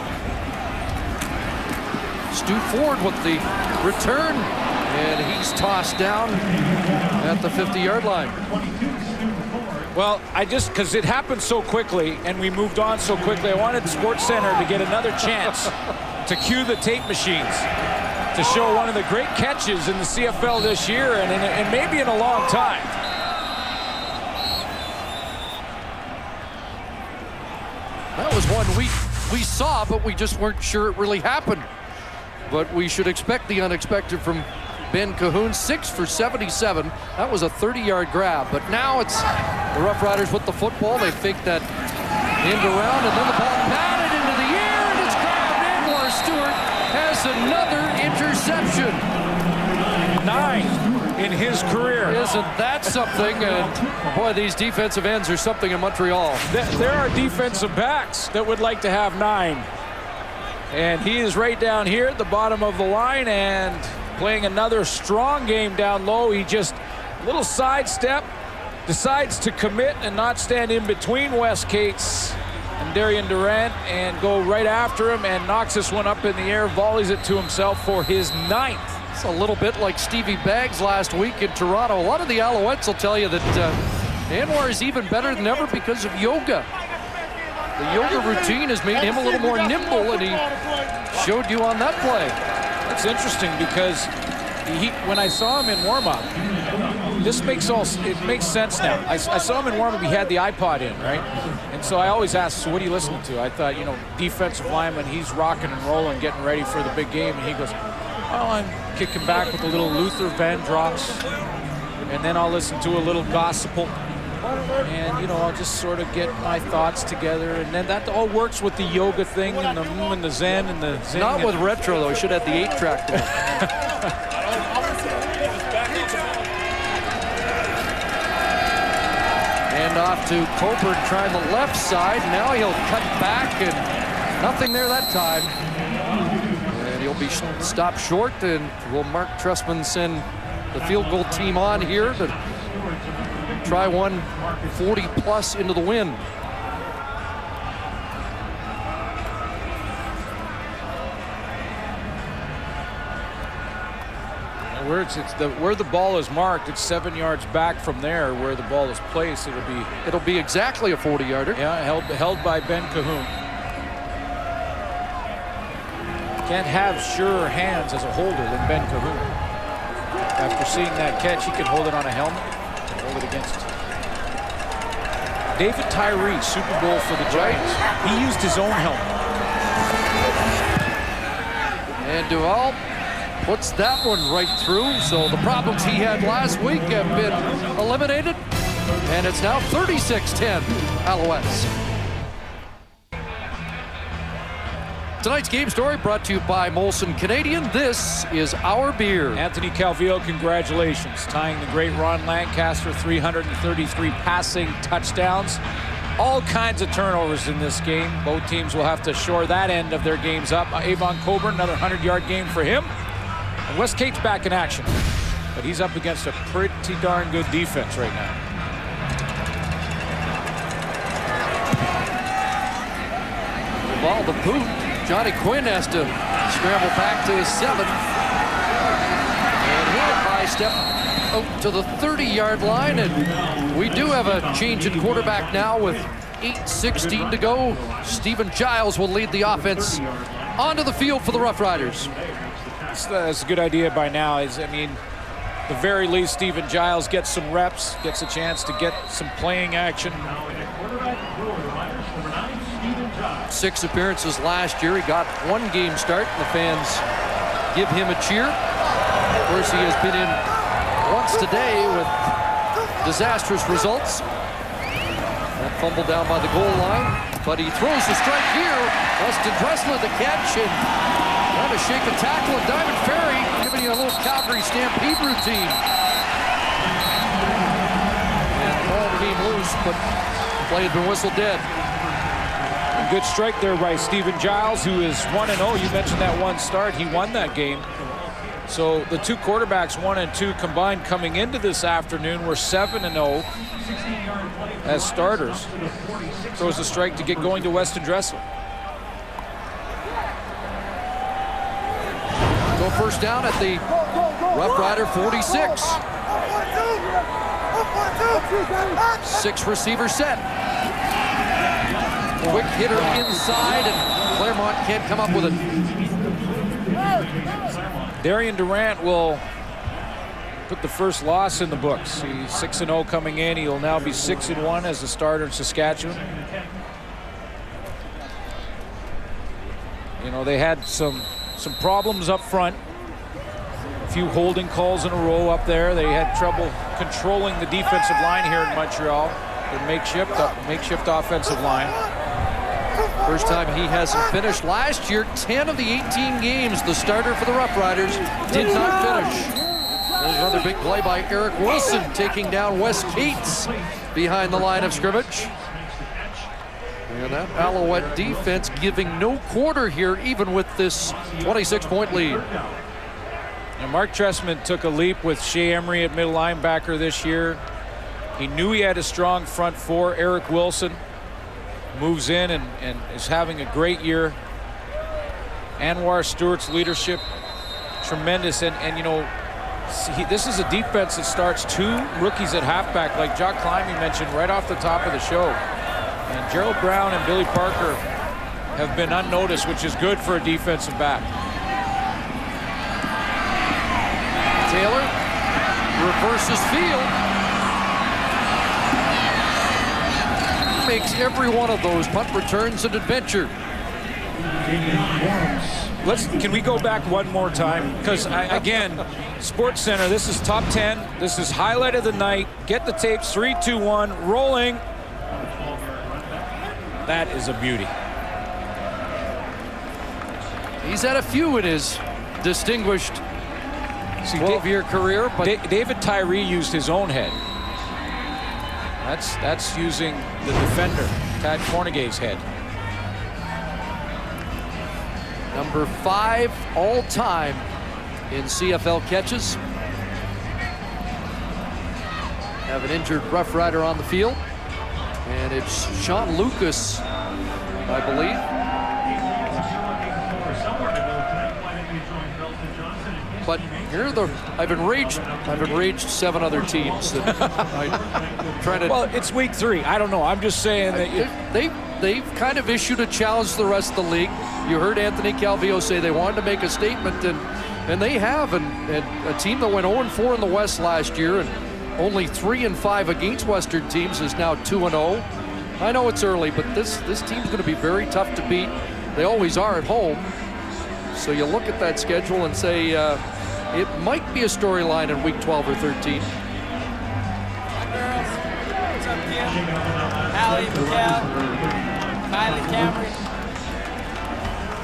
Stu Ford with the return, and he's tossed down at the 50-yard line. Well, because it happened so quickly and we moved on so quickly, I wanted Sports Center to get another chance to cue the tape machines to show one of the great catches in the CFL this year and maybe in a long time. That was one we saw, but we just weren't sure it really happened. But we should expect the unexpected from Ben Cahoon. 6 for 77. That was a 30-yard grab. But now it's the Roughriders with the football. They fake that end around, and then the ball batted into the air, and it's grabbed. Anwar Stewart has another interception. 9 in his career. Isn't that something? And boy, these defensive ends are something in Montreal. There are defensive backs that would like to have 9. And he is right down here at the bottom of the line and playing another strong game down low. He just, a little sidestep, decides to commit and not stand in between Wes Cates and Darian Durant and go right after him and knocks this one up in the air, volleys it to himself for his 9th. It's a little bit like Stevie Baggs last week in Toronto. A lot of the Alouettes will tell you that Anwar is even better than ever because of yoga. The yoga routine has made him a little more nimble, and he showed you on that play. That's interesting because when I saw him in warm-up, it makes sense now. I saw him in warm-up, he had the iPod in, right? And so I always ask, so what are you listening to? I thought, defensive lineman, he's rocking and rolling, getting ready for the big game. And he goes, well, I'm kicking back with a little Luther Vandross, and then I'll listen to a little gospel. And, I'll just sort of get my thoughts together. And then that all works with the yoga thing and the Zen and the Zen. Not with retro, though. We should have the 8-track. And off to Coburn trying the left side. Now he'll cut back, and nothing there that time. And he'll be stopped short, and will Mark Trestman send the field goal team on here to try one 40-plus into the wind. Where the ball is marked, it's 7 yards back from there. Where the ball is placed, it'll be exactly a 40-yarder. Yeah, held by Ben Cahoon. Can't have surer hands as a holder than Ben Cahoon. After seeing that catch, he can hold it on a helmet. Hold it against David Tyree, Super Bowl for the Giants. He used his own helmet. And Duval puts that one right through. So the problems he had last week have been eliminated. And it's now 36-10 Alouettes. Tonight's game story brought to you by Molson Canadian. This is our beer. Anthony Calvillo, congratulations. Tying the great Ron Lancaster, 333 passing touchdowns. All kinds of turnovers in this game. Both teams will have to shore that end of their games up. Avon Coburn, another 100-yard game for him. And Westcade's back in action. But he's up against a pretty darn good defense right now. The ball, the boot. Johnny Quinn has to scramble back to his 7. And he'll high step out to the 30-yard line. And we do have a change in quarterback now with 8:16 to go. Stephen Giles will lead the offense onto the field for the Roughriders. That's a good idea by now. The very least, Stephen Giles gets some reps, gets a chance to get some playing action. 6 appearances last year. He got 1 game start, and the fans give him a cheer. Of course, he has been in once today with disastrous results. That fumble down by the goal line, but he throws the strike here. Weston Dressler the catch, and trying to shake a tackle, and Diamond Ferry giving you a little Calgary Stampede routine. And the ball came loose, but the play had been whistled dead. A good strike there by Stephen Giles, who is 1-0. You mentioned that 1 start. He won that game. So the 2 quarterbacks, 1 and 2 combined coming into this afternoon, were 7-0 as starters. Throws the strike to get going to Weston Dressler. So first down at the Rough Rider 46. 6 receiver set. Quick hitter inside, and Claremont can't come up with it. Darian Durant will put the first loss in the books. He's 6-0 coming in. He'll now be 6-1 as a starter in Saskatchewan. You know, they had some problems up front. A few holding calls in a row up there. They had trouble controlling the defensive line here in Montreal. The makeshift offensive line. First time he hasn't finished. Last year, 10 of the 18 games the starter for the Rough Riders did not finish. There's another big play by Eric Wilson, taking down Wes Cates behind the line of scrimmage. And that Alouette defense giving no quarter here, even with this 26-point lead. And Mark Trestman took a leap with Shea Emery at middle linebacker this year. He knew he had a strong front 4. Eric Wilson moves in and is having a great year. Anwar Stewart's leadership, tremendous. And you know, this is a defense that starts 2 rookies at halfback, like Jock Climby mentioned right off the top of the show. And Gerald Brown and Billy Parker have been unnoticed, which is good for a defensive back. Taylor reverses field. Makes every one of those punt returns an adventure. Can we go back one more time? Because again, Sports Center, this is top 10. This is highlight of the night. Get the tapes, 3, 2, 1, rolling. That is a beauty. He's had a few in his distinguished 12-year career, but David Tyree used his own head. That's using the defender, Tad Cornegay's head. Number 5 all-time in CFL catches. Have an injured Rough Rider on the field, and it's Sean Lucas, I believe. But here are I've enraged 7 other teams. Well, it's week 3. I don't know. I'm just saying that they've kind of issued a challenge to the rest of the league. You heard Anthony Calvillo say they wanted to make a statement, and they have. And a team that went 0-4 in the West last year and only 3-5 against Western teams is now 2-0. I know it's early, but this team's going to be very tough to beat. They always are at home. So you look at that schedule and say it might be a storyline in week 12 or 13. What's up, Kim? Allie, Miguel, Kylie, Cameron.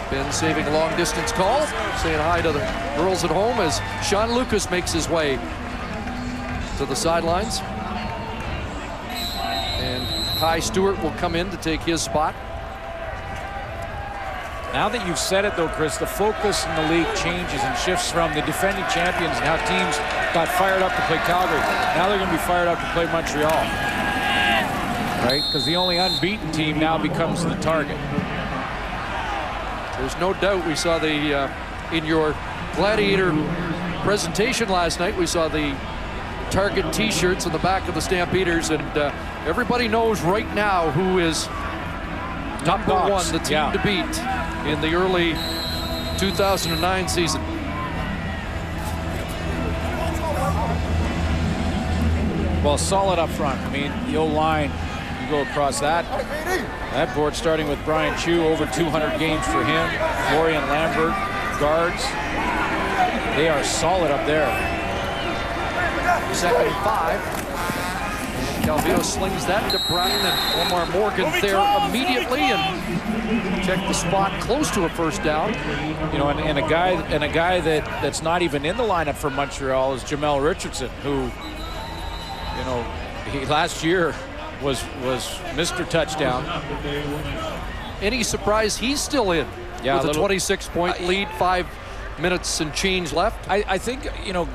Ben saving a long-distance call, saying hi to the girls at home as Sean Lucas makes his way to the sidelines. And Kai Stewart will come in to take his spot. Now that you've said it, though, Chris, the focus in the league changes and shifts from the defending champions and how teams got fired up to play Calgary. Now they're going to be fired up to play Montreal. Right? Because the only unbeaten team now becomes the target. There's no doubt we saw the, in your Gladiator presentation last night, we saw the Target t-shirts on the back of the Stampeders, and everybody knows right now who is number one, the team to beat in the early 2009 season. Well, solid up front. I mean, the O-line, you go across that board, starting with Brian Chu, over 200 games for him. Florian Lambert, guards. They are solid up there. 2nd and 5. And Calvillo slings that to Bratton, and Omar Morgan there immediately, and check the spot close to a first down. You know, and a guy that's not even in the lineup for Montreal is Jamel Richardson, who, you know, he last year was Mr. Touchdown. Any surprise he's still in? Yeah, with a 26-point lead, 5 minutes and change left. I think, you know,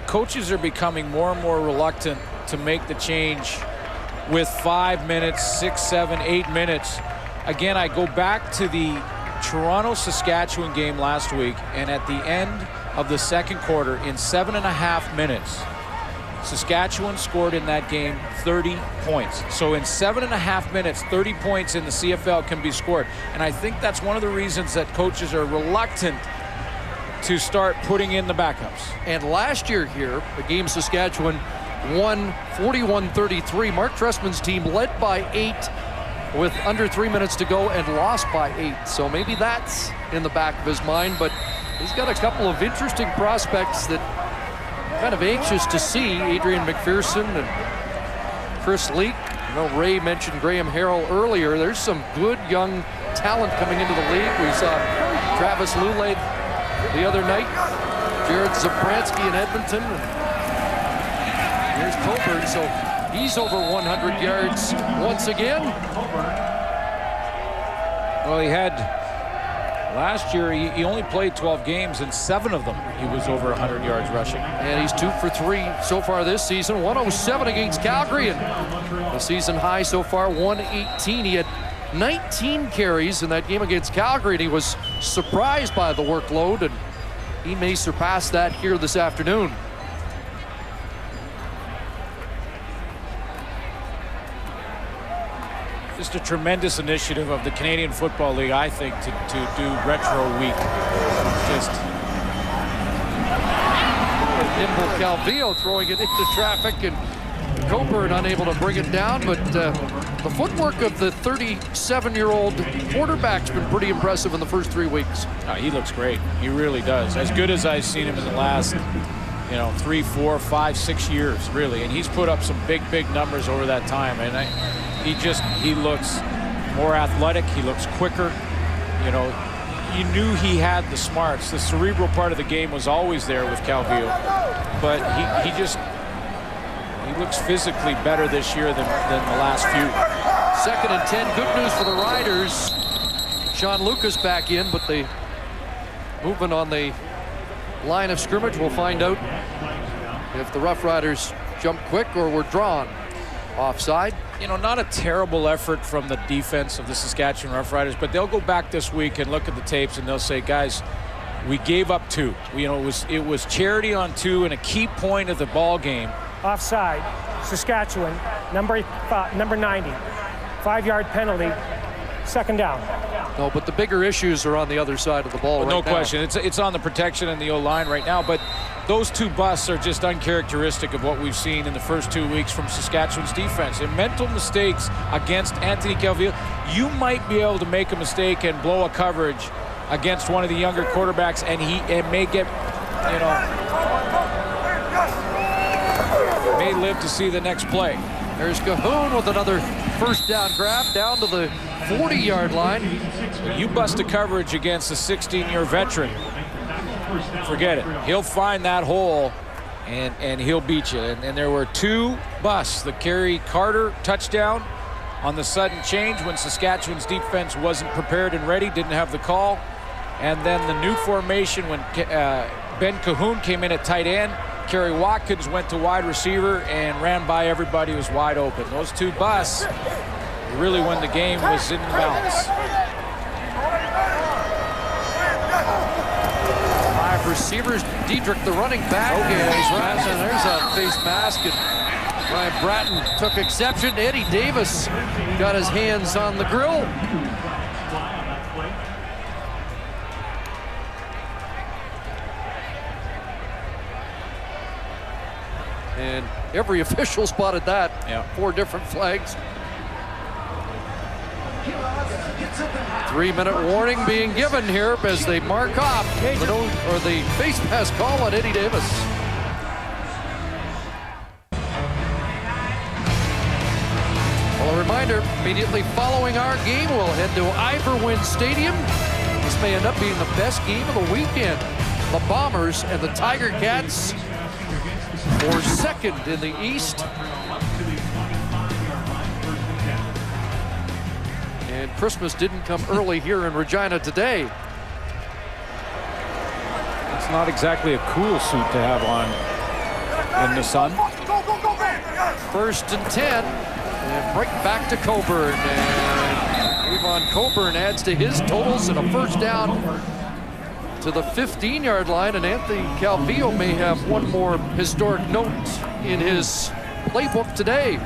coaches are becoming more and more reluctant to make the change with 5 minutes, 6, 7, 8 minutes. Again, I go back to the Toronto-Saskatchewan game last week, and at the end of the second quarter, in 7.5 minutes, Saskatchewan scored in that game 30 points. So in 7.5 minutes, 30 points in the CFL can be scored. And I think that's one of the reasons that coaches are reluctant to start putting in the backups. And last year here, the game Saskatchewan won 41-33. Mark Trestman's team led by 8 with under 3 minutes to go and lost by 8. So maybe that's in the back of his mind, but he's got a couple of interesting prospects that kind of anxious to see. Adrian McPherson and Chris Leak. You know, Ray mentioned Graham Harrell earlier. There's some good young talent coming into the league. We saw Travis Lulay the other night, Jared Zabransky in Edmonton, and here's Coburn, so he's over 100 yards once again. Well, he had last year, he only played 12 games, and 7 of them he was over 100 yards rushing. And he's 2 for 3 so far this season. 107 against Calgary, and the season high so far, 118. He had 19 carries in that game against Calgary, and he was surprised by the workload, and he may surpass that here this afternoon. Just a tremendous initiative of the Canadian Football League, I think, to do Retro Week. Just nimble Calvillo throwing it into traffic, and Coburn unable to bring it down, but the footwork of the 37-year-old quarterback's been pretty impressive in the first 3 weeks. Oh, he looks great. He really does. As good as I've seen him in the last, 3, 4, 5, 6 years, really. And he's put up some big numbers over that time. And he looks more athletic. He looks quicker. You knew he had the smarts. The cerebral part of the game was always there with Calvillo, but he looks physically better this year than the last few. 2nd and 10. Good news for the Riders. Sean Lucas back in, but the movement on the line of scrimmage, we'll find out if the Roughriders jump quick or were drawn offside. Not a terrible effort from the defense of the Saskatchewan Roughriders, but they'll go back this week and look at the tapes and they'll say, guys, we gave up 2. It was charity on 2 and a key point of the ball game. Offside, Saskatchewan, number 90. 5-yard penalty, 2nd down. No, but the bigger issues are on the other side of the ball right now. No question. It's on the protection and the O-line right now, but those 2 busts are just uncharacteristic of what we've seen in the first 2 weeks from Saskatchewan's defense. And mental mistakes against Anthony Calvillo, you might be able to make a mistake and blow a coverage against one of the younger quarterbacks, and may get, may live to see the next play. There's Cahoon with another first down grab down to the 40-yard line. You bust a coverage against a 16-year veteran, forget it. He'll find that hole and he'll beat you. And there were 2 busts. The Kerry Carter touchdown on the sudden change when Saskatchewan's defense wasn't prepared and ready, didn't have the call. And then the new formation when Ben Cahoon came in at tight end. Kerry Watkins went to wide receiver and ran by everybody who was wide open. Those 2 busts really when the game was in balance. 5 receivers. Diedrich, the running back, and there's a face mask. And Ryan Bratton took exception. Eddie Davis got his hands on the grill. And every official spotted that. Yeah. 4 different flags. 3-minute warning being given here as they mark off the face mask call on Eddie Davis. Well, a reminder, immediately following our game, we'll head to Iverwin Stadium. This may end up being the best game of the weekend. The Bombers and the Tiger Cats for second in the East. And Christmas didn't come early here in Regina today. It's not exactly a cool suit to have on in the sun. 1st and 10. And right back to Coburn. And Avon Coburn adds to his totals and a first down to the 15-yard line. And Anthony Calvillo may have one more historic note in his playbook today.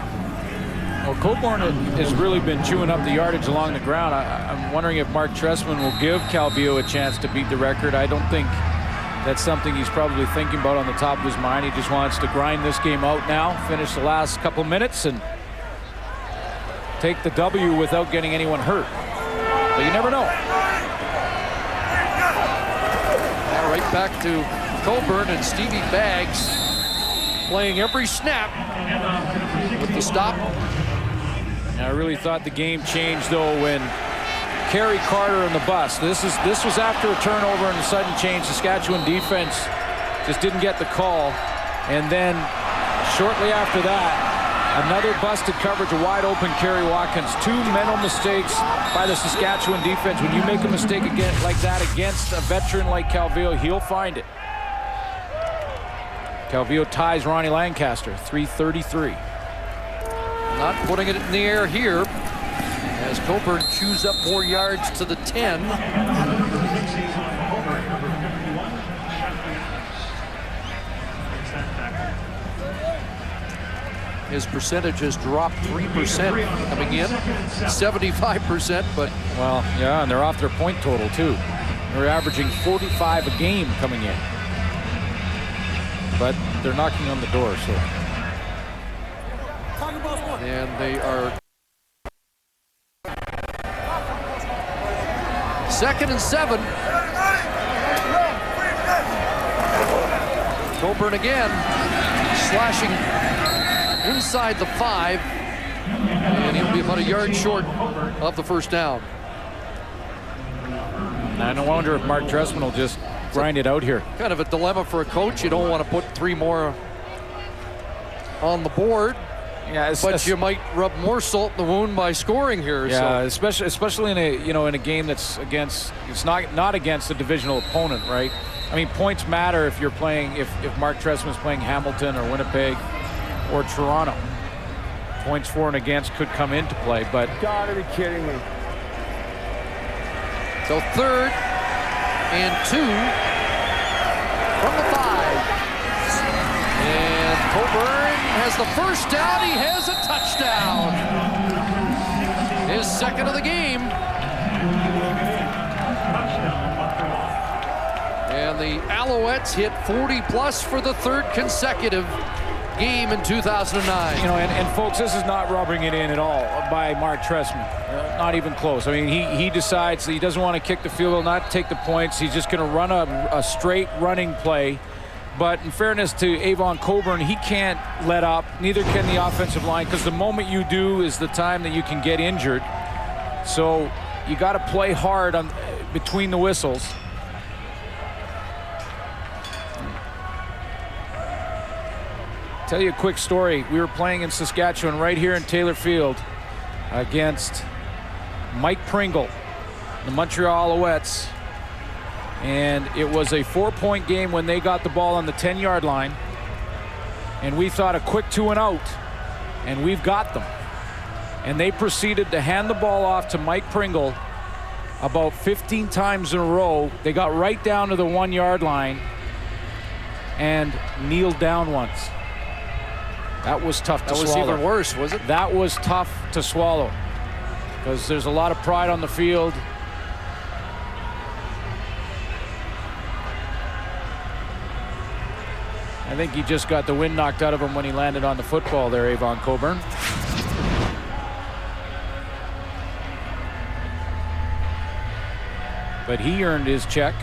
Well, Coburn has really been chewing up the yardage along the ground. I'm wondering if Mark Trestman will give Calvillo a chance to beat the record. I don't think that's something he's probably thinking about on the top of his mind. He just wants to grind this game out now, finish the last couple minutes, and take the W without getting anyone hurt. But you never know. Now right back to Coburn and Stevie Baggs playing every snap with the stop. I really thought the game changed, though, when Kerry Carter and the bust. This was after a turnover and a sudden change. Saskatchewan defense just didn't get the call. And then shortly after that, another busted coverage, a wide open Kerry Watkins. 2 mental mistakes by the Saskatchewan defense. When you make a mistake again like that against a veteran like Calvillo, he'll find it. Calvillo ties Ronnie Lancaster, 3:33. Not putting it in the air here as Coburn chews up more yards to the 10. His percentage has dropped 3% coming in, 75%, but... Well, yeah, and they're off their point total, too. They're averaging 45 a game coming in. But they're knocking on the door, so... And they are 2nd and 7. Coburn again, slashing inside the 5, and he'll be about a yard short of the first down. I don't wonder if Mark Trestman will just grind it out here. Kind of a dilemma for a coach. You don't want to put 3 more on the board. Yeah, but you might rub more salt in the wound by scoring here. Yeah, so. especially in a game that's against, it's not against a divisional opponent, right? I mean, points matter if you're playing, if Mark Trestman's playing Hamilton or Winnipeg or Toronto. Points for and against could come into play, but... You gotta be kidding me. So 3rd and 2 from the 5. And Coburn has the first down. He has a touchdown. His 2nd of the game. And the Alouettes hit 40+ for the 3rd consecutive game in 2009. You know, and folks, this is not rubbing it in at all by Mark Trestman. Not even close. I mean, he decides that he doesn't want to kick the field goal, not take the points. He's just going to run a straight running play But in fairness to Avon Coburn, he can't let up. Neither can the offensive line, because the moment you do is the time that you can get injured. So you got to play hard on between the whistles. Tell you a quick story. We were playing in Saskatchewan right here in Taylor Field against Mike Pringle, the Montreal Alouettes. And it was a 4-point game when they got the ball on the 10-yard line. And we thought a quick 2 and out, and we've got them. And they proceeded to hand the ball off to Mike Pringle about 15 times in a row. They got right down to the 1-yard line and kneeled down once. That was tough to swallow. That was even worse, was it? That was tough to swallow, because there's a lot of pride on the field. I think he just got the wind knocked out of him when he landed on the football there, Avon Coburn. But he earned his check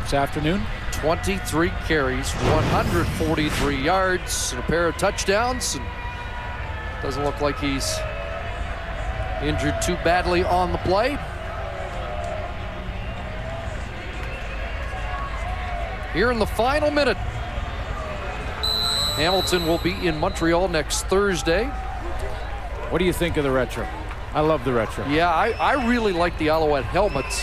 this afternoon. 23 carries, 143 yards, and a pair of touchdowns. And doesn't look like he's injured too badly on the play. Here in the final minute, Hamilton will be in Montreal next Thursday. What do you think of the retro? I love the retro. Yeah, I really like the Alouette helmets.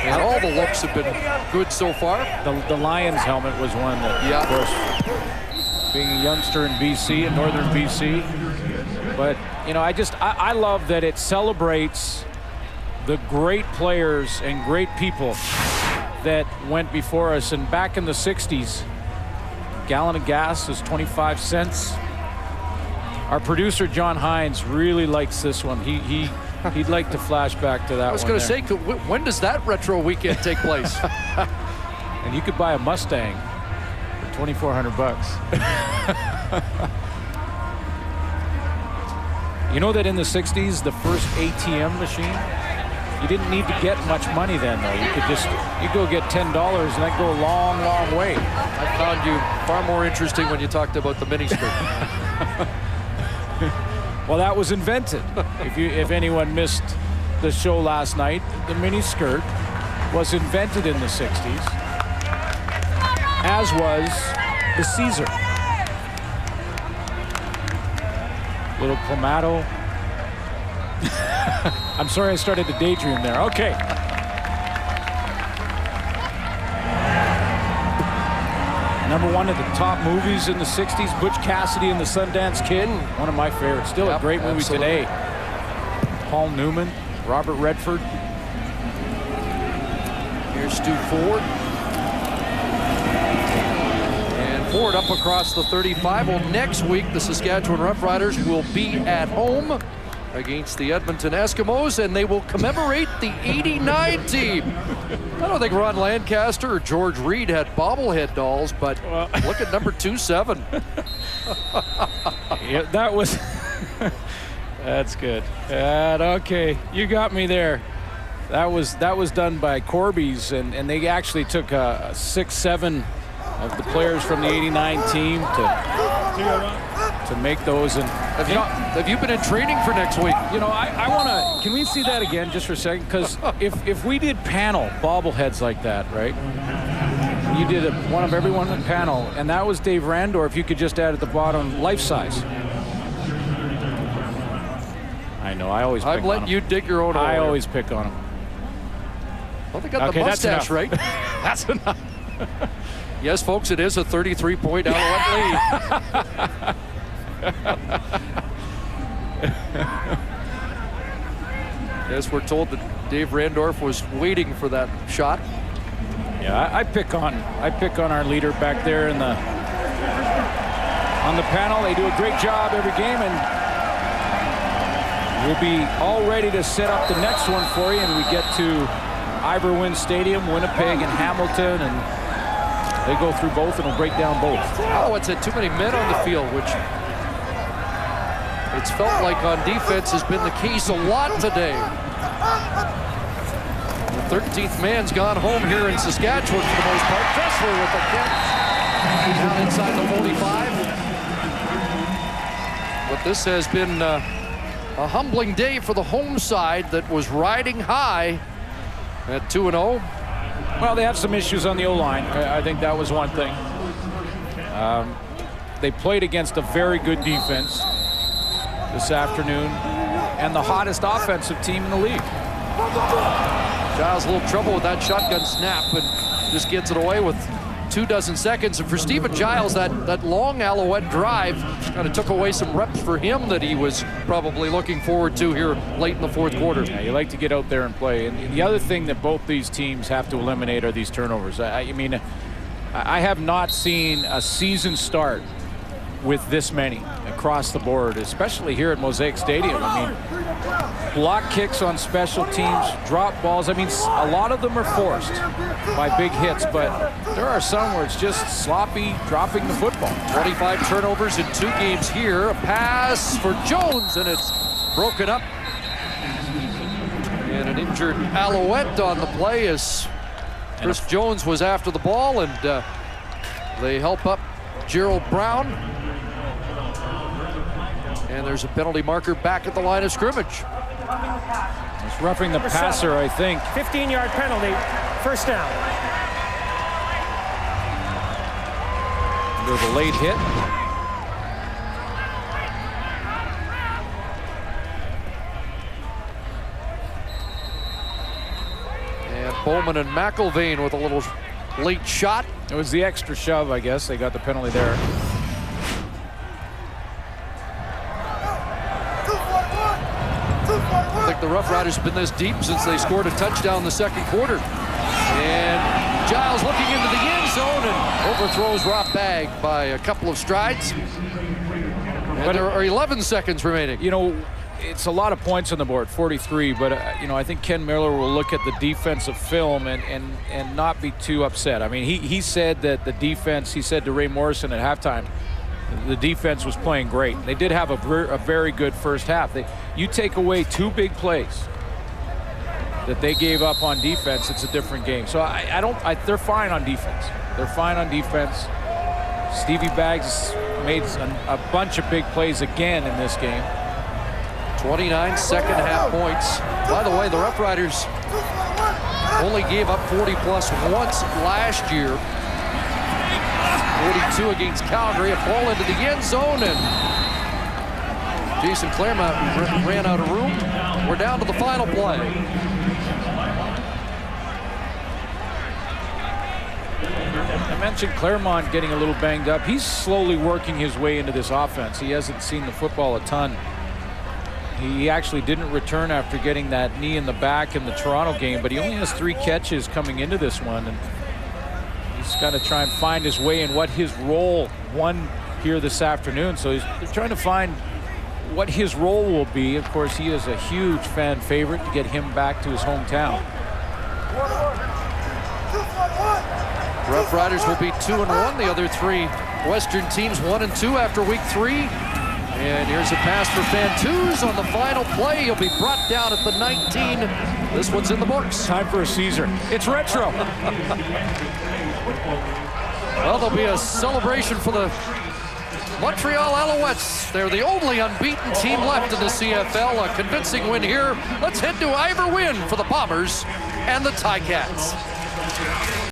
And all the looks have been good so far. The Lions helmet was one that, yeah, of course, being a youngster in BC, in northern BC. But, you know, I love that it celebrates the great players and great people that went before us. And back in the 60s, a gallon of gas was 25 cents. Our producer, John Hines, really likes this one. He'd like to flash back to that one. I was going to say, when does that retro weekend take place? And you could buy a Mustang for $2,400. You know that in the 60s, the first ATM machine, you didn't need to get much money then, though. You go get $10 and that go a long, long way. I found you far more interesting when you talked about the miniskirt. Well, that was invented. If anyone missed the show last night, the mini skirt was invented in the 60s, as was the Caesar. Little Clamato. I'm sorry I started to daydream there. Okay. Number one of the top movies in the 60s, Butch Cassidy and the Sundance Kid. One of my favorites. Still a great movie today. Paul Newman, Robert Redford. Here's Stu Ford. And Ford up across the 35. Well, next week, the Saskatchewan Roughriders will be at home against the Edmonton Eskimos, and they will commemorate the 89 team. I don't think Ron Lancaster or George Reed had bobblehead dolls, but look at number 27. Yeah, that was... That's good. Okay, you got me there. That was done by Corby's, and they actually took 6-7 of the players from the 89 team to make those. And have you been in training for next week? You know, I want to. Can we see that again just for a second? Because if we did panel bobbleheads like that, right? You did one of everyone in panel, and that was Dave Randorf. You could just add at the bottom life size. I know. I always. I'm letting you dig your own hole. I always pick on them. Well, they got the mustache, right? That's enough. Yes, folks, it is a 33-point Alouette lead. Yes, we're told that Dave Randorf was waiting for that shot. Yeah, I pick on our leader back there on the panel. They do a great job every game, and we'll be all ready to set up the next one for you. And we get to Iberwin Stadium, Winnipeg, and Hamilton, and they go through both, and we'll break down both. Alouettes had too many men on the field, which it's felt like on defense has been the case a lot today. The 13th man's gone home here in Saskatchewan for the most part. Dressler with the catch. Down inside the 45. But this has been a humbling day for the home side that was riding high at 2-0. Well, they have some issues on the O-line. I think that was one thing. They played against a very good defense this afternoon and the hottest offensive team in the league. Giles a little trouble with that shotgun snap and just gets it away with 24 seconds. And for Stephen Giles, that long Alouette drive kind of took away some reps for him that he was probably looking forward to here late in the fourth quarter. Yeah, you like to get out there and play. And the other thing that both these teams have to eliminate are these turnovers. I mean, I have not seen a season start with this many across the board, especially here at Mosaic Stadium. I mean, block kicks on special teams, drop balls. I mean, a lot of them are forced by big hits, but there are some where it's just sloppy dropping the football. 25 turnovers in 2 games here. A pass for Jones, and it's broken up. And an injured Alouette on the play as Chris Jones was after the ball, and they help up Gerald Brown. And there's a penalty marker back at the line of scrimmage. It's roughing the passer, I think. 15-yard penalty, first down. There's a late hit. And Bowman and McIlvain with a little late shot. It was the extra shove, I guess. They got the penalty there. I think the Roughriders have been this deep since they scored a touchdown in the second quarter. And Giles looking into the end zone and overthrows Rob Bagg by a couple of strides. And there are 11 seconds remaining. You know, it's a lot of points on the board, 43, but you know, I think Ken Miller will look at the defensive film and not be too upset. I mean, he said that the defense, he said to Ray Morrison at halftime, the defense was playing great. They did have a very good first half. You take away 2 big plays that they gave up on defense, it's a different game. So they're fine on defense. They're fine on defense. Stevie Baggs made a bunch of big plays again in this game. 29 second half points. By the way, the Roughriders only gave up 40-plus once last year. 42 against Calgary. A ball into the end zone, and Jason Claremont ran out of room. We're down to the final play. I mentioned Claremont getting a little banged up. He's slowly working his way into this offense. He hasn't seen the football a ton. He actually didn't return after getting that knee in the back in the Toronto game, but he only has 3 catches coming into this one. And he's got to try and find his way in what his role won here this afternoon. So they're trying to find what his role will be. Of course, he is a huge fan favorite to get him back to his hometown. Roughriders will be 2-1. The other 3 Western teams 1-2 after week 3. And here's a pass for Fantuz on the final play. He'll be brought down at the 19. This one's in the books. Time for a Caesar. It's retro. Well, there'll be a celebration for the Montreal Alouettes. They're the only unbeaten team left in the CFL. A convincing win here. Let's head to Ivor Wynne for the Bombers and the Ticats.